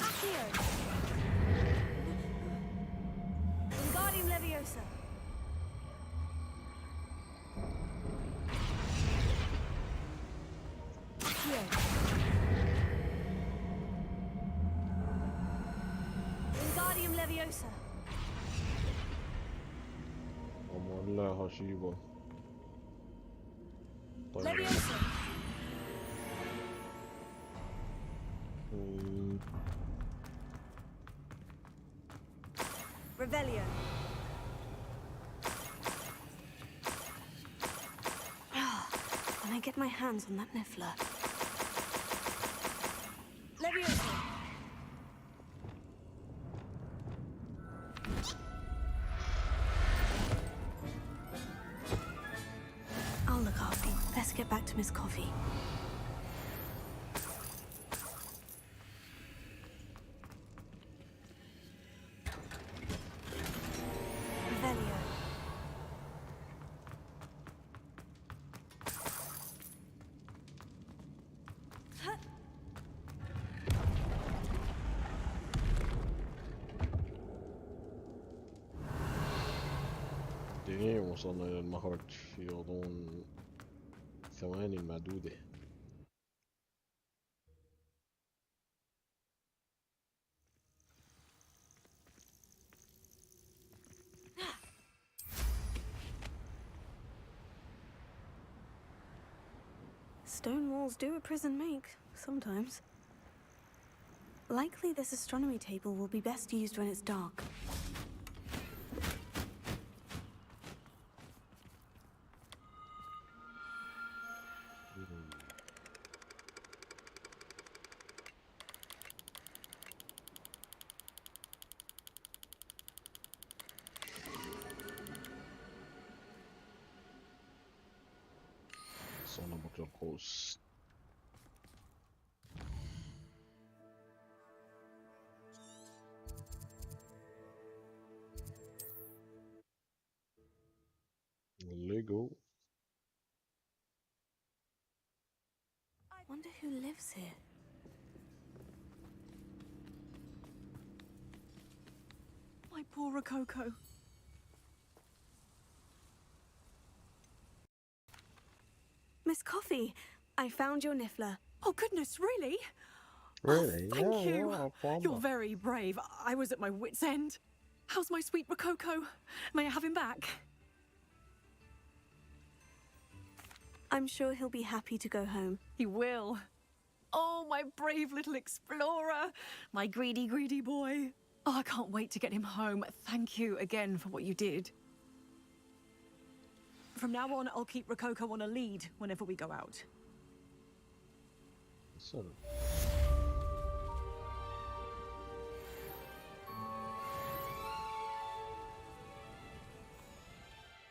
Accio. Wingardium Leviosa. Accio. Wingardium Leviosa. ومولاها شيبة. طيب Leviosa. Revelio. When I get my hands on that Niffler. Leviosa. I'll look after you. Best get back to Miss Coffee. Revelio. دقيقة وصلنا إلى المخرج في غضون ثواني معدودة. Stone walls do a prison make, sometimes. Likely this astronomy table will be best used when it's dark. صنع بكر القوس. Lego. Wonder who lives here. My poor Rococo. Miss Coffee, I found your niffler. Oh, goodness, really? Really? Oh, thank Yeah, you. yeah, no You're problem. very brave. I was at my wit's end. How's my sweet Rococo? May I have him back? I'm sure he'll be happy to go home. He will. Oh, my brave little explorer. My greedy, greedy boy. Oh, I can't wait to get him home. Thank you again for what you did. From now on, I'll keep Rococo on a lead whenever we go out. So.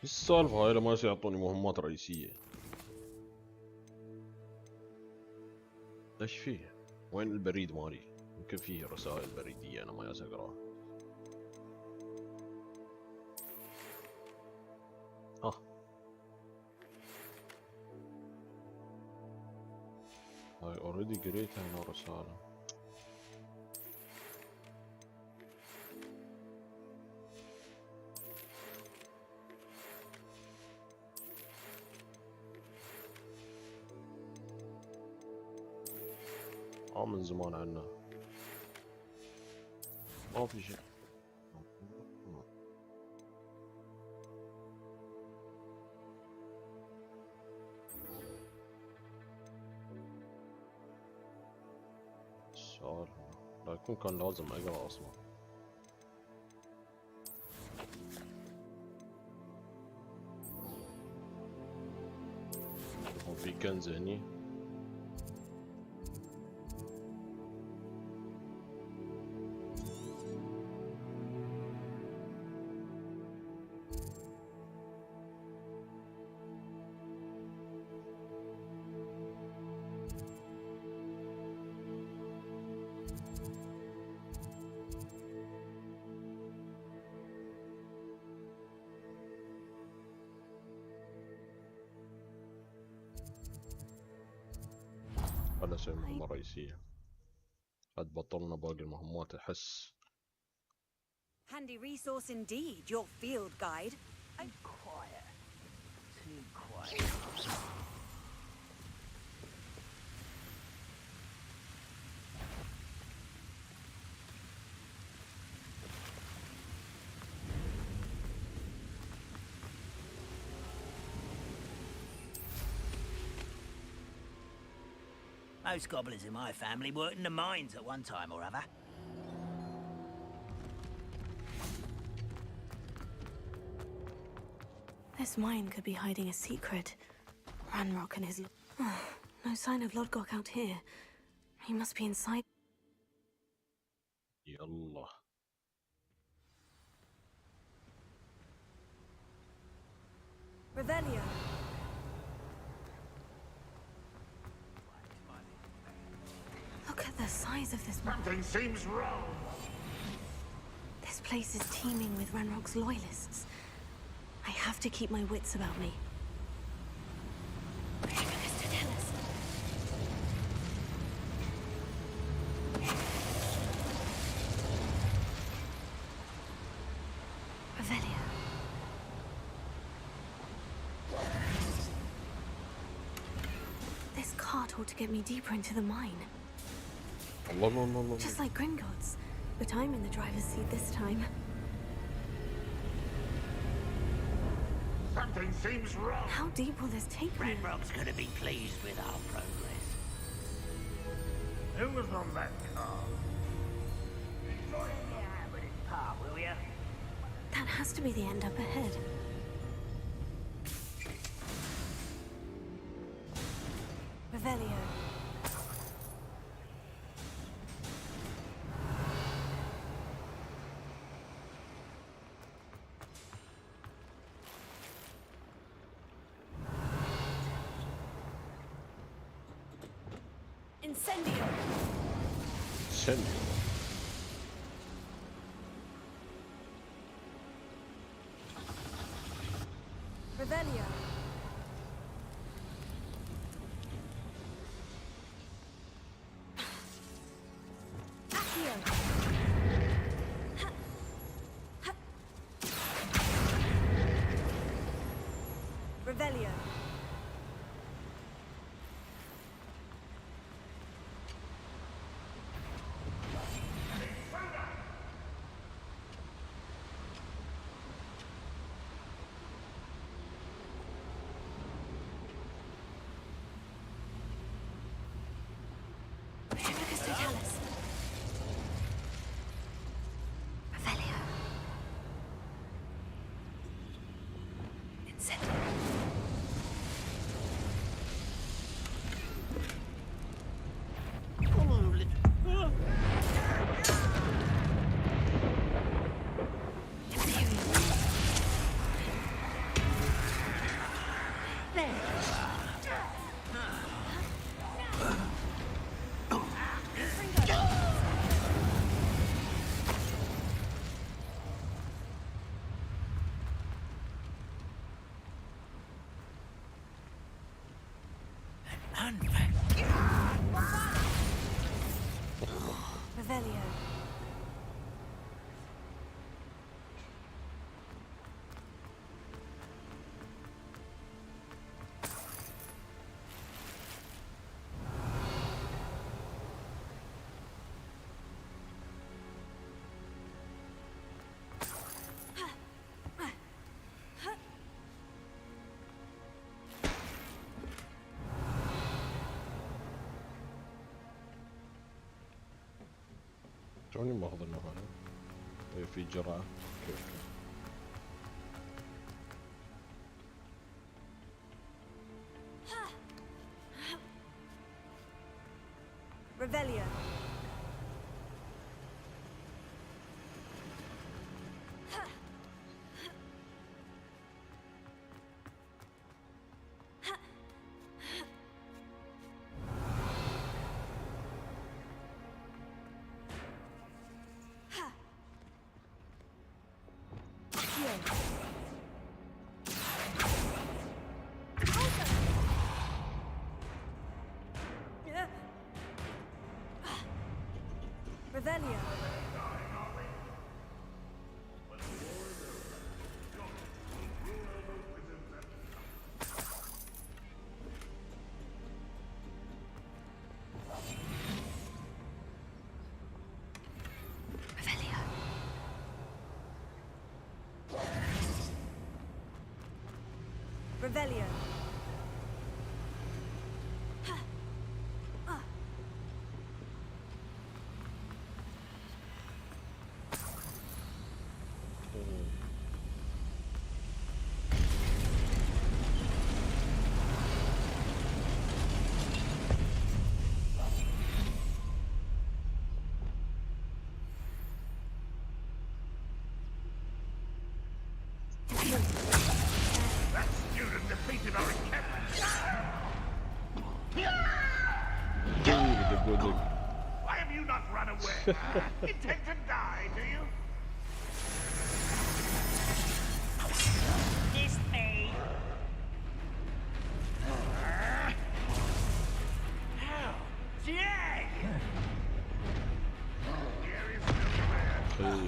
ايش السالفة هاي لما يعطوني مهمات رئيسية؟ ايش فيه؟ وين البريد مالي؟ يمكن فيه رسائل بريدية انا ما ياس اقراها. هاي اوريدي قريتها هنا رسالة. من زمان عنه ما في شيء. السؤال لا يكون كان لازم اقرا اصلا. في كنز هني. خلنا نسوي مهمة رئيسية. قد بطلنا باقي المهمات أحس. Handy resource indeed, your field guide. Quiet. Too quiet. Most goblins in my family worked in the mines at one time or other. This mine could be hiding a secret. Ranrock and his... no sign of Lodgok out here. He must be inside. يلا. Revelio. Look at the size of this mine. Something seems wrong. This place is teeming with Ranrock's loyalists. I have to keep my wits about me. Revelio. This cart ought to get me deeper into the mine. Just like Gringotts, but I'm in the driver's seat this time. Something seems wrong. How deep will this take me? Ranrock's gonna be pleased with our progress. Who was on that car? Join me out with his part, will ya? That has to be the end up ahead. Revelio. Incendio. Incendio. Revelio. Accio. Revelio. Revelio. شلون ماخذ انه هذا في جرعة كيف Revelio. Revelio. Revelio. That student defeated our encampment. Why have you not run away? Intend to die, do you? This me. How dare you? Here is no man.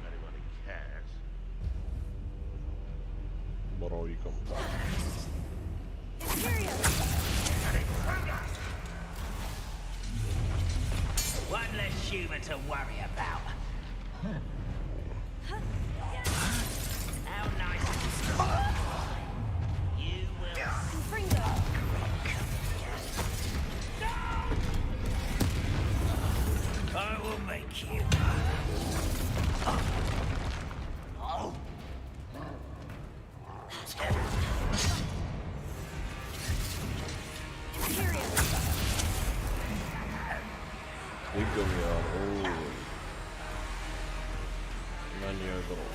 Anyone who cares. براويكم One less human to worry about. How nice of you. you. Oh. يقوم يا روح من يضرب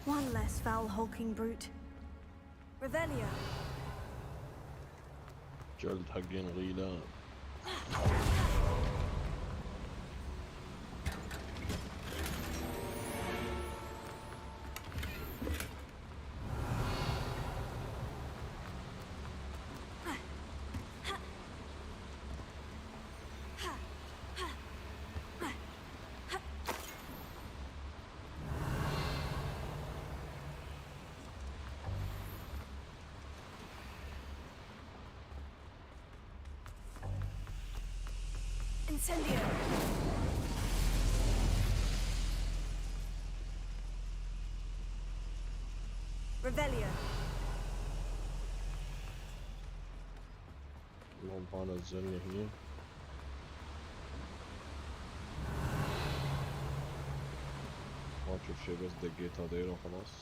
One less foul hulking brute. Revelio. جلد حقين غيلان. Incendio. Revelio. اللهم طالع الزلمة هنا. ما تشوف شي بس دقيت هذيل وخلاص.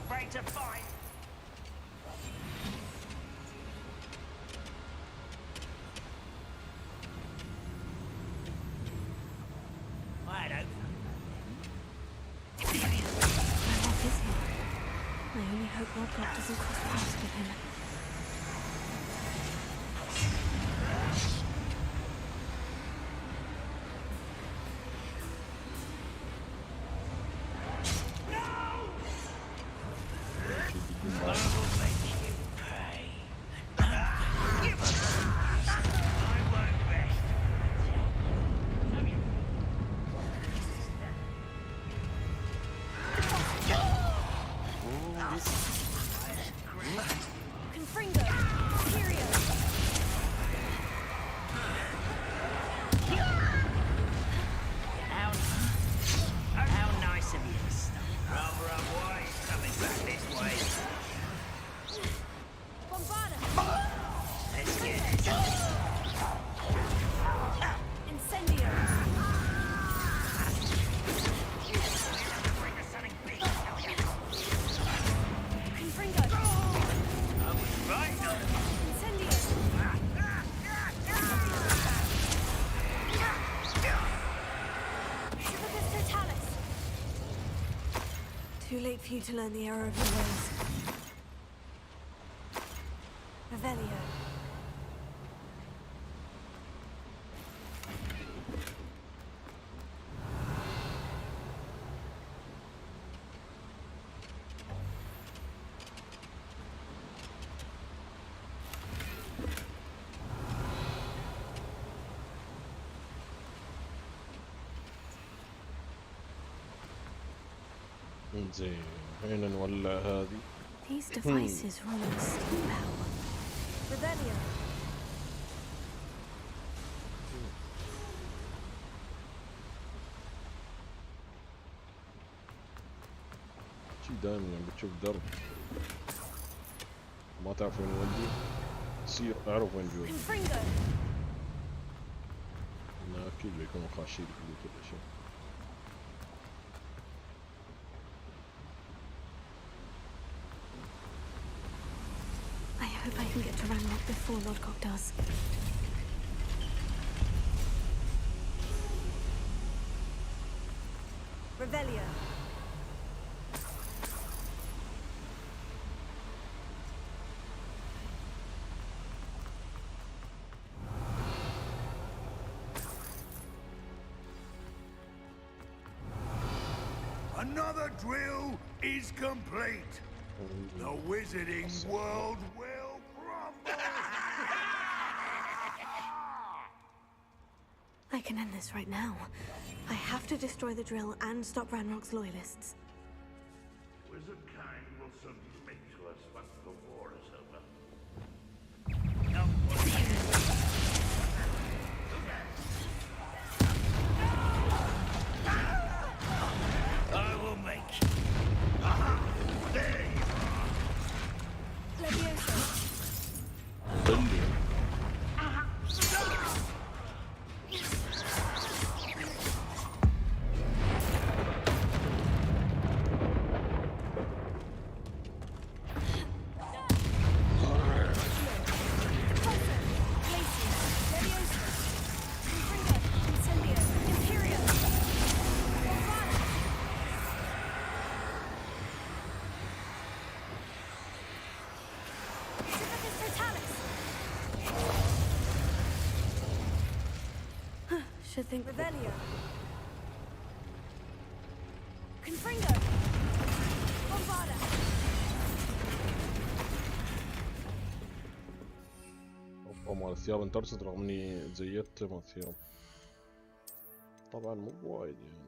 Ready to fight. Wide open. Where is he? I only hope Hogwarts doesn't cross paths with him. Too late for you to learn the error of your ways. Revelio. زين هنا نولع هذه. These devices run on steam power. Revelio. دائما لما بتشوف درب ما تعرف وين يودي تصير اعرف وين بيودي. انا اكيد بيكونوا خاشين بلوت ولا شيء. I hope I can get to Ranrock before Lodgok does. Revelio. Another drill is complete. The wizarding world will crumble. I can end this right now. I have to destroy the drill and stop Ranrock's loyalists. Wizard kind will submit to us once the war is over. I will make you. There you are. Leviosa. Should think Revelio. Confringo. Bombarda. مال الثياب انترست رغم اني زيدت مال الثياب. طبعا مو بوايد يعني.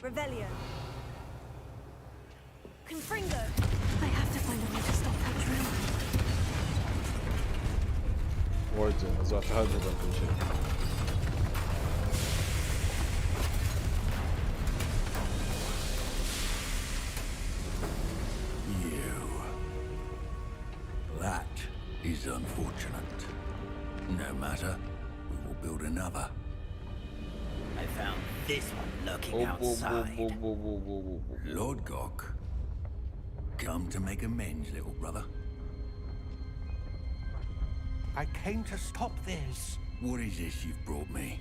Revelio. Confringo. I have to find a way to stop that drill. وايد زين ازعت هذا كل شيء. That is unfortunate. No matter, we will build another. I found this one lurking outside. Lord Gok, come to make amends, little brother. I came to stop this. What is this you've brought me?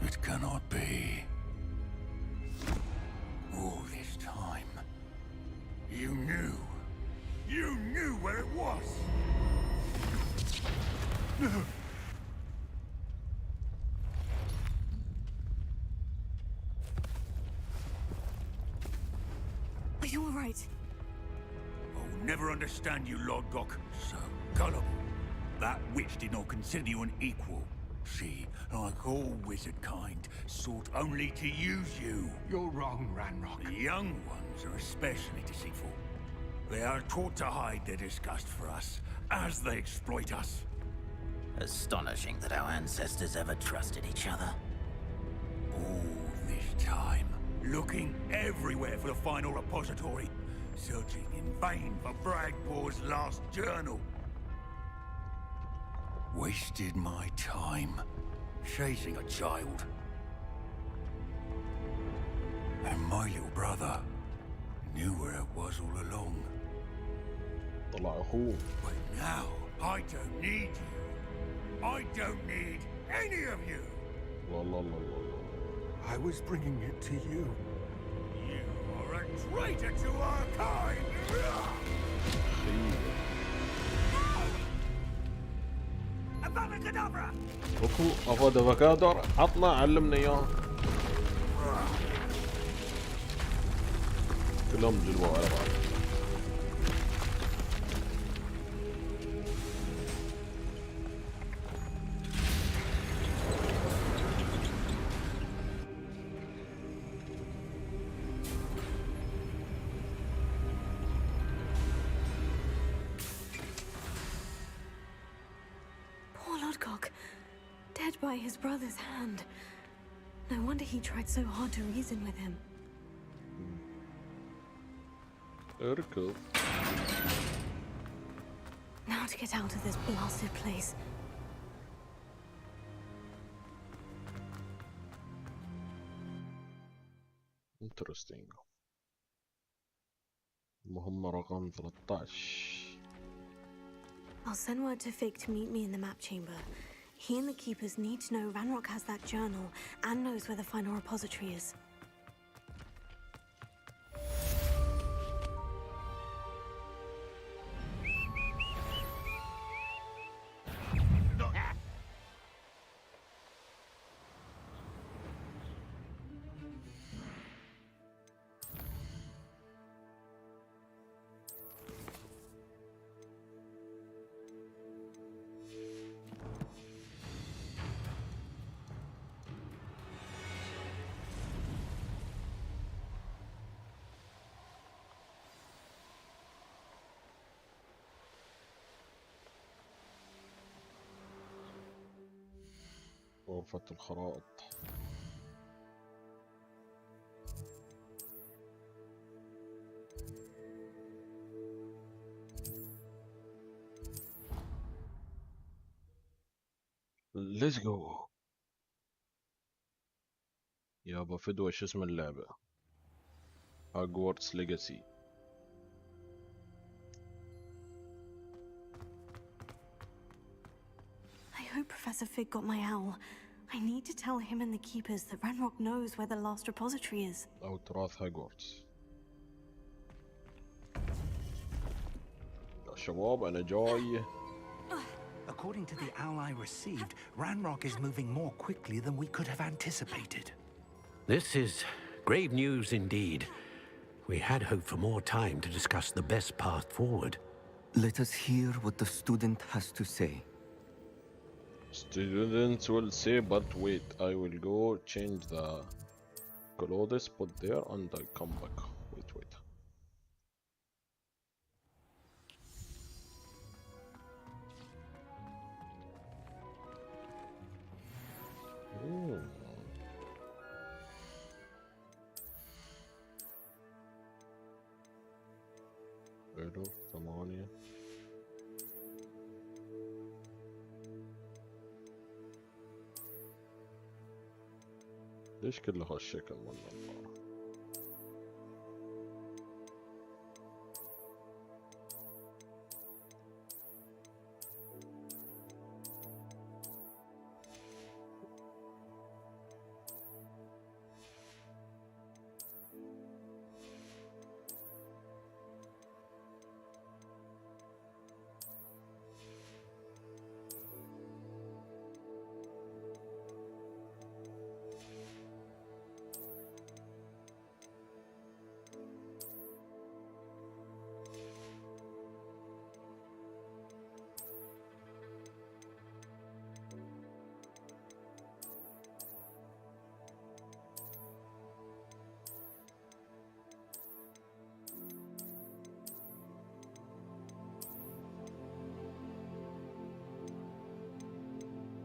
It cannot be. All this time, You knew where it was. Are you all right? I'll never understand you, Lord Gok. So gullible. That witch did not consider you an equal. She, like all wizard kind, sought only to use you. You're wrong, Ranrock. The young ones are especially deceitful. They are taught to hide their disgust for us, as they exploit us. Astonishing that our ancestors ever trusted each other. All this time, looking everywhere for the final repository, searching in vain for Bragbor's last journal. Wasted my time, chasing a child. And my little brother knew where it was all along. طلع أخوه. But now, I don't need you. I don't need any of you. والله I was bringing it to you. You are a traitor to our kind. اكو افودا فكادر عطنا علمنا اياه. كلهم جلبوا على بعض. By his brother's hand. No wonder he tried so hard to reason with him. اركض. Now to get out of this blasted place. Interesting. مهمة رقم 13. I'll send word to Fig to meet me in the map chamber. He and the keepers need to know Ranrock has that journal and knows where the final repository is. غرفة الخرائط. Let's go. يابا فدوة شو اسم اللعبة؟ Hogwarts Legacy. I hope Professor Fig got my owl. I need to tell him and the keepers that Ranrock knows where the last repository is. أو تراث هاغورتس. يا شباب أنا جاي. According to the owl I received, Ranrock is moving more quickly than we could have anticipated. This is grave news indeed. We had hoped for more time to discuss the best path forward. Let us hear what the student has to say. Students will say, but wait, I will go change the clothes, put there, and I come back. Wait. حلو 8. ليش كل هالشكل من النظارة؟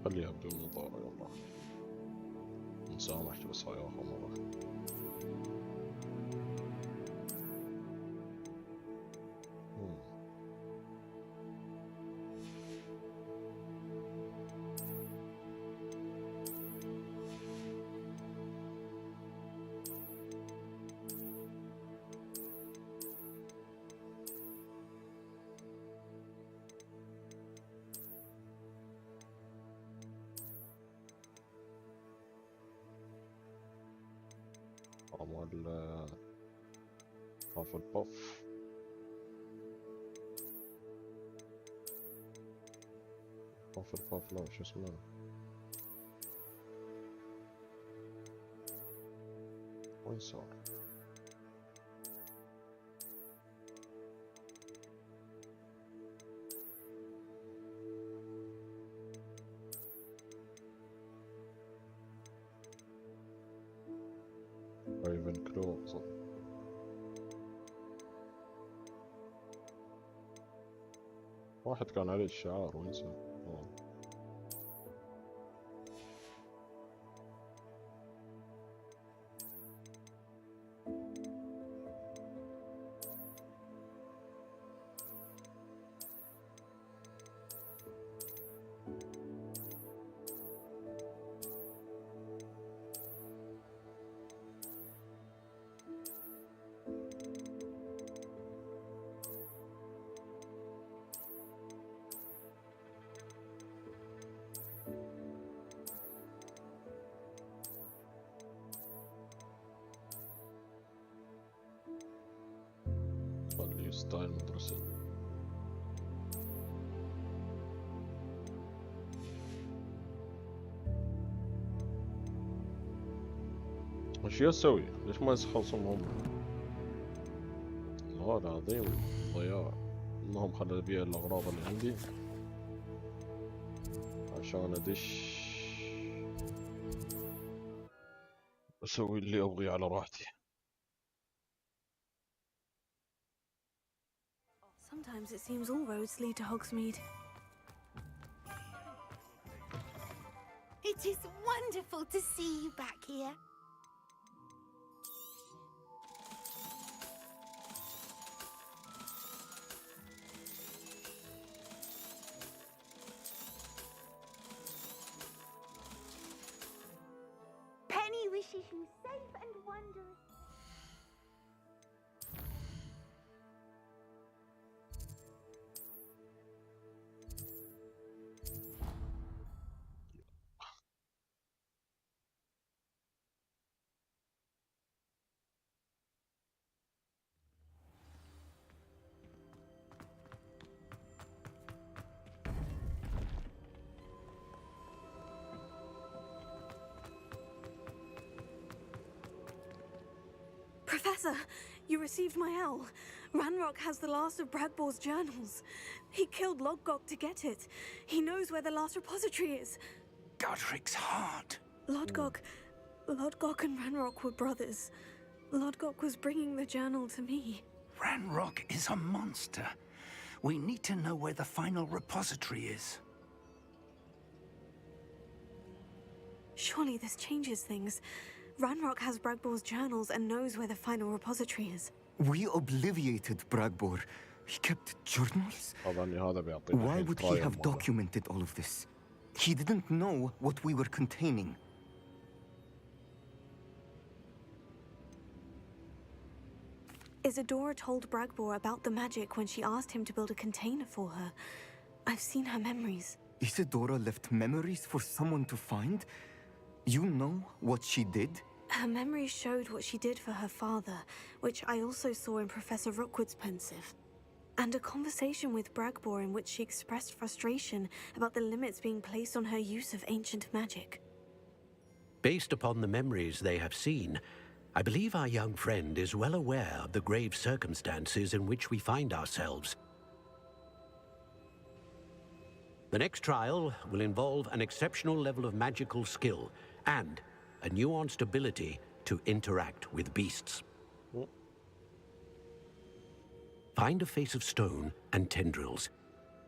خليها بدون نظارة يلا. مسامحك بس هاي آخر مرة. مال هاف الباف. باف الباف لا شو اسمه وين صار؟ رايفن كرو صح. واحد كان عليه الشعار وين صار؟ ستايل مدرسة. وش يسوي؟ ليش ما يخلصون هم؟ والله العظيم ضياع. المهم خلي ابيع الاغراض اللي عندي عشان ادش اسوي اللي ابغيه على راحتي. Sometimes it seems all roads lead to Hogsmeade. It is wonderful to see you back here. Penny wishes you safe and wondrous. Professor, you received my L. Ranrock has the last of Bragbor's journals. He killed Lodgok to get it. He knows where the last repository is. Godric's heart. Lodgok and Ranrock were brothers. Lodgok was bringing the journal to me. Ranrock is a monster. We need to know where the final repository is. Surely this changes things. Ranrock has Bragbor's journals and knows where the final repository is. We obliviated Bragbor. He kept journals? Why would he have documented all of this? He didn't know what we were containing. Isadora told Bragbor about the magic when she asked him to build a container for her. I've seen her memories. Isadora left memories for someone to find? You know what she did? Her memories showed what she did for her father, which I also saw in Professor Rookwood's pensive. And a conversation with Bragbor in which she expressed frustration about the limits being placed on her use of ancient magic. Based upon the memories they have seen, I believe our young friend is well aware of the grave circumstances in which we find ourselves. The next trial will involve an exceptional level of magical skill and a nuanced ability to interact with beasts. Find a face of stone and tendrils.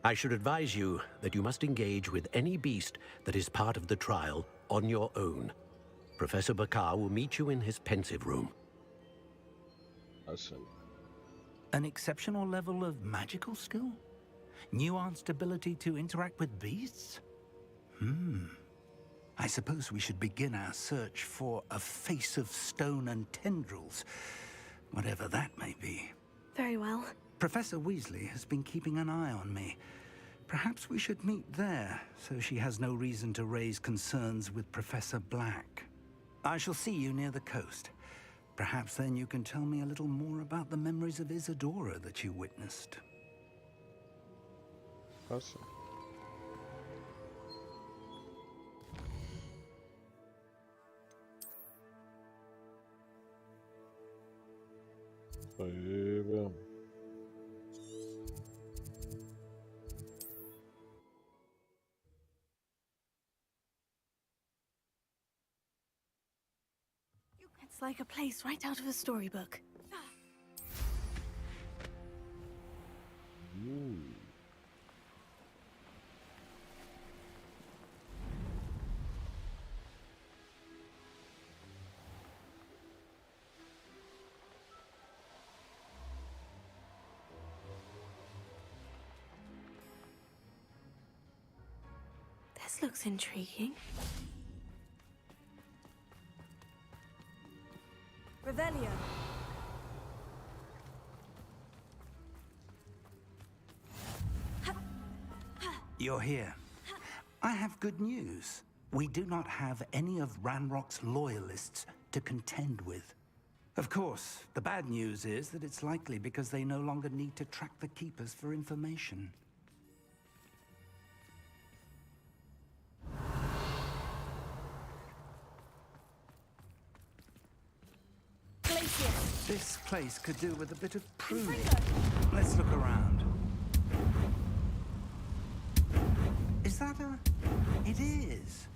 I should advise you that you must engage with any beast that is part of the trial on your own. Professor Bakar will meet you in his pensive room. An exceptional level of magical skill? Nuanced ability to interact with beasts? I suppose we should begin our search for a face of stone and tendrils, whatever that may be. Very well. Professor Weasley has been keeping an eye on me. Perhaps we should meet there, so she has no reason to raise concerns with Professor Black. I shall see you near the coast. Perhaps then you can tell me a little more about the memories of Isadora that you witnessed. Awesome. طيب It's like a place right out of a storybook. This looks intriguing. Revelio. You're here. I have good news. We do not have any of Ranrock's loyalists to contend with. Of course, the bad news is that it's likely because they no longer need to track the Keepers for information. This place could do with a bit of pruning. Let's look around. Is that a... It is.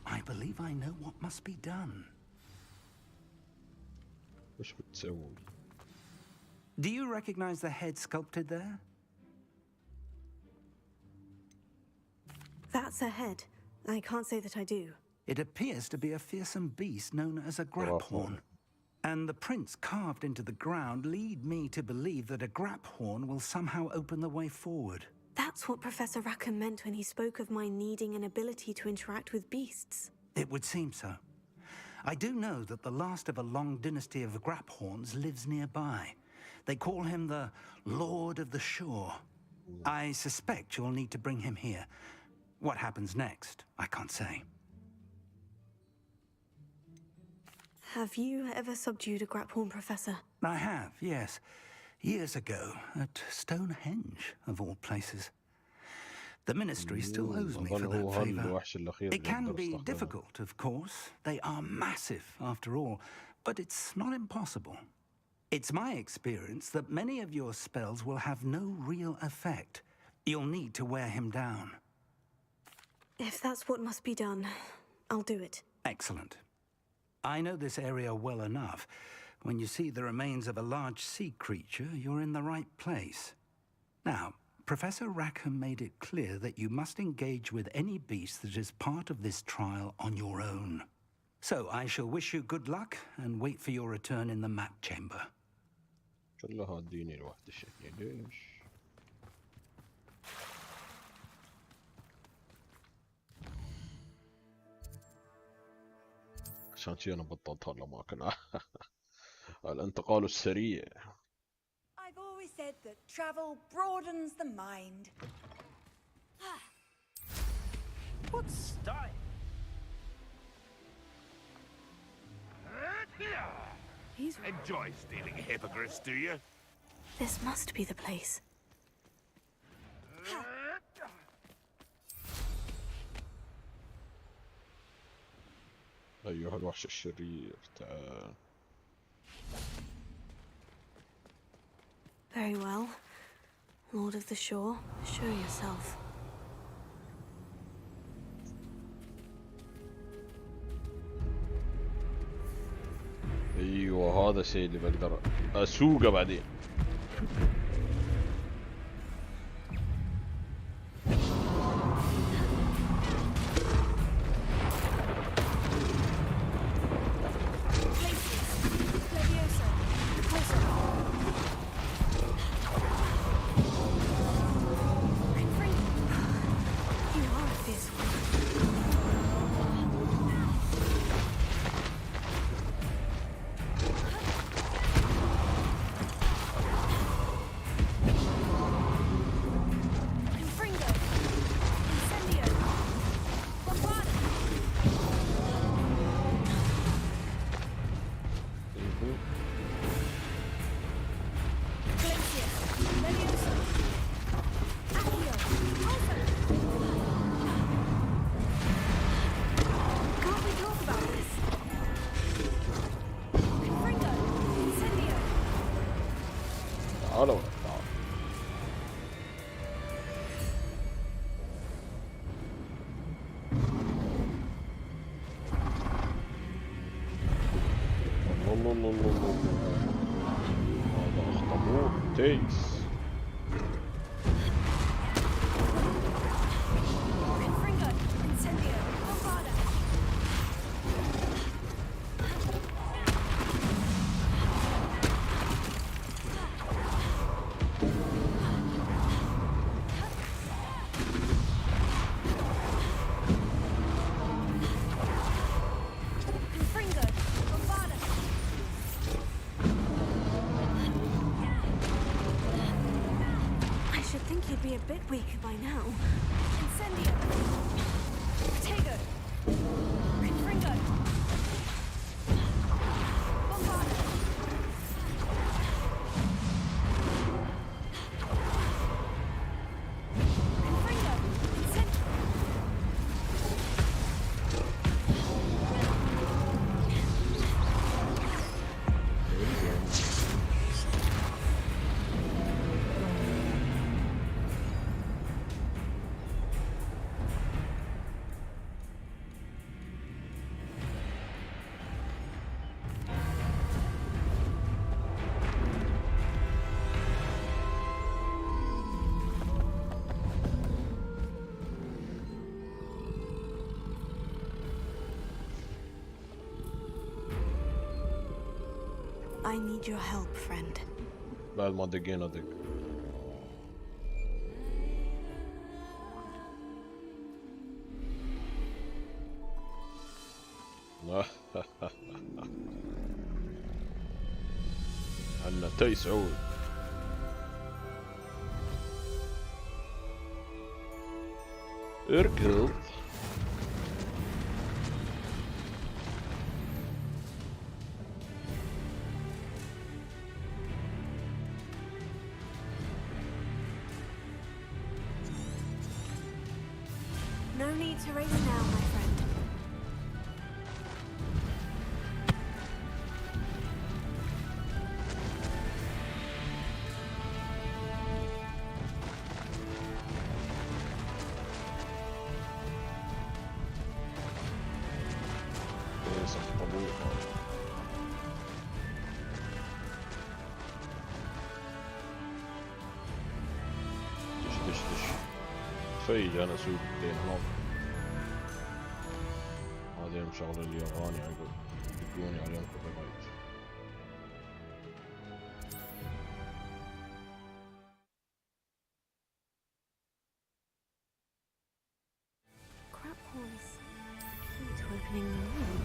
I believe I know what must be done. Do you recognize the head sculpted there? That's a head. I can't say that I do. It appears to be a fearsome beast known as a graphorn. And the prints carved into the ground lead me to believe that a graphorn will somehow open the way forward. That's what Professor Rackham meant when he spoke of my needing an ability to interact with beasts. It would seem so. I do know that the last of a long dynasty of graphorns lives nearby. They call him the Lord of the Shore. I suspect you'll need to bring him here. What happens next, I can't say. Have you ever subdued a graphorn, Professor? I have, yes. Years ago, at Stonehenge, of all places. The Ministry still owes me for that favor. It can be difficult, of course. They are massive, after all, but it's not impossible. It's my experience that many of your spells will have no real effect. You'll need to wear him down. If that's what must be done, I'll do it. Excellent. I know this area well enough. When you see the remains of a large sea creature, you're in the right place. Now, Professor Rackham made it clear that you must engage with any beast that is part of this trial on your own. So I shall wish you good luck and wait for your return in the map chamber. عشان شي انا بطلت هالاماكن. الانتقال السريع. I've always said that travel broadens the mind. What style? Enjoy stealing hippogriffs, do you? This must be the place. أيها الوحش الشرير تعال. Very well. Lord of the Shore, show yourself. أيوة هذا الشيء اللي بقدر أسوقه بعدين. تعال ولا تعال. الله الله الله الله. هذا اخطبوط تيس. Be a bit weaker by now. Incendio! Protego! Confringo! Bombarda! Confringo! Incendio! I need your help, friend. بعد ما دقينا دق. عنا تيس عود. اركض. No need to race now, my friend. فيج انا اسوق بين هناك. هذا مشغل الياباني عقب يقولوني عليهم كوبي رايت. Crap horse. Key to opening the room.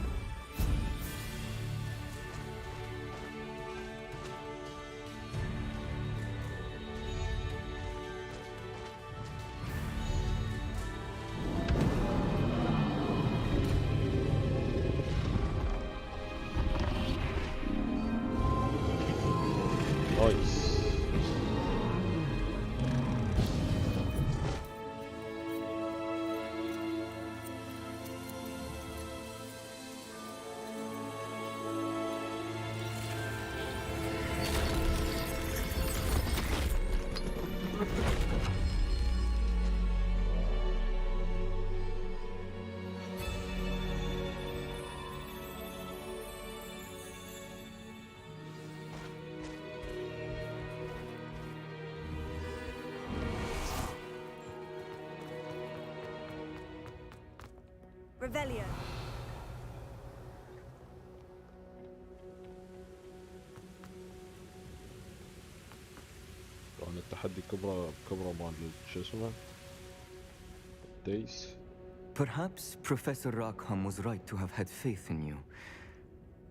Revelio. طبعا التحدي كبرى مال شو اسمه دايس. Perhaps Professor Rackham was right to have had faith in you.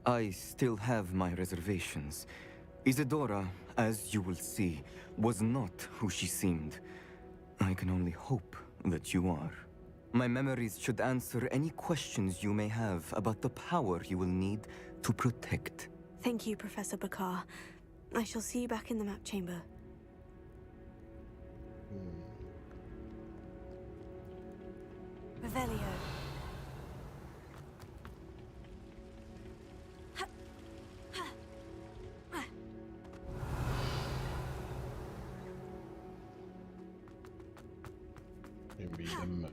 I still have my reservations. Isadora, as you will see, was not who she seemed. I can only hope that you are. My memories should answer any questions you may have about the power you will need to protect. Thank you, Professor Bakar. I shall see you back in the map chamber. Revelio. بيدمع.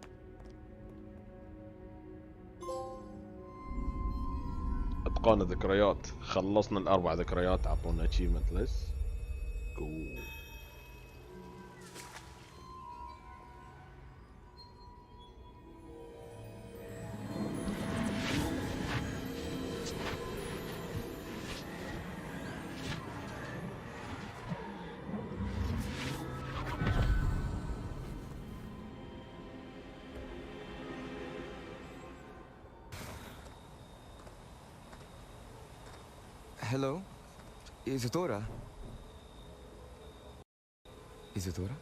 اتقان الذكريات، خلصنا الاربع ذكريات، اعطونا achievement list. Cool. Hello? Isadora? Isadora?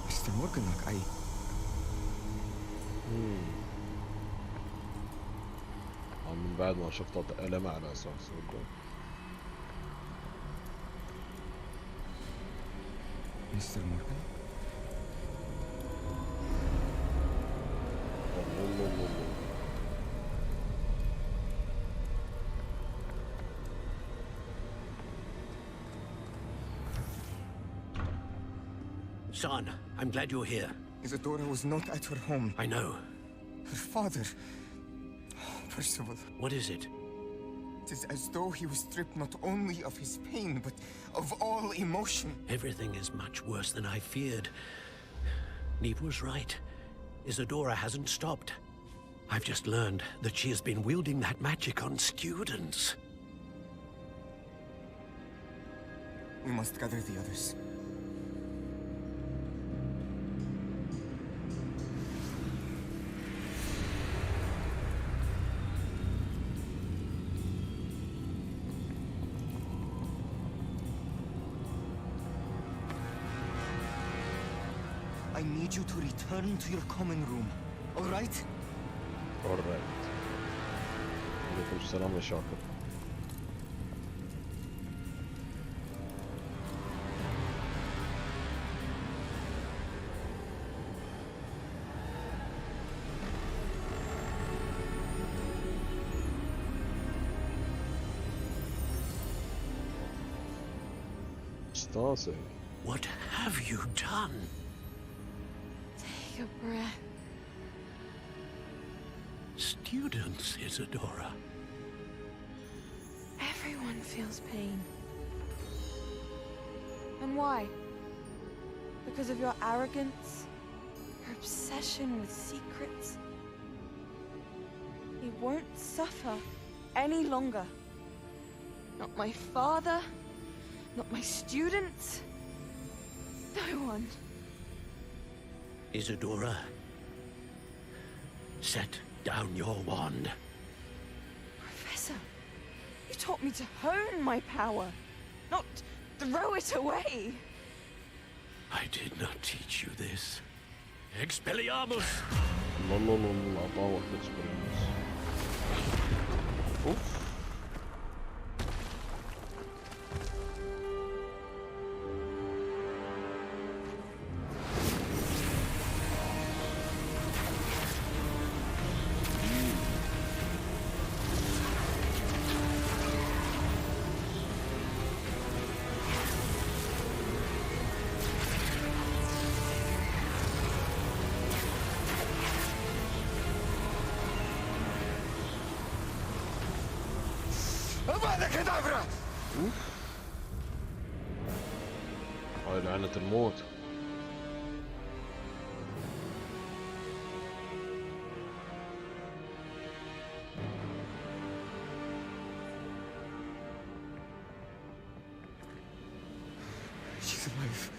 Mr. Morganlock, من بعد ما شفت ألم على أساس Mr. Morgan? Son, I'm glad you're here. Isadora was not at her home. I know. Her father... Percival. What is it? It is as though he was stripped not only of his pain, but of all emotion. Everything is much worse than I feared. Neve was right. Isadora hasn't stopped. I've just learned that she has been wielding that magic on students. We must gather the others. I need you to return to your common room, all right? All right. عليكم السلام يا شاكر. استاذي. What have you done? Take a breath. Students, Isadora. Everyone feels pain. And why? Because of your arrogance? Your obsession with secrets? He won't suffer any longer. Not my father, not my students, no one. Isadora, set down your wand. Professor, you taught me to hone my power, not throw it away. I did not teach you this. Expelliarmus! الله طاوح اكسبيرينس. اوف. هاي لعنة الموت. She's alive.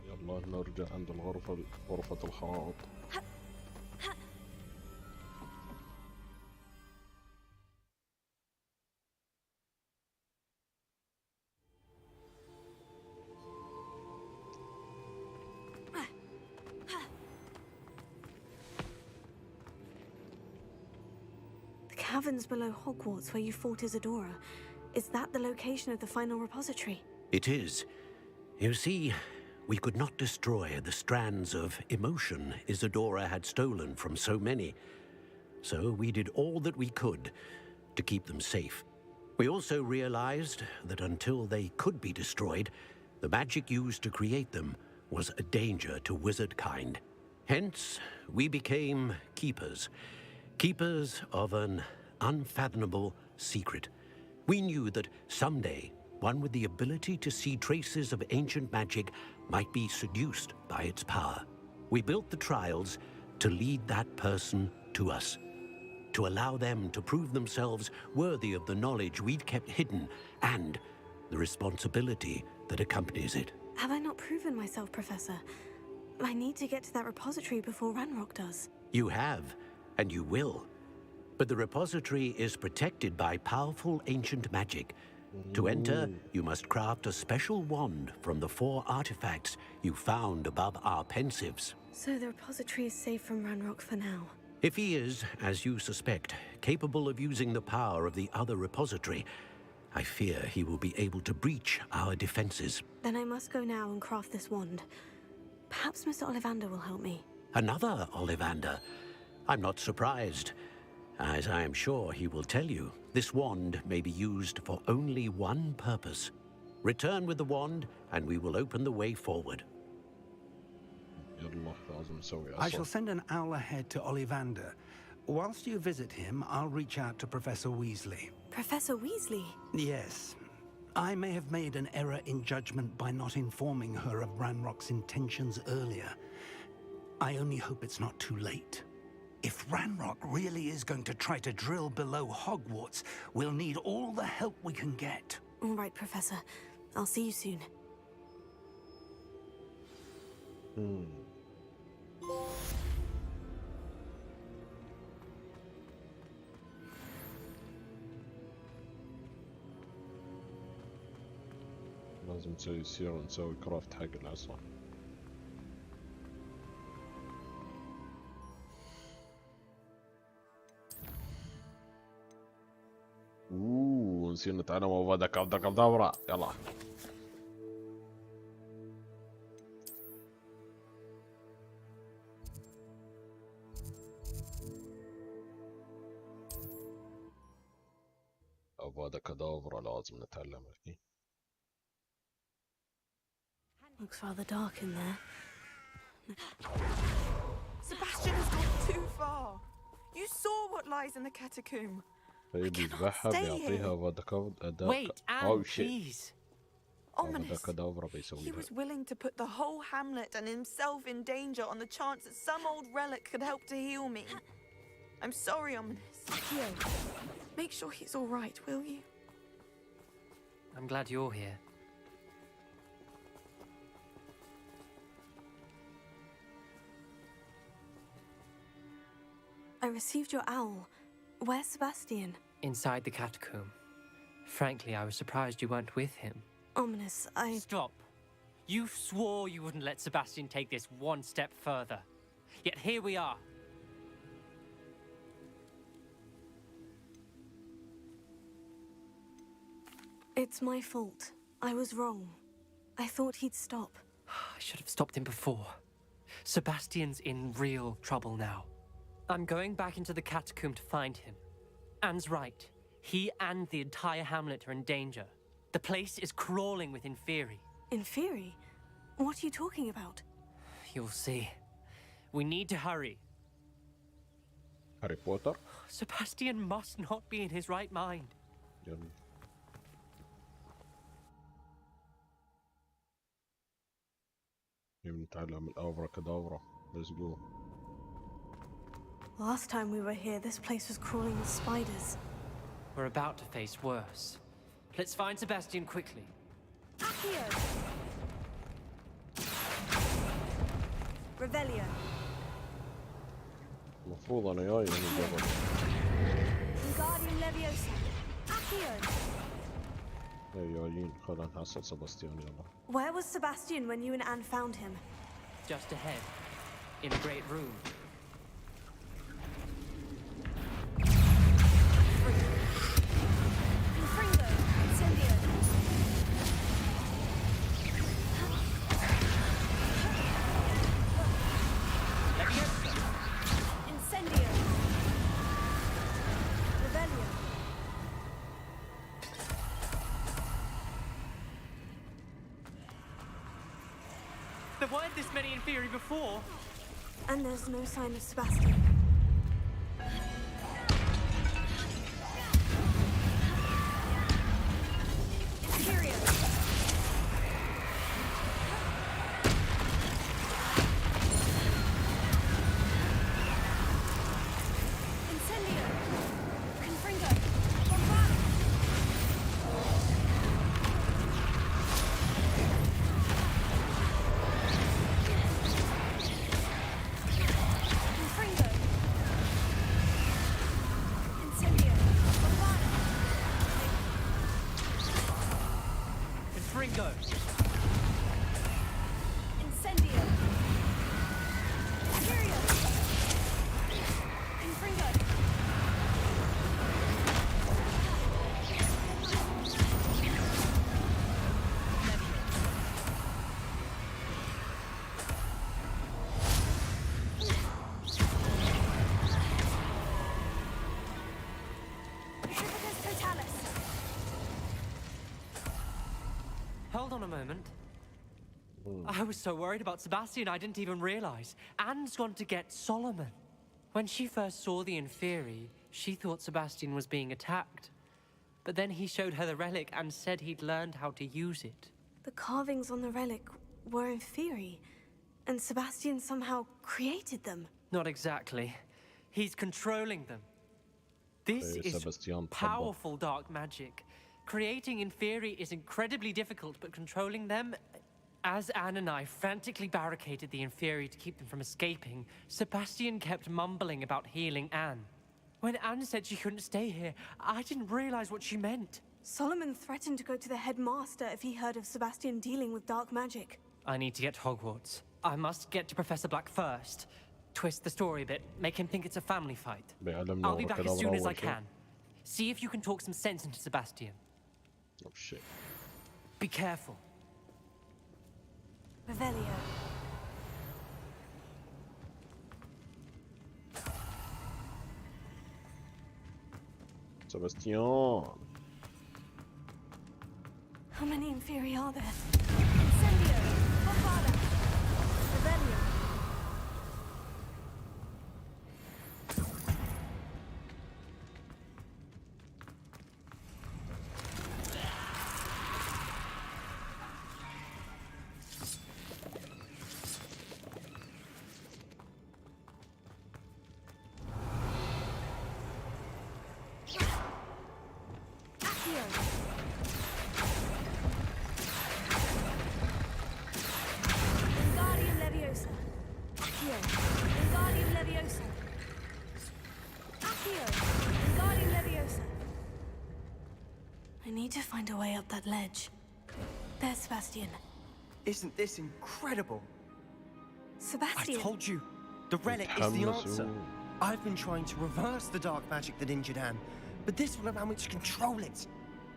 يلا نرجع عند الغرفة، غرفة الخرائط. caverns below Hogwarts where you fought Isadora. Is that the location of the final repository? It is. You see, we could not destroy the strands of emotion Isadora had stolen from so many. So we did all that we could to keep them safe. We also realized that until they could be destroyed, the magic used to create them was a danger to wizard kind. Hence, we became keepers. Keepers of an unfathomable secret. We knew that someday, one with the ability to see traces of ancient magic might be seduced by its power. We built the trials to lead that person to us, to allow them to prove themselves worthy of the knowledge we'd kept hidden and the responsibility that accompanies it. Have I not proven myself, Professor? I need to get to that repository before Ranrock does. You have, and you will. But the repository is protected by powerful ancient magic. To enter, you must craft a special wand from the 4 artifacts you found above our pensives. So the repository is safe from Ranrock for now. If he is, as you suspect, capable of using the power of the other repository, I fear he will be able to breach our defenses. Then I must go now and craft this wand. Perhaps Mr. Ollivander will help me. Another Ollivander? I'm not surprised. As I am sure he will tell you, this wand may be used for only one purpose. Return with the wand, and we will open the way forward. I shall send an owl ahead to Ollivander. Whilst you visit him, I'll reach out to Professor Weasley. Professor Weasley? Yes. I may have made an error in judgment by not informing her of Ranrock's intentions earlier. I only hope it's not too late. If Ranrock really is going to try to drill below Hogwarts, we'll need all the help we can get. All right, Professor. I'll see you soon. لازم نسوي كرافت حق العصا. نسينا نتعلم أبدا كدابرا. يلا. أبدا كدابرا لازم نتعلم أكيد. Looks rather dark in there. Sebastian has gone too far. You saw what lies in the catacomb. Wait, Anne, please. Ominous. He was willing to put the whole hamlet and himself in danger on the chance that some old relic could help to heal me. I'm sorry, Ominous. Here, make sure he's all right, will you? I'm glad you're here. I received your owl. Where's Sebastian? Inside the catacomb. Frankly, I was surprised you weren't with him. Ominous, Stop. You swore you wouldn't let Sebastian take this one step further. Yet here we are. It's my fault. I was wrong. I thought he'd stop. I should have stopped him before. Sebastian's in real trouble now. I'm going back into the catacomb to find him. Anne's right. He and the entire hamlet are in danger. The place is crawling with Inferi. Inferi? What are you talking about? You'll see. We need to hurry. Harry Potter? Sebastian must not be in his right mind. نتعلم الأبركادابرا. Let's go. Last time we were here, this place was crawling with spiders. We're about to face worse. Let's find Sebastian quickly. Accio! Revelio. المفروض أنا جاي من الجبل. Wingardium Leviosa. Accio! جايين خلنا نحصل سباستيان يلا. Where was Sebastian when you and Anne found him? Just ahead, in the great room. There weren't this many Inferi before. And there's no sign of Sebastian. Hold on a moment. I was so worried about Sebastian I didn't even realize. Anne's gone to get Solomon. When she first saw the Inferi, she thought Sebastian was being attacked. But then he showed her the relic and said he'd learned how to use it. The carvings on the relic were Inferi, and Sebastian somehow created them. Not exactly. He's controlling them. This is powerful dark magic. Creating Inferi is incredibly difficult, but controlling them... As Anne and I frantically barricaded the Inferi to keep them from escaping, Sebastian kept mumbling about healing Anne. When Anne said she couldn't stay here, I didn't realize what she meant. Solomon threatened to go to the headmaster if he heard of Sebastian dealing with dark magic. I need to get to Hogwarts. I must get to Professor Black first. Twist the story a bit, make him think it's a family fight. I'll be back as soon as I can. See if you can talk some sense into Sebastian. Oh shit. Be careful. Revelio. Sebastian. How many Inferi are there? Incendio! Bombada! Revelio. I need to find a way up that ledge. There's Sebastian. Isn't this incredible? Sebastian! I told you, the relic is the answer. I've been trying to reverse the dark magic that injured Anne, but this will allow me to control it.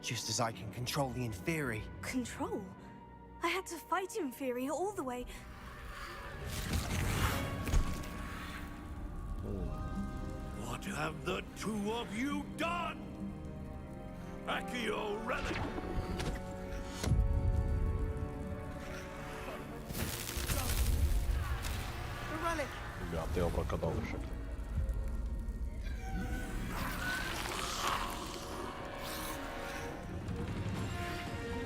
Just as I can control the Inferi. Control? I had to fight Inferi all the way. What have the two of you done? Accio relic! The relic! بيعطيه وبركاتة بالشكل.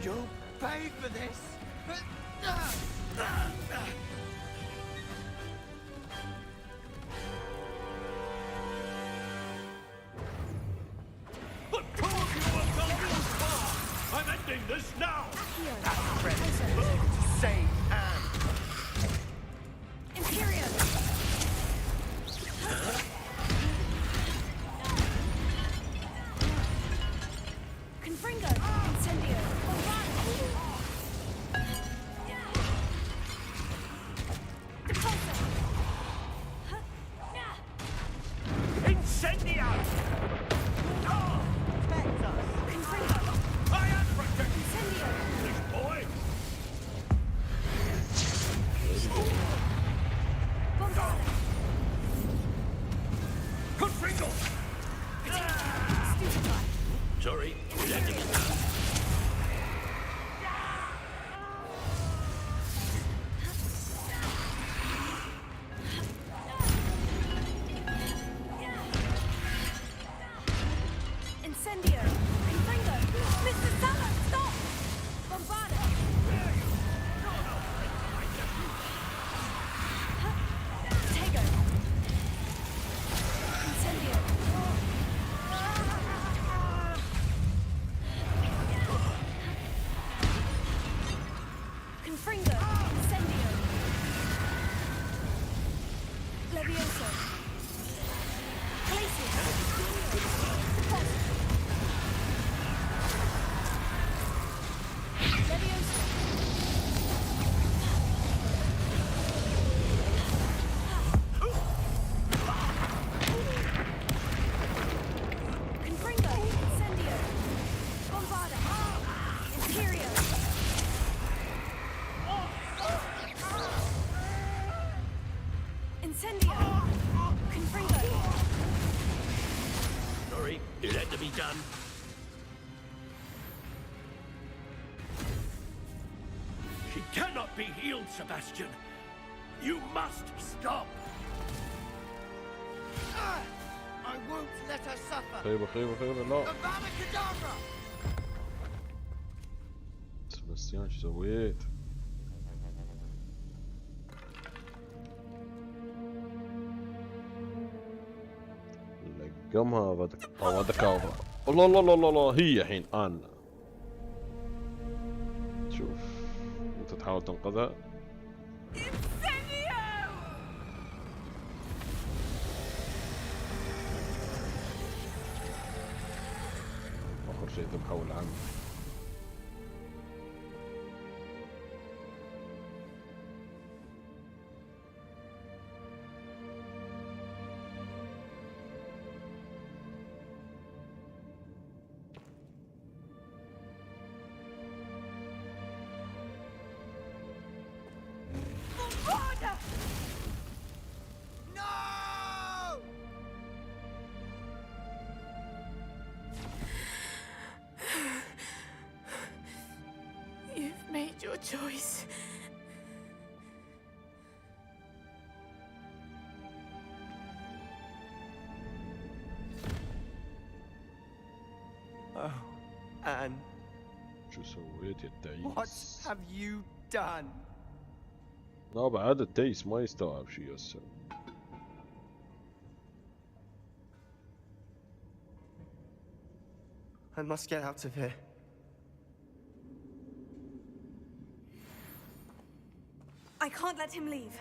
You'll pay for this! I'm ending this now! That relic to save Anne! Imperium! Confringo! Incendio! Incendio! I am protecting this boy! Confringo! Sorry, reacting is done. It had to be done. She cannot be healed, Sebastian. You must stop. I won't let her suffer. خيبة خيبة خيبة لا. Avada Kedavra. سباستيان شو سويت؟ لقمها هذا كافر. الله الله الله الله هي الحين انا. شوف انت تحاول تنقذها. اخر شيء ذبحه العم. You've made your choice. Oh, Anne. شو سويت يا What التعيس؟ have you done? لا بعد التعيس ما يستوعب شيء هسه. I must get out of here. I can't let him leave.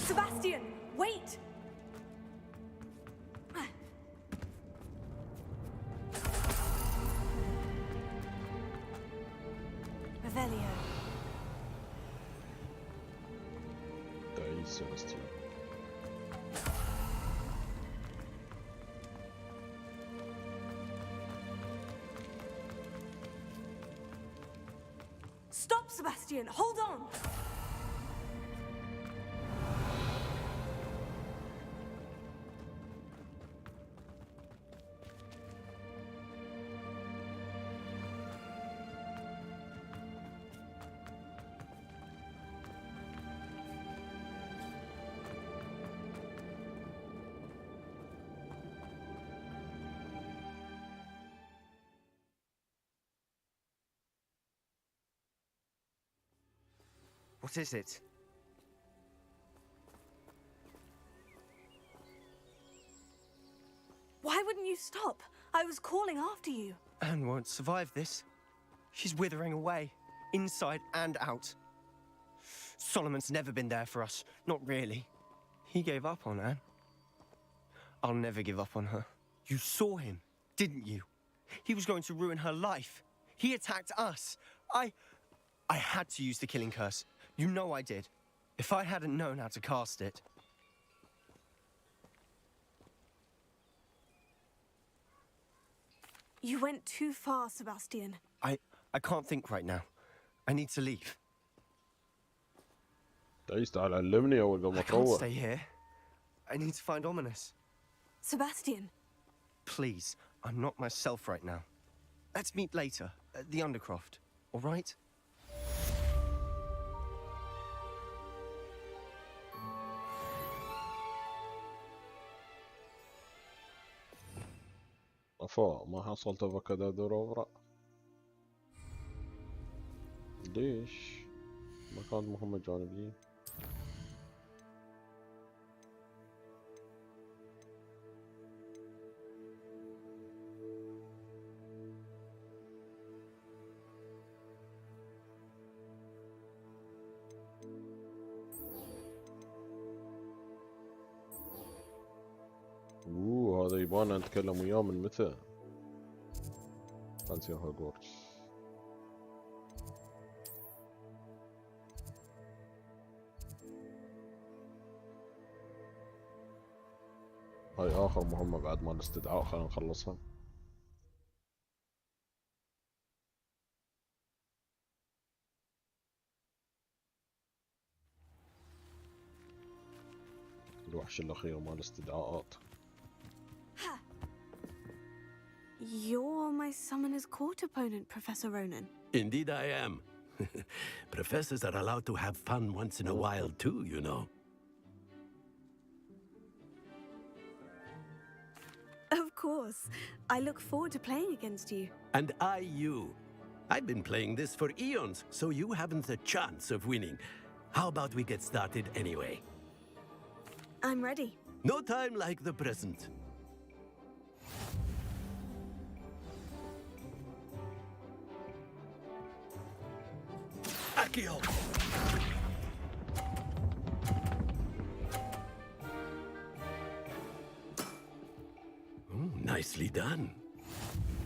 Sebastian, wait! Revelio. تعيس سباستيان. Stop, Sebastian! Hold on! What is it? Why wouldn't you stop? I was calling after you. Anne won't survive this. She's withering away, inside and out. Solomon's never been there for us, not really. He gave up on Anne. I'll never give up on her. You saw him, didn't you? He was going to ruin her life. He attacked us. I had to use the killing curse. You know I did. If I hadn't known how to cast it... You went too far, Sebastian. I can't think right now. I need to leave. تعيس تعال علمني اول قبل ما I can't تروح. stay here. I need to find Ominous. Sebastian. Please, I'm not myself right now. Let's meet later at the Undercroft, all right? أفا ما حصلت بكذا دورة. ليش؟ ما كانت مهمة جانبية. هذا يبانا نتكلم وياه من متى؟ فانسي هاغورتس. هاي آخر مهمة بعد ما الاستدعاء، خلينا نخلصها. الوحش الأخير مال الاستدعاءات. You're my summoner's court opponent, Professor Ronan. Indeed I am. Professors are allowed to have fun once in a while too, you know. Of course. I look forward to playing against you. And I you. I've been playing this for eons, so you haven't a chance of winning. How about we get started anyway? I'm ready. No time like the present. Accio! Nicely done.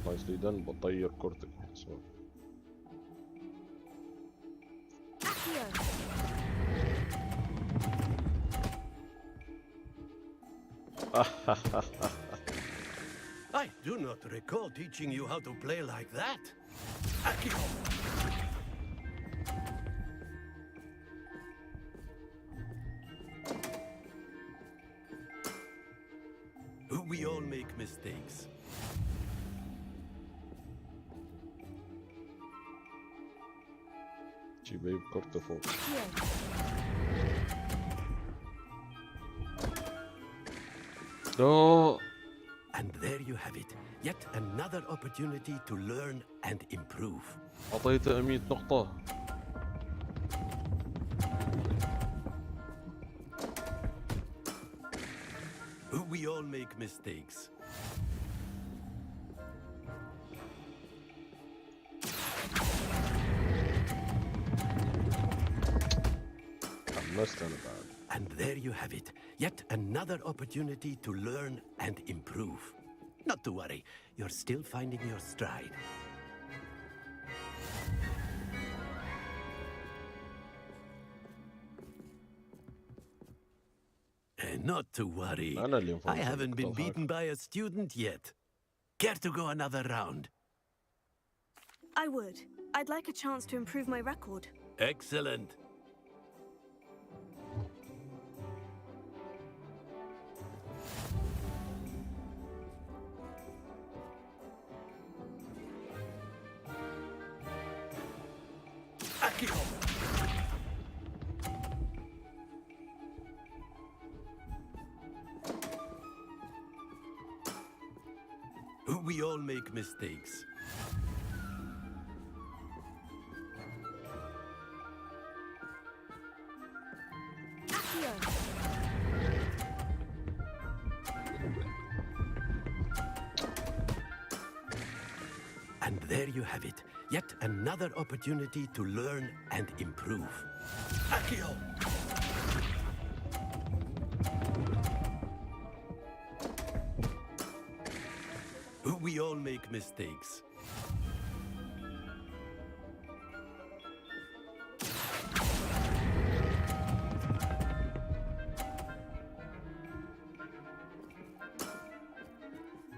Nicely done. بطير كورتك. I do not recall teaching you how to play like that. Accio! We all make mistakes. جيبي بكرته فوق. No. And there you have it. Yet another opportunity to learn and improve. أعطيته 100 نقطة. We all make mistakes. And there you have it. Yet another opportunity to learn and improve. Not to worry, you're still finding your stride. Not to worry. I haven't been beaten by a student yet. Care to go another round? I would. I'd like a chance to improve my record. Excellent. We all make mistakes. And there you have it. Yet another opportunity to learn and improve. Accio! We all make mistakes.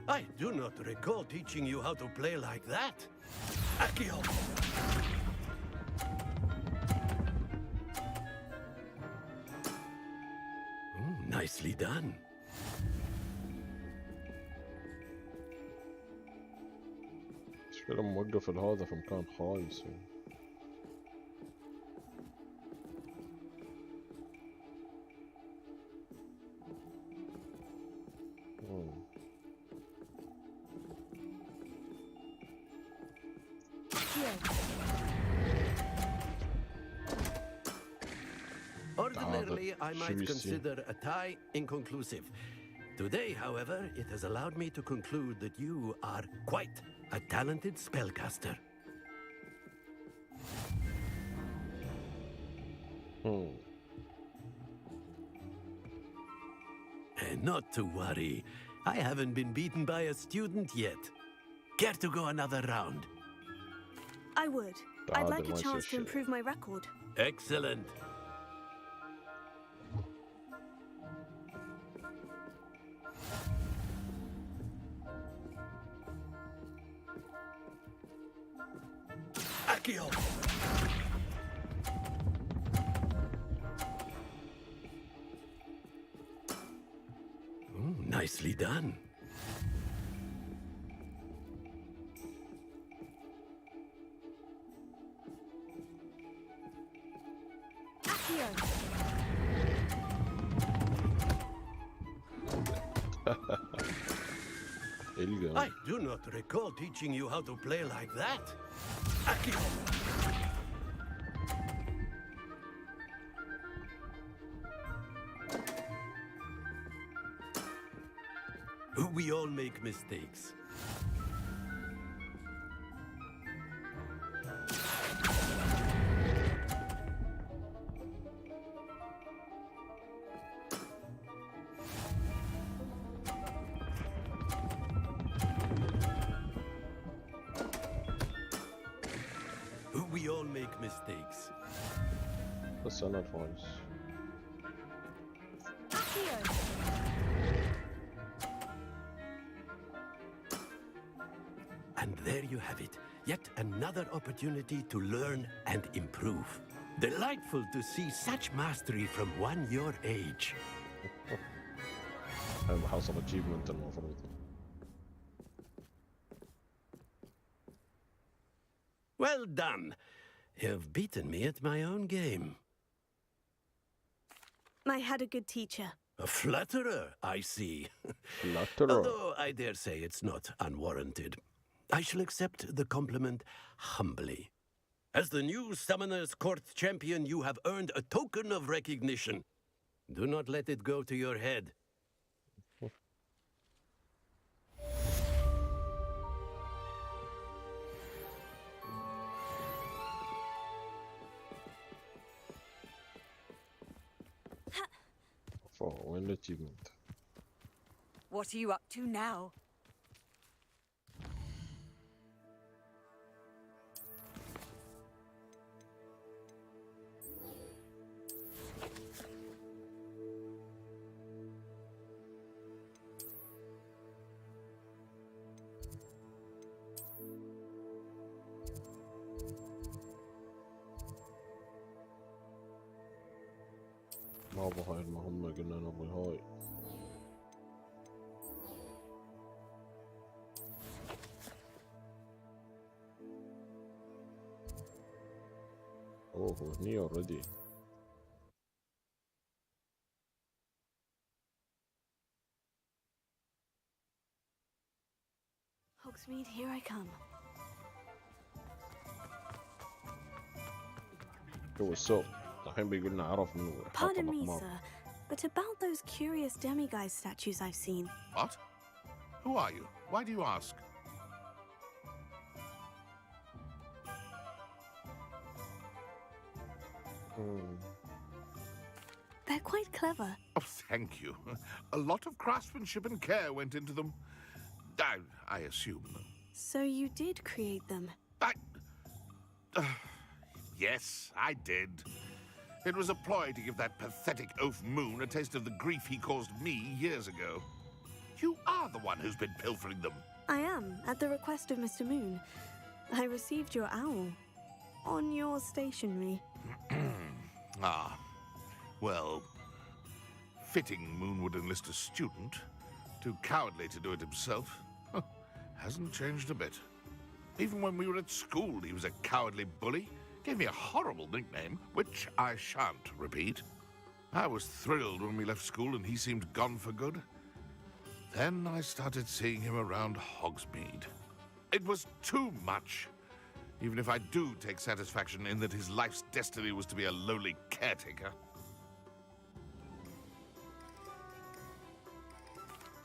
I do not recall teaching you how to play like that. Accio! Nicely done. مشكلة موقف هذا في مكان خايس. Ordinarily, I might consider a tie inconclusive. Today, however, it has allowed me to conclude that you are quite a talented spellcaster. Not to worry. I haven't been beaten by a student yet. Care to go another round? I would. I'd like a chance to improve my record. Excellent. Accio! Nicely done. I do not recall teaching you how to play like that. Accio. We all make mistakes. We all make mistakes. بس أنا الفايز. And there you have it. Yet another opportunity to learn and improve. Delightful to see such mastery from one your age. هذا حصل achievement المفروض. Well done. You've beaten me at my own game. I had a good teacher. A flatterer, I see. Flatterer. Although I dare say it's not unwarranted. I shall accept the compliment humbly. As the new Summoner's Court champion, you have earned a token of recognition. Do not let it go to your head. وين الاتشيفمنت؟ What are you up to now? ما ابغى هاي المهمة، قلنا نبغي هاي. اوه هو هني already. Hogsmeade, here I come. What's up? الحين بيقولنا عرف انه Pardon me, sir, but about those curious demiguise statues I've seen. What? Who are you? Why do you ask? They're quite clever. Oh, thank you. A lot of craftsmanship and care went into them. I assume. So you did create them? Yes, I did. It was a ploy to give that pathetic oaf Moon a taste of the grief he caused me years ago. You are the one who's been pilfering them. I am, at the request of Mr. Moon. I received your owl on your stationery. Ah, well, fitting Moon would enlist a student. Too cowardly to do it himself. Hasn't changed a bit. Even when we were at school, he was a cowardly bully. Gave me a horrible nickname, which I shan't repeat. I was thrilled when we left school and he seemed gone for good. Then I started seeing him around Hogsmeade. It was too much. Even if I do take satisfaction in that his life's destiny was to be a lowly caretaker.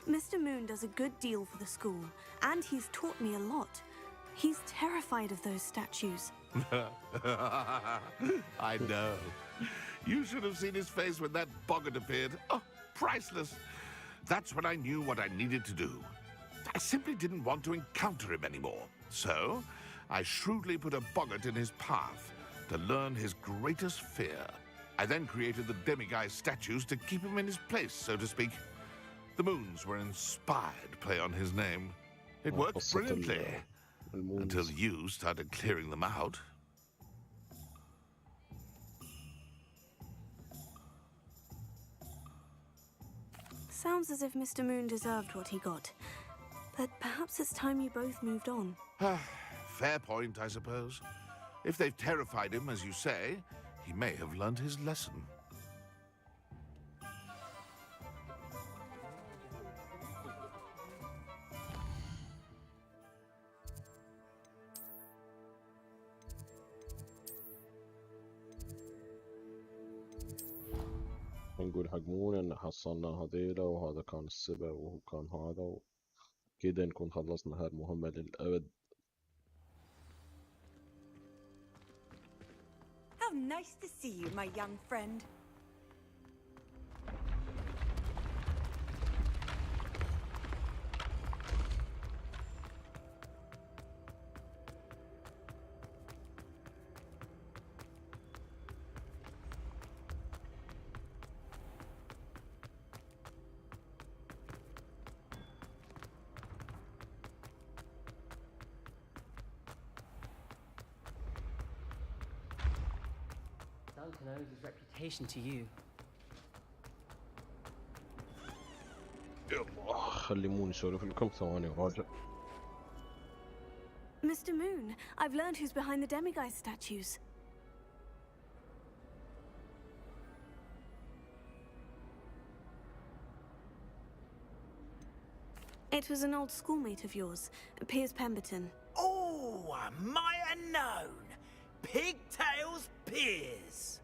Mr. Moon does a good deal for the school, and he's taught me a lot. He's terrified of those statues. I know. You should have seen his face when that boggart appeared. Oh, priceless. That's when I knew what I needed to do. I simply didn't want to encounter him anymore. So, I shrewdly put a boggart in his path to learn his greatest fear. I then created the demiguise statues to keep him in his place, so to speak. The moons were inspired play on his name. It worked brilliantly. Until you started clearing them out. Sounds as if Mr. Moon deserved what he got. But perhaps it's time you both moved on. Fair point, I suppose. If they've terrified him, as you say, he may have learned his lesson. نقول حقمونا ان حصلنا هذيلا وهذا كان السبب وهو كان هذا كده نكون خلصنا هاي المهمة للأبد. How nice to see you, my young friend. Duncan owes his reputation to you. يلا خلي مو نسولف لكم ثواني وراجع. Mr. Moon, I've learned who's behind the demiguise statues. It was an old schoolmate of yours, Piers Pemberton. Oh, I might have known. Pigtails Piers.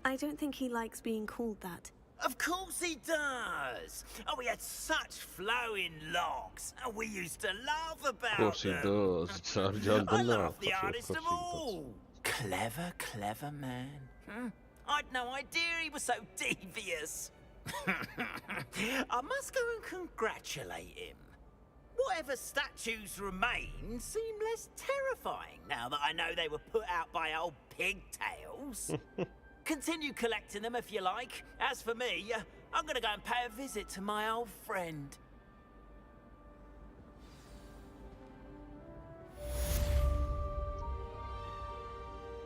I don't think he likes being called that. Of course he does. Oh, we had such flowing locks, and we used to laugh about them. Of course he does. I love the artist of all. Clever, clever man. I'd no idea he was so devious. I must go and congratulate him. Whatever statues remain seem less terrifying now that I know they were put out by old pigtails. Continue collecting them if you like. As for me, I'm gonna go and pay a visit to my old friend.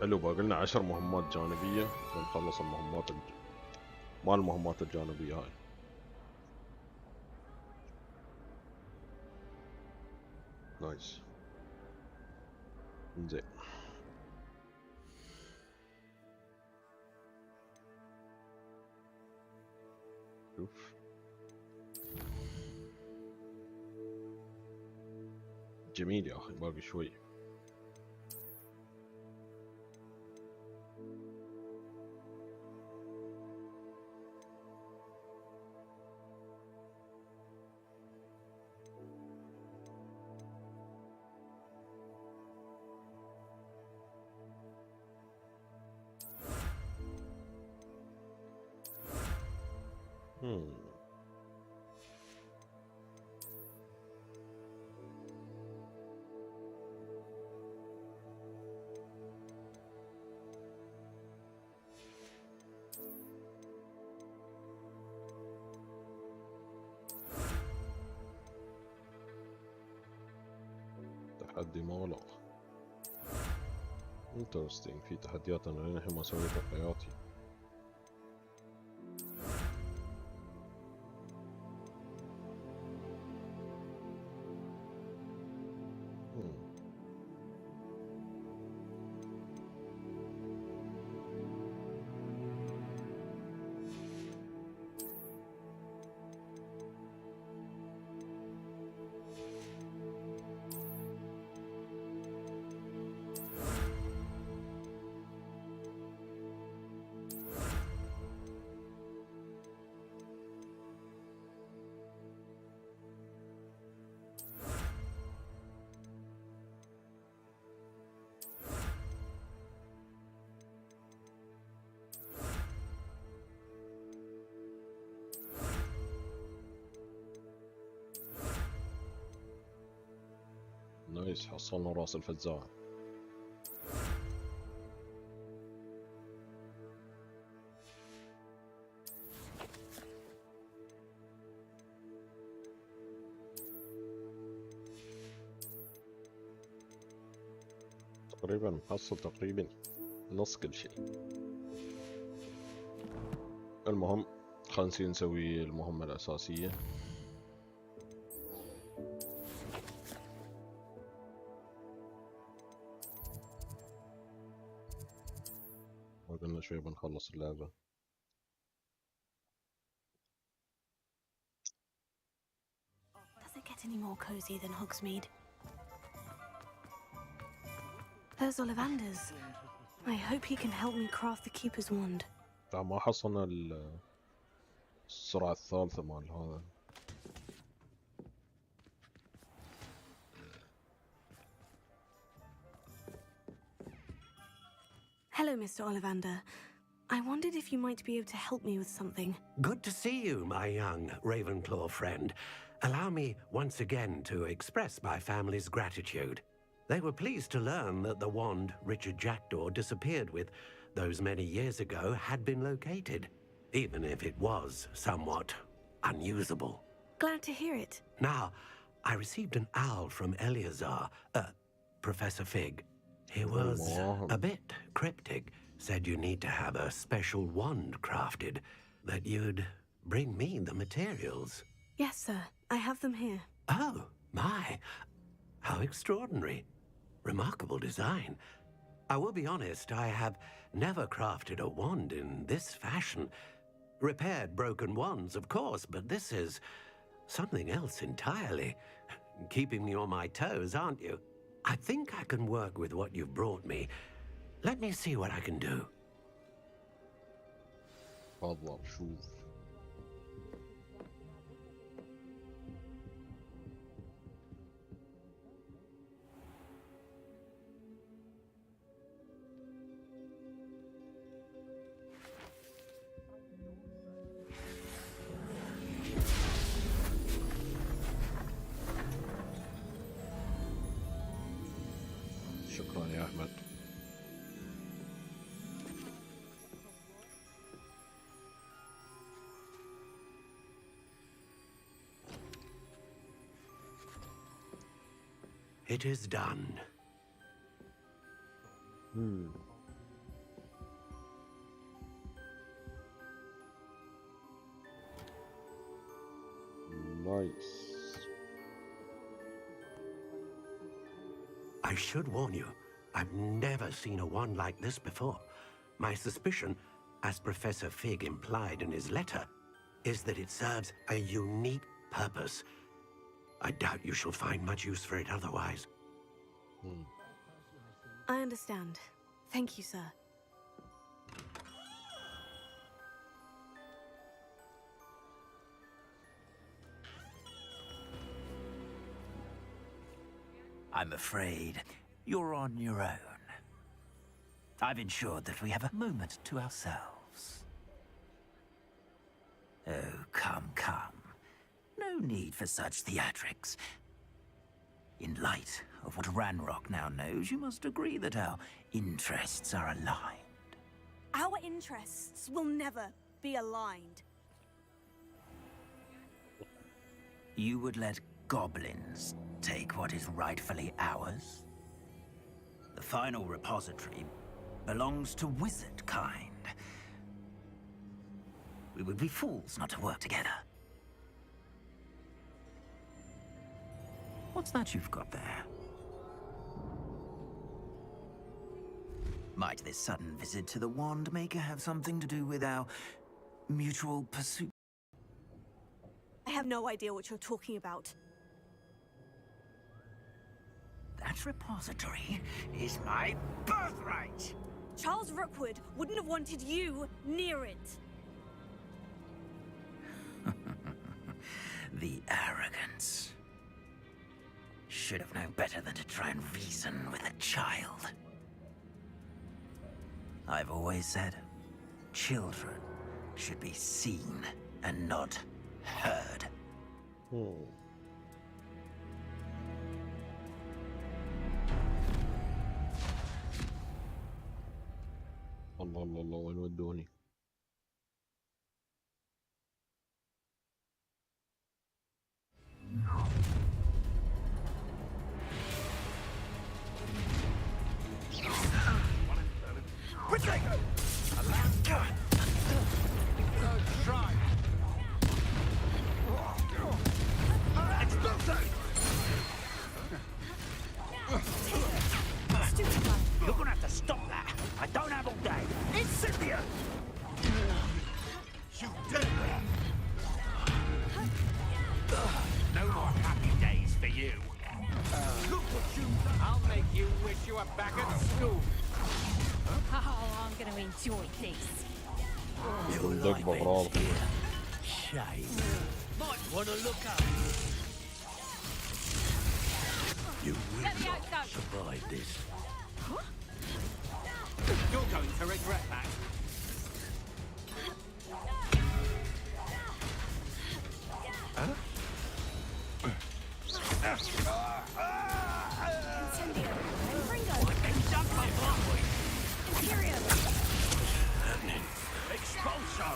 حلو باقي لنا 10 مهمات جانبية ونخلص المهمات مال المهمات الجانبية هاي. نايس. زين. شوف. جميل يا أخي باقي شوي. تحدي مغلق. انترستينج. في تحديات انا للحين ما سويتها في حياتي. نايس، حصلنا راس الفزاع. تقريبا محصل تقريبا نص كل شيء. المهم خلينا نسوي المهمة الأساسية. وقلنا شوي بنخلص اللعبة. Does it get any more cozy than Hogsmeade? There's Ollivander's. I hope he can help me craft the Keeper's wand. ما حصلنا السرعة الثالثة مال هذا. Hello, Mr. Ollivander. I wondered if you might be able to help me with something. Good to see you, my young Ravenclaw friend. Allow me once again to express my family's gratitude. They were pleased to learn that the wand Richard Jackdaw disappeared with those many years ago had been located, even if it was somewhat unusable. Glad to hear it. Now, I received an owl from Eleazar, Professor Fig. He was a bit cryptic, said you need to have a special wand crafted, that you'd bring me the materials. Yes, sir. I have them here. Oh, my. How extraordinary. Remarkable design. I will be honest, I have never crafted a wand in this fashion. Repaired broken wands, of course, but this is something else entirely. Keeping me on my toes, aren't you? I think I can work with what you've brought me. Let me see what I can do. تفضل شوف. شكرا يا أحمد. It is done. Nice. I should warn you, I've never seen a wand like this before. My suspicion, as Professor Fig implied in his letter, is that it serves a unique purpose. I doubt you shall find much use for it otherwise. I understand. Thank you, sir. I'm afraid you're on your own. I've ensured that we have a moment to ourselves. Oh, come, come. No need for such theatrics. In light of what Ranrock now knows, you must agree that our interests are aligned. Our interests will never be aligned. You would let goblins take what is rightfully ours? The final repository belongs to wizard kind. We would be fools not to work together. What's that you've got there? Might this sudden visit to the Wand Maker have something to do with our mutual pursuit? I have no idea what you're talking about. That repository is my birthright! Charles Rookwood wouldn't have wanted you near it. The arrogance. Should have known better than to try and reason with a child. I've always said, children should be seen and not heard. الله وين ودوني. You're gonna have to stop that. I don't have all day. Incendia! You did that. No more happy days for you. Look what you've done. I'll make you wish you were back at school. Oh, I'm gonna enjoy this. صندوق بغراب. Shame. Might want to look up. You will not survive this. You're going to regret that. Huh? Incendio. Ringo. Imperium. Expulso.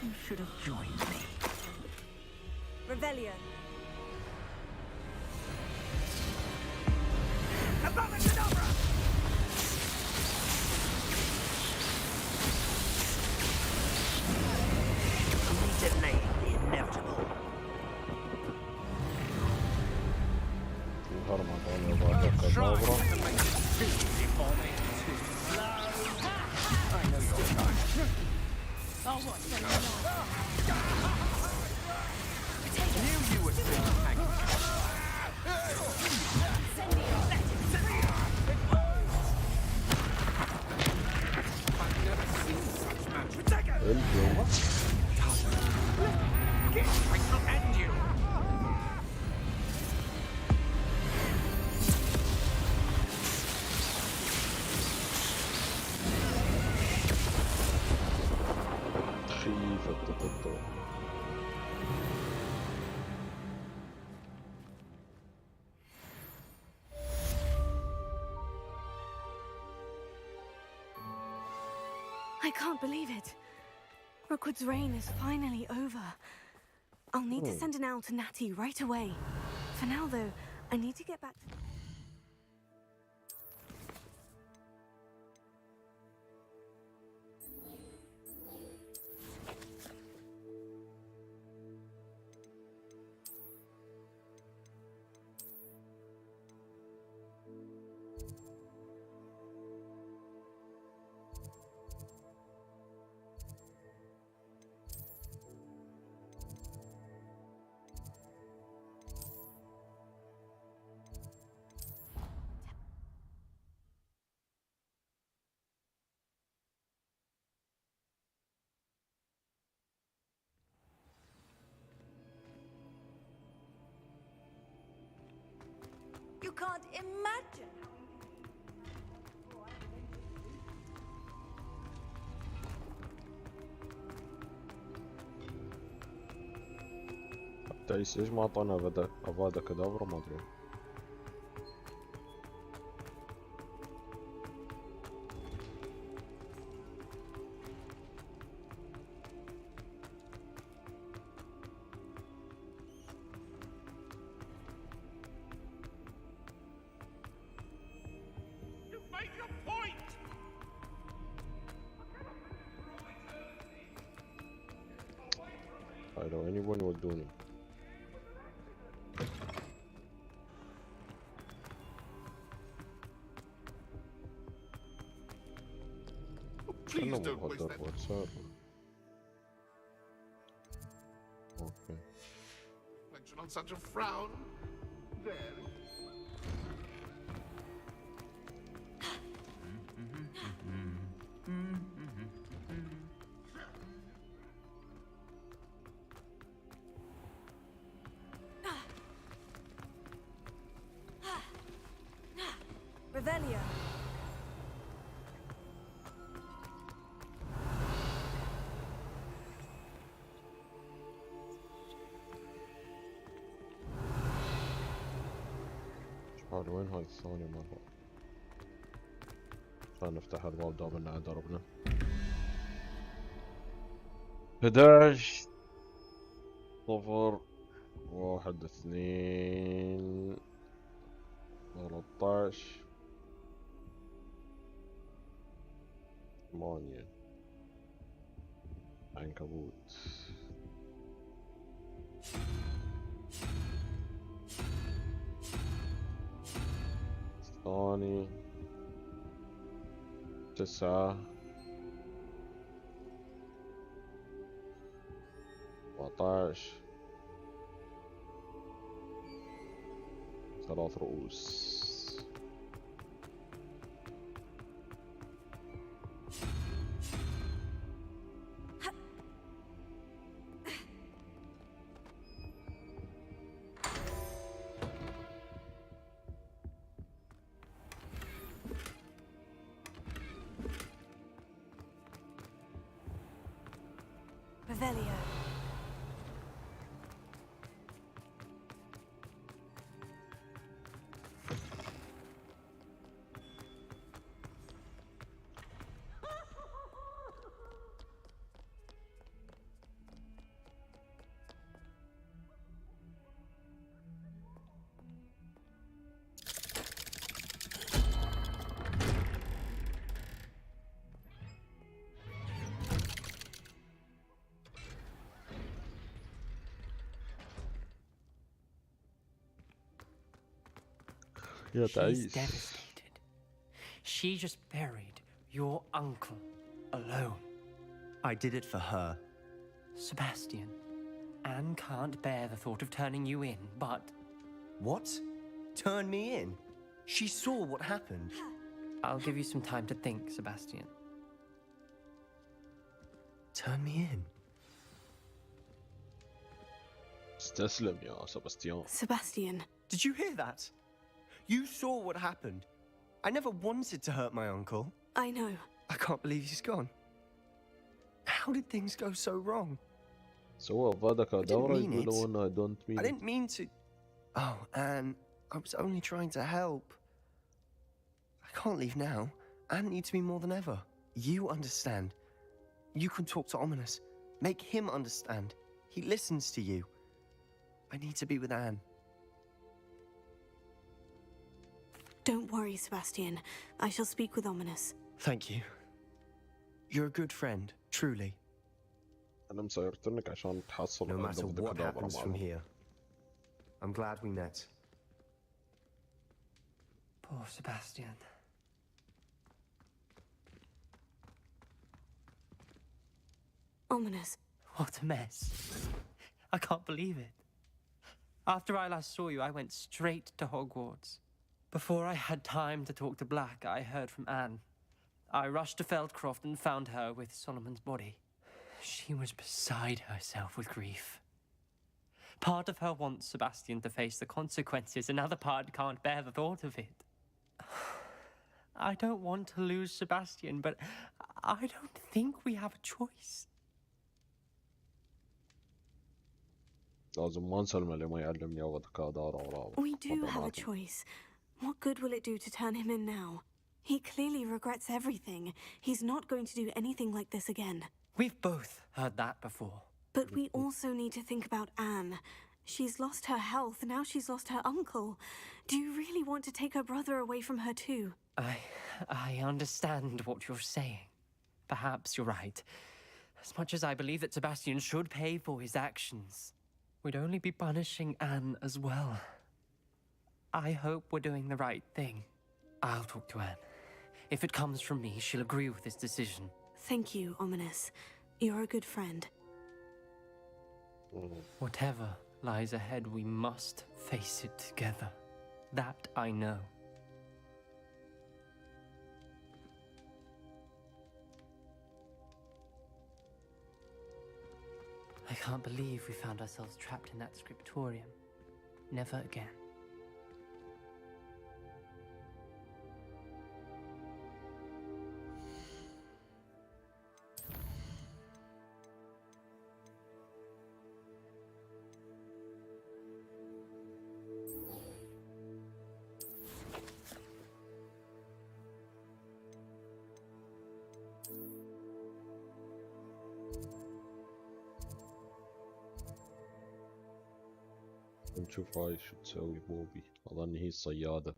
You should have joined me. Revelio. Abracadabra! Detonate the inevitable. I can't believe it. Rookwood's reign is finally over. I'll need to send an owl to Natty right away. For now, though, I need to get back to... You can't imagine. حتى ليش ما اعطانا افادا كدابرا ما ادري. لو anyone يودوني. Please don't waste that. Okay. Reflection on such a frown. There. Revelio. الثاني وين هاي الثاني مرة؟ عشان نفتح الباب دام انه دربنا. 11 0 1 2 13 8 عنكبوت. ثاني 9 14 3 رؤوس. She's devastated. She just buried your uncle alone. I did it for her. Sebastian, Anne can't bear the thought of turning you in, but... What? Turn me in? She saw what happened. I'll give you some time to think, Sebastian. Turn me in? استسلم يا سباستيان. Sebastian. Did you hear that? You saw what happened. I never wanted to hurt my uncle. I know. I can't believe he's gone. How did things go so wrong? I didn't mean to. Oh, Anne, I was only trying to help. I can't leave now. Anne needs me more than ever. You understand. You can talk to Ominous. Make him understand. He listens to you. I need to be with Anne. Don't worry, Sebastian. I shall speak with Ominous. Thank you. You're a good friend, truly. أنا مسيرتنك عشان تحصل. No matter what happens from here, I'm glad we met. Poor Sebastian. Ominous. What a mess. I can't believe it. After I last saw you, I went straight to Hogwarts. Before I had time to talk to Black, I heard from Anne. I rushed to Feldcroft and found her with Solomon's body. She was beside herself with grief. Part of her wants Sebastian to face the consequences, another part can't bear the thought of it. I don't want to lose Sebastian, but I don't think we have a choice. We do have a choice. What good will it do to turn him in now? He clearly regrets everything. He's not going to do anything like this again. We've both heard that before. But we also need to think about Anne. She's lost her health, now she's lost her uncle. Do you really want to take her brother away from her too? I understand what you're saying. Perhaps you're right. As much as I believe that Sebastian should pay for his actions, we'd only be punishing Anne as well. I hope we're doing the right thing. I'll talk to Anne. If it comes from me, she'll agree with this decision. Thank you, Ominous. You're a good friend. Whatever lies ahead, we must face it together. That I know. I can't believe we found ourselves trapped in that scriptorium. Never again. نشوف هاي شو تسوي بوبي. أظن هي الصيادة.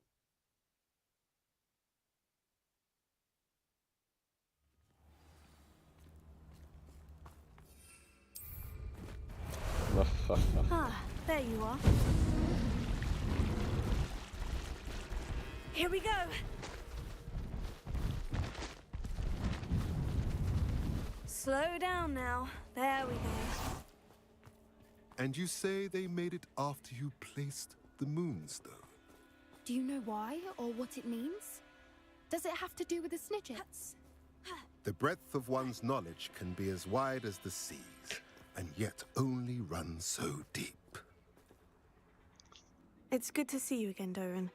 There you are. Here we go. Slow down now. There we go. And you say they made it after you placed the moonstone? Do you know why or what it means? Does it have to do with the Snidgets? The breadth of one's knowledge can be as wide as the seas, and yet only run so deep. It's good to see you again, Doran.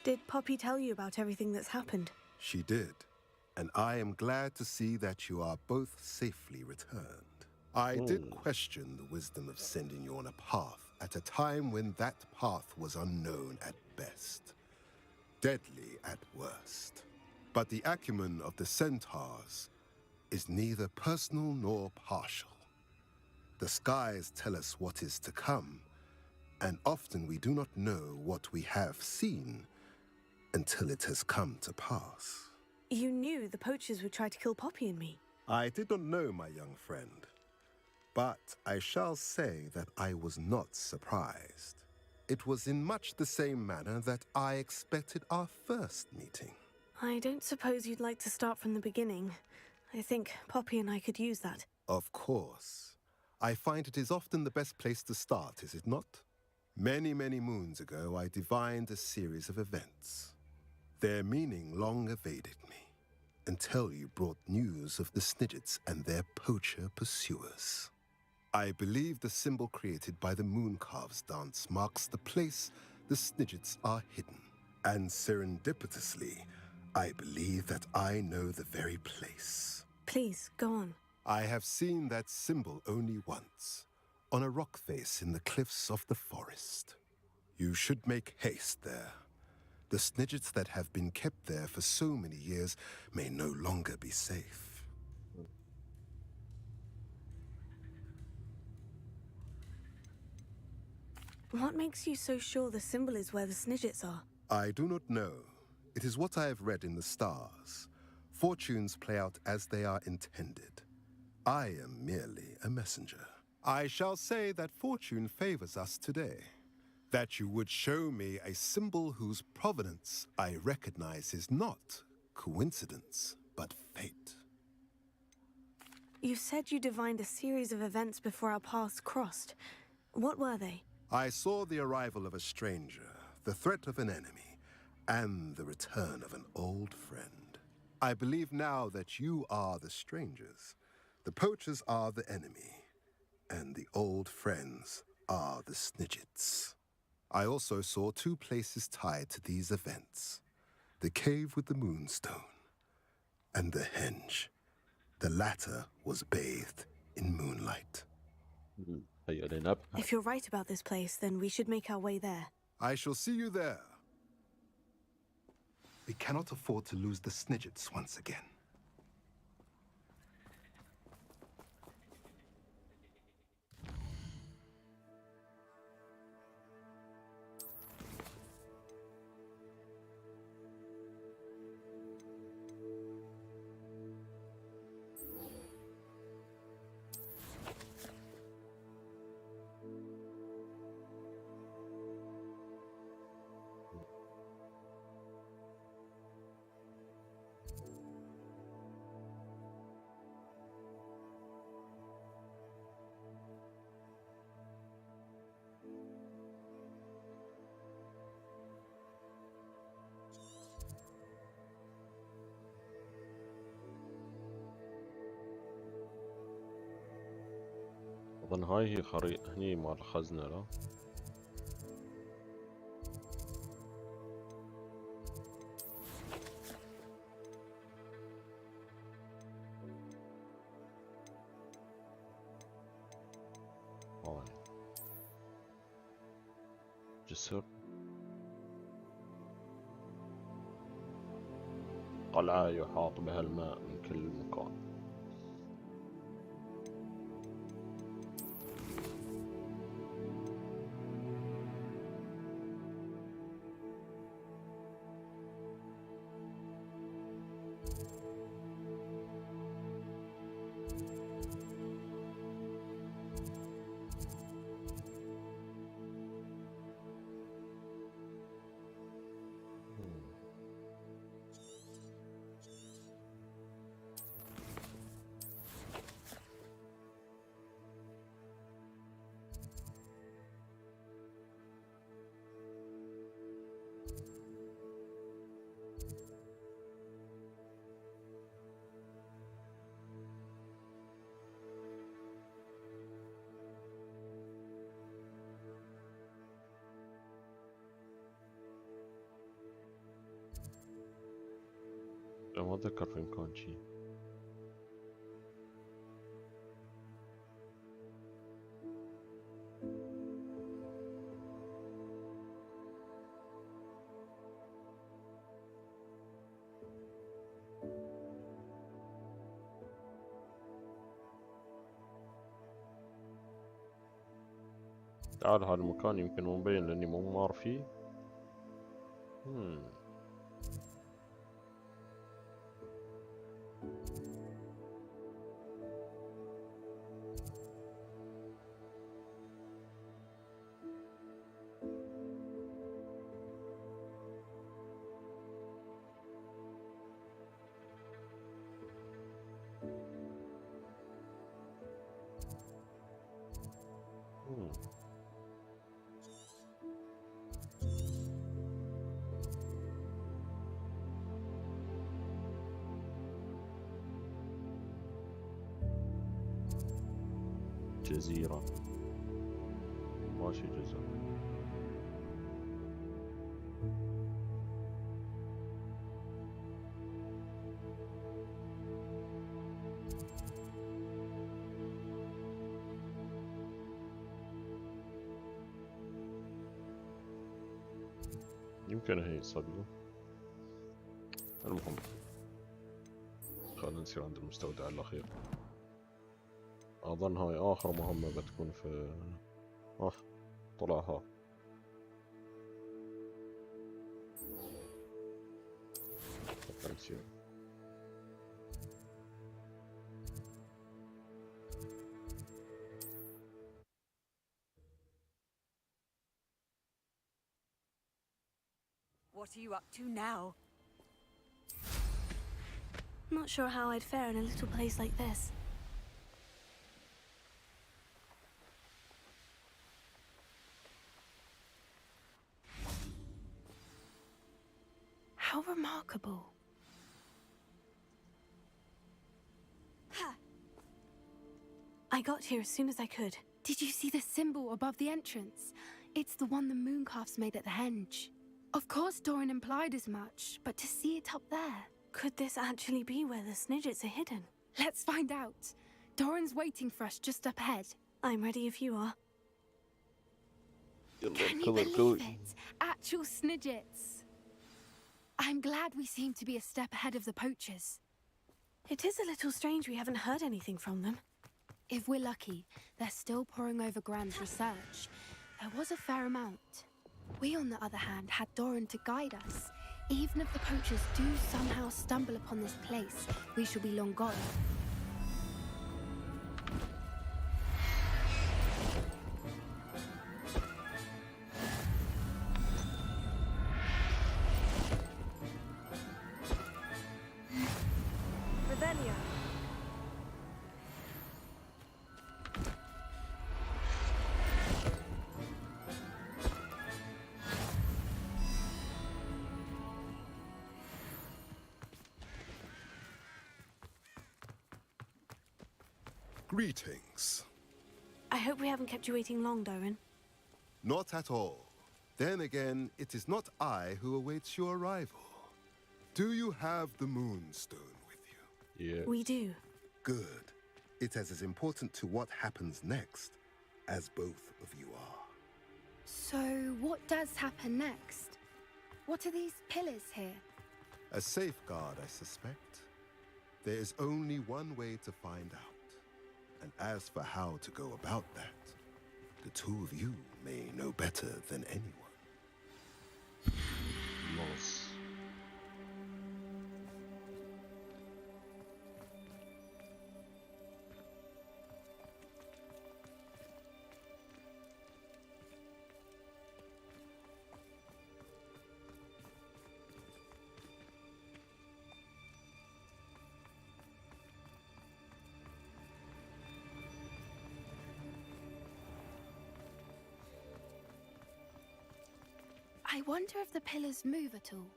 Did Poppy tell you about everything that's happened? She did, and I am glad to see that you are both safely returned. I did question the wisdom of sending you on a path at a time when that path was unknown at best, deadly at worst. But the acumen of the centaurs is neither personal nor partial. The skies tell us what is to come, and often we do not know what we have seen until it has come to pass. You knew the poachers would try to kill Poppy and me. I did not know, my young friend, but I shall say that I was not surprised. It was in much the same manner that I expected our first meeting. I don't suppose you'd like to start from the beginning. I think Poppy and I could use that. Of course. I find it is often the best place to start, is it not? Many, many moons ago, I divined a series of events. Their meaning long evaded me, until you brought news of the Snidgets and their poacher pursuers. I believe the symbol created by the Mooncarves dance marks the place the Snidgets are hidden. And serendipitously, I believe that I know the very place. Please, go on. I have seen that symbol only once, on a rock face in the cliffs of the forest. You should make haste there. The Snidgets that have been kept there for so many years may no longer be safe. What makes you so sure the symbol is where the Snidgets are? I do not know. It is what I have read in the stars. Fortunes play out as they are intended. I am merely a messenger. I shall say that fortune favors us today. That you would show me a symbol whose provenance I recognize is not coincidence, but fate. You said you divined a series of events before our paths crossed. What were they? I saw the arrival of a stranger, the threat of an enemy, and the return of an old friend. I believe now that you are the strangers, the poachers are the enemy, and the old friends are the Snidgets. I also saw two places tied to these events, the cave with the moonstone and the henge. The latter was bathed in moonlight. If you're right about this place, then we should make our way there. I shall see you there. We cannot afford to lose the Snidgets once again. أظن هاي هي هني مال الخزنة لا؟ جسر قلعة يحاط بها الماء من كل مكان. ما أتذكر في مكان شي. تعال هذا المكان يمكن مو مبين لاني مو مار فيه. جزيرة ماشي جزر. يمكن هي صدقوا. المهم خلينا نصير عند المستودع الأخير. أظن هاي آخر مهمة بتكون في طلعها. What are you up to now? Not sure how I'd fare in a little place like this. How remarkable. I got here as soon as I could. Did you see the symbol above the entrance? It's the one the mooncalves made at the henge. Of course Doran implied as much, but to see it up there... Could this actually be where the Snidgets are hidden? Let's find out. Doran's waiting for us just up ahead. I'm ready if you are. Can you believe it? Actual Snidgets. I'm glad we seem to be a step ahead of the poachers. It is a little strange we haven't heard anything from them. If we're lucky, they're still poring over Gran's research. There was a fair amount. We, on the other hand, had Doran to guide us. Even if the poachers do somehow stumble upon this place, we shall be long gone. Revelio. Greetings. I hope we haven't kept you waiting long, Doran. Not at all. Then again, it is not I who awaits your arrival. Do you have the Moonstone with you? Yeah. We do. Good. It is as important to what happens next as both of you are. So, what does happen next? What are these pillars here? A safeguard, I suspect. There is only one way to find out. And as for how to go about that, the two of you may know better than anyone. Nice. I wonder if the pillars move at all.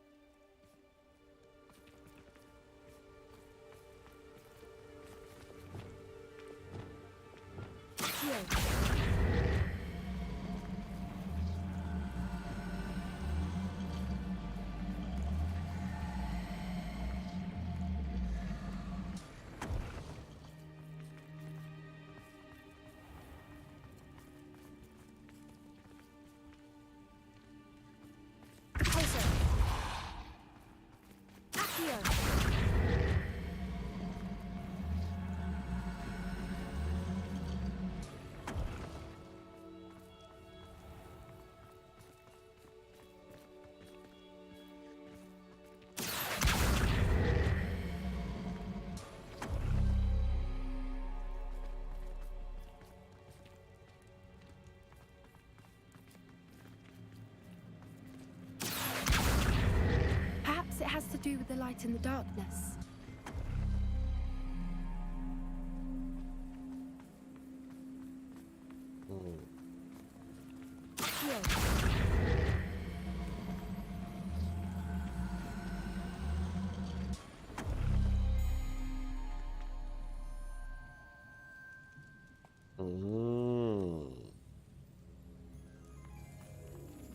Perhaps it has to do with the light in the darkness.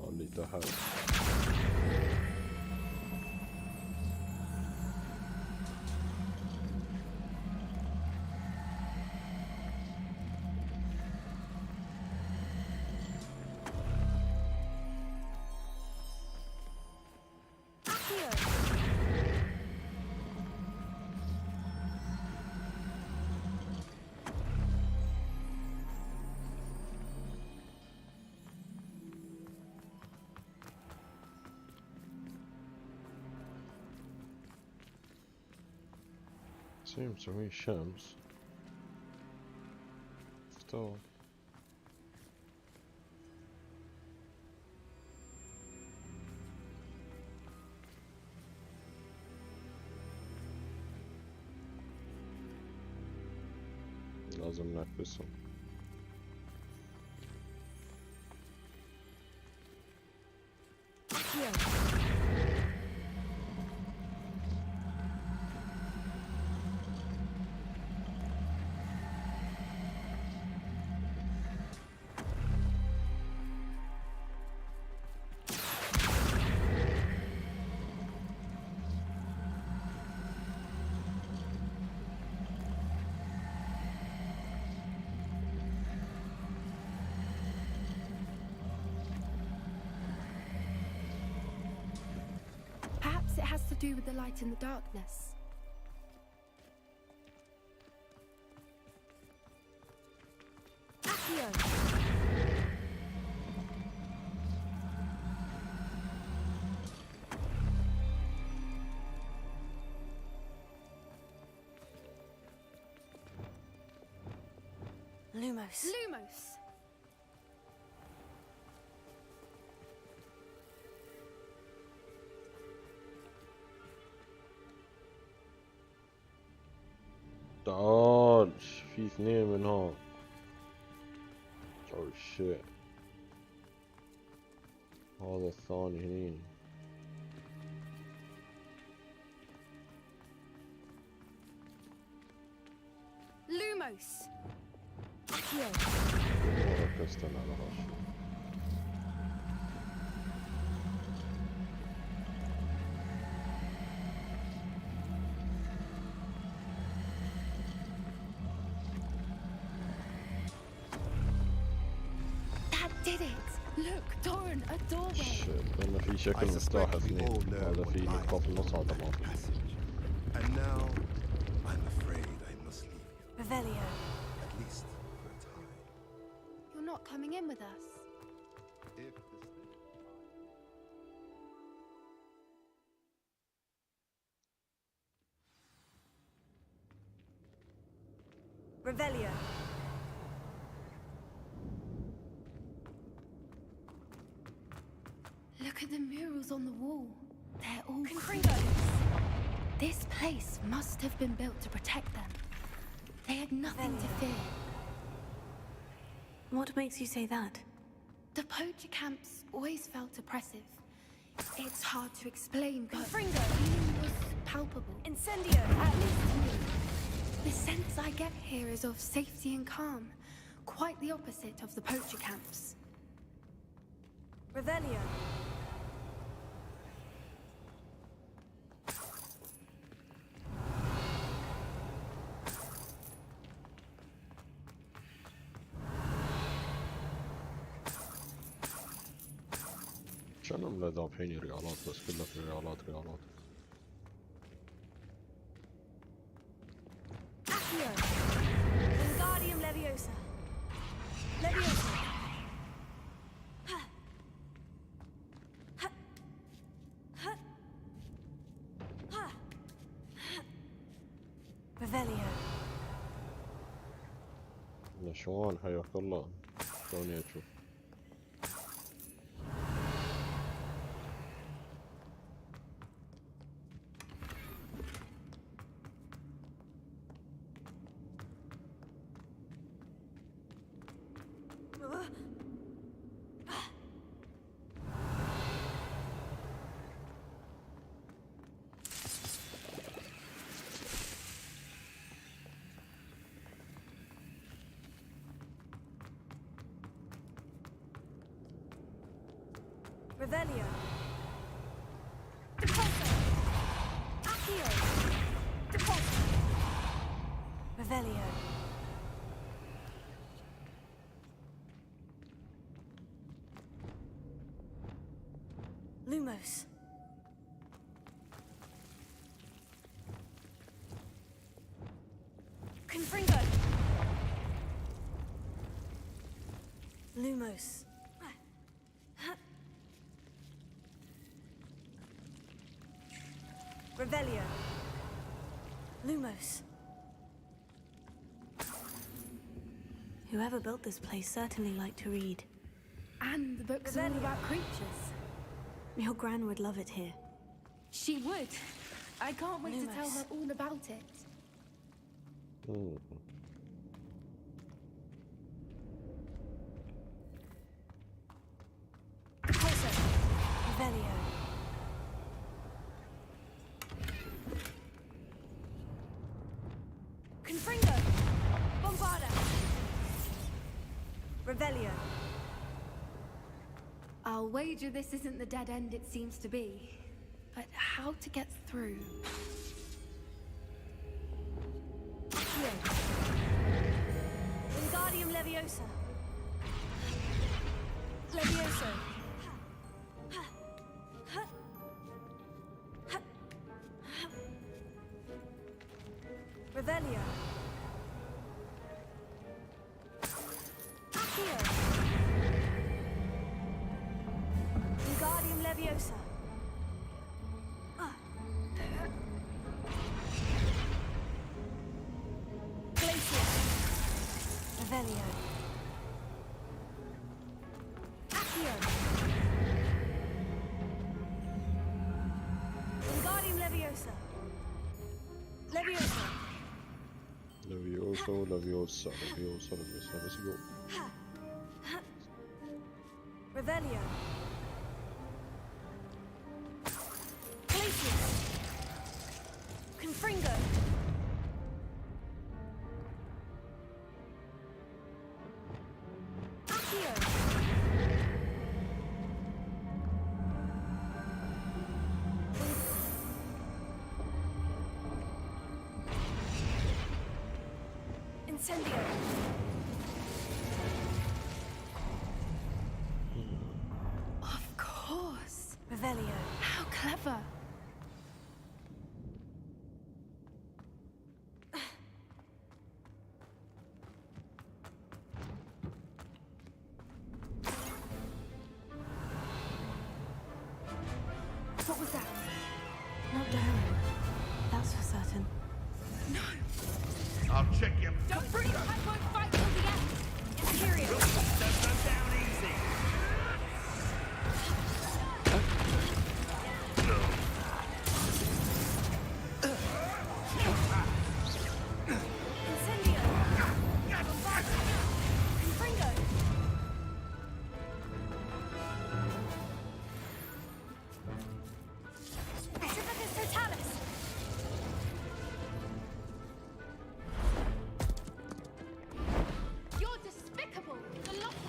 اللي تحت. Seems to me شمس فتور. لازم نعكسهم. Perhaps it has to do with the light in the darkness. Lumos. Lumos! تعال في اثنين من هون. Oh shit. هذا الثاني هني. Lumos! ما ركزت أنا على هالشي. Did it! Look, Doran, a doorway. لأن في شكل مفتاح اثنين. هذا فيه نقطة في النص هذا ما في. And now, I'm afraid I must leave you. Revelio. At least for a time. You're not coming in with us. If this Revelio. Look at the murals on the wall. They're all Confringo. This place must have been built to protect them. They had nothing to fear. What makes you say that? The poacher camps always felt oppressive. It's hard to explain, but Confringo. the feeling was palpable. Incendio. At least to me. The sense I get here is of safety and calm. Quite the opposite of the poacher camps. Revelio. شنو ذابحين ريالات بس كله في ريالات. Leviosa. Leviosa. Revelio. نشوان حياك الله. شلوني اشوف. Revelio. Deposo. Accio. Deposo. Revelio. Lumos. Confringo. Lumos. Revelio. Lumos. Whoever built this place certainly liked to read. And the book's all about creatures. Your Gran would love it here. She would. I can't wait to tell her all about it. Revelio. Confringo. Bombarda. Revelio. I'll wager this isn't the dead end it seems to be. But how to get through? Wingardium Leviosa. Levioso. Revelio. Accio. Wingardium Leviosa. Glacius. Revelio. Accio. Wingardium Leviosa. Leviosa. Levioso, Leviosa, Leviosa, Leviosa. Let's go. Revelio. Glacius. Confringo. Accio. Incendio. Of course. Revelio. How clever. What was that? Not Durham. That's for certain. No. I'll check you. Don't breathe. I won't fight till the end. Imperial. Don't go down easy. Incendio. Bombarda. Confringo. Petrificus Totalis. You're despicable. The lot of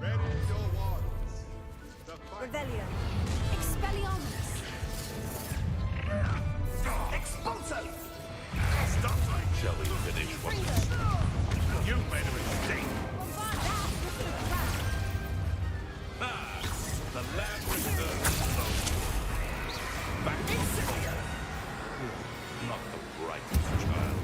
Ready your wands. The fight. Revelio. Expelliarmus. Expulso! Stop right, shall we finish what you made a mistake. Bombarda. The land returns. Back to Syria. Not the brightest child.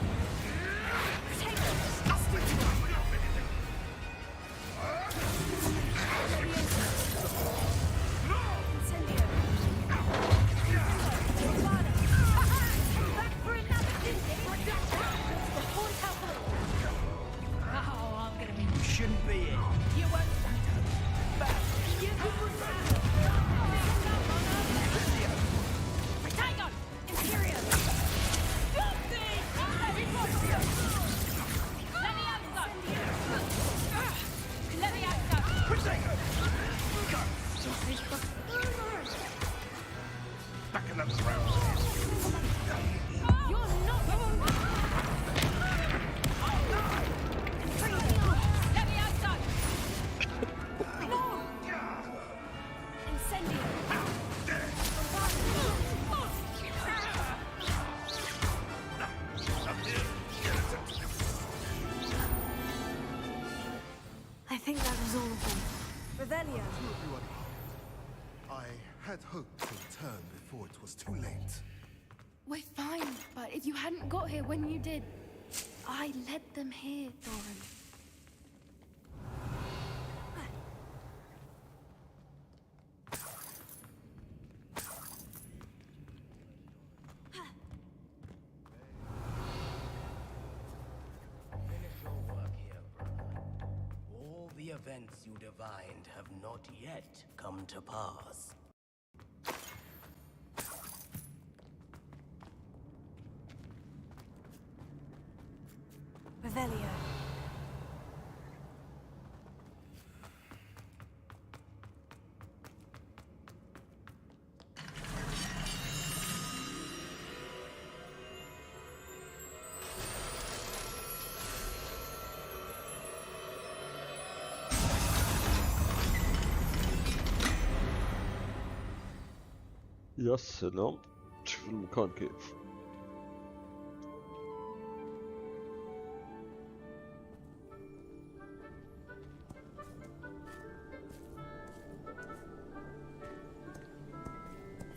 smacking them around. You're not. Steady outside. Come on. Incendio. I think that was all of them. Revelio. I had hoped to return before it was too late. We're fine, but if you hadn't got here when you did, I led them here, Doran. Finish your work here, brother. All the events you divined have not yet come to pass. Revelio. يا سلام، شوف المكان كيف.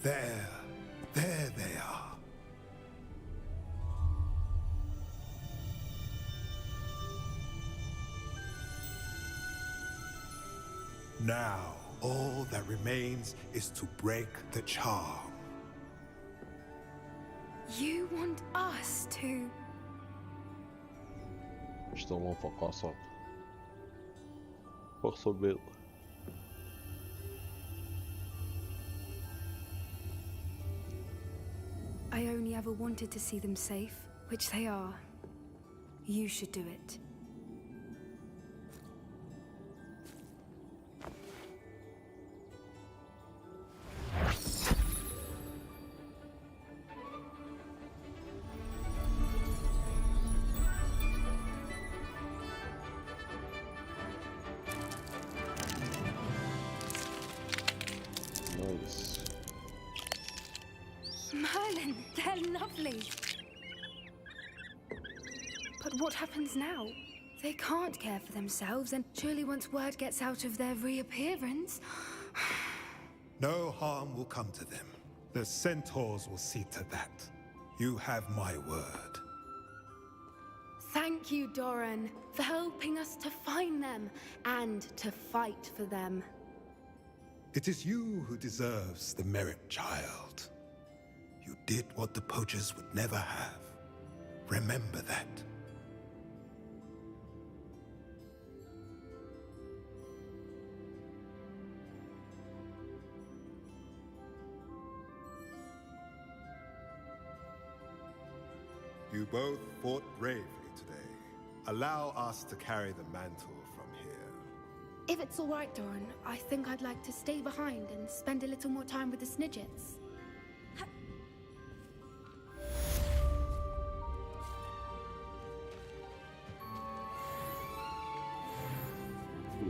There they are. Now, all that remains is to break the charm. You want us to? يشتغلون فوق أعصاب فوق البيض. I only ever wanted to see them safe, which they are. You should do it. Nice. Merlin, they're lovely. But what happens now? They can't care for themselves, and surely once word gets out of their reappearance... No harm will come to them. The centaurs will see to that. You have my word. Thank you, Doran, for helping us to find them and to fight for them. It is you who deserves the merit, child. You did what the poachers would never have. Remember that. You both fought bravely today. Allow us to carry the mantle from here. If it's all right, Doran, I think I'd like to stay behind and spend a little more time with the Snidgets.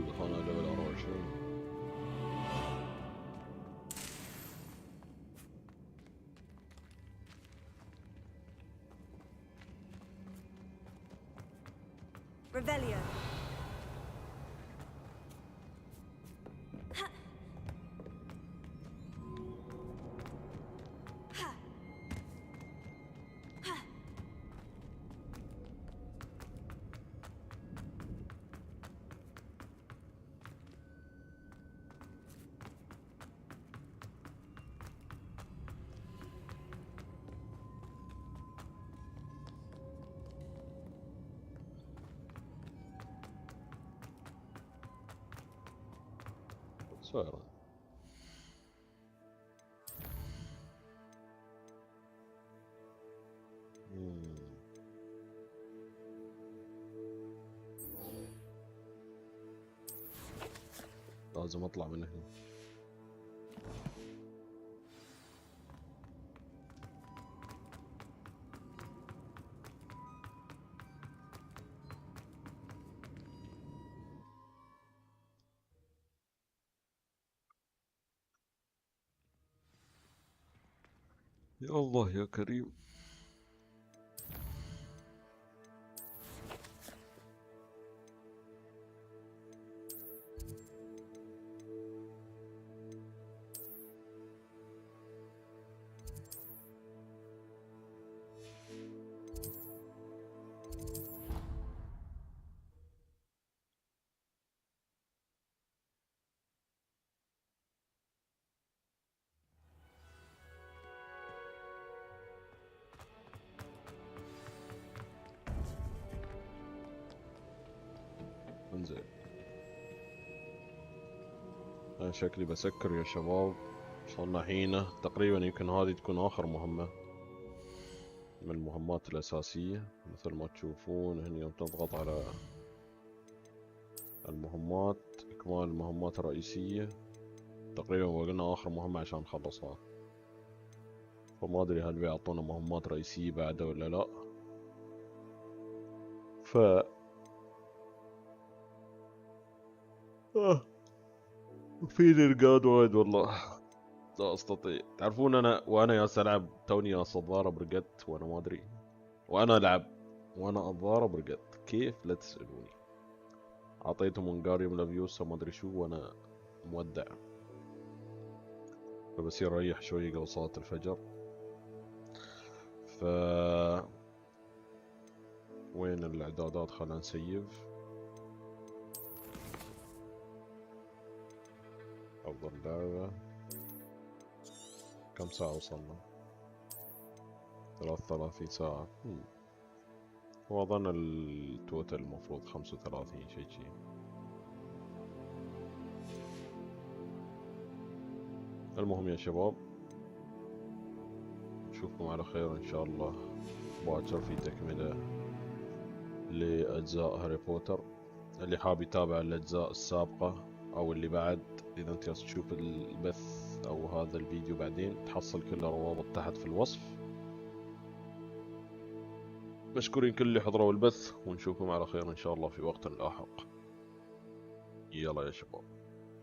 دخلنا ليفل 24. Revelio. صايرة. لازم اطلع من هنا. يا الله يا كريم. انزين، أنا شكلي بسكر يا شباب. صرنا حينه تقريبا، يمكن هذه تكون آخر مهمة من المهمات الأساسية. مثل ما تشوفون هني يوم تضغط على المهمات، إكمال المهمات الرئيسية، تقريبا وقلنا آخر مهمة عشان نخلصها. فما أدري هل بيعطونا مهمات رئيسية بعده ولا لا. فيني رقاد وايد والله، لا استطيع. تعرفون وانا ياس العب توني ياس اتضارب رقدت وانا ما ادري، وانا العب وانا اتضارب رقدت كيف لا تسالوني. اعطيتهم انقاريوم لافيوسا ما ادري شو وانا مودع، فبصير اريح شوي قبل صلاة الفجر. وين الاعدادات؟ خلنا نسيف. افضل لعبة. كم ساعة وصلنا؟ 33 ساعة. واظن التوتال المفروض 35 شي. المهم يا شباب، نشوفكم على خير ان شاء الله باكر في تكملة لأجزاء هاري بوتر. اللي حاب يتابع الأجزاء السابقة أو اللي بعد، إذا أنت تشوف البث أو هذا الفيديو بعدين، تحصل كل الروابط تحت في الوصف. مشكورين كل اللي حضروا البث، ونشوفكم على خير إن شاء الله في وقت لاحق. يلا يا شباب،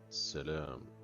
السلام.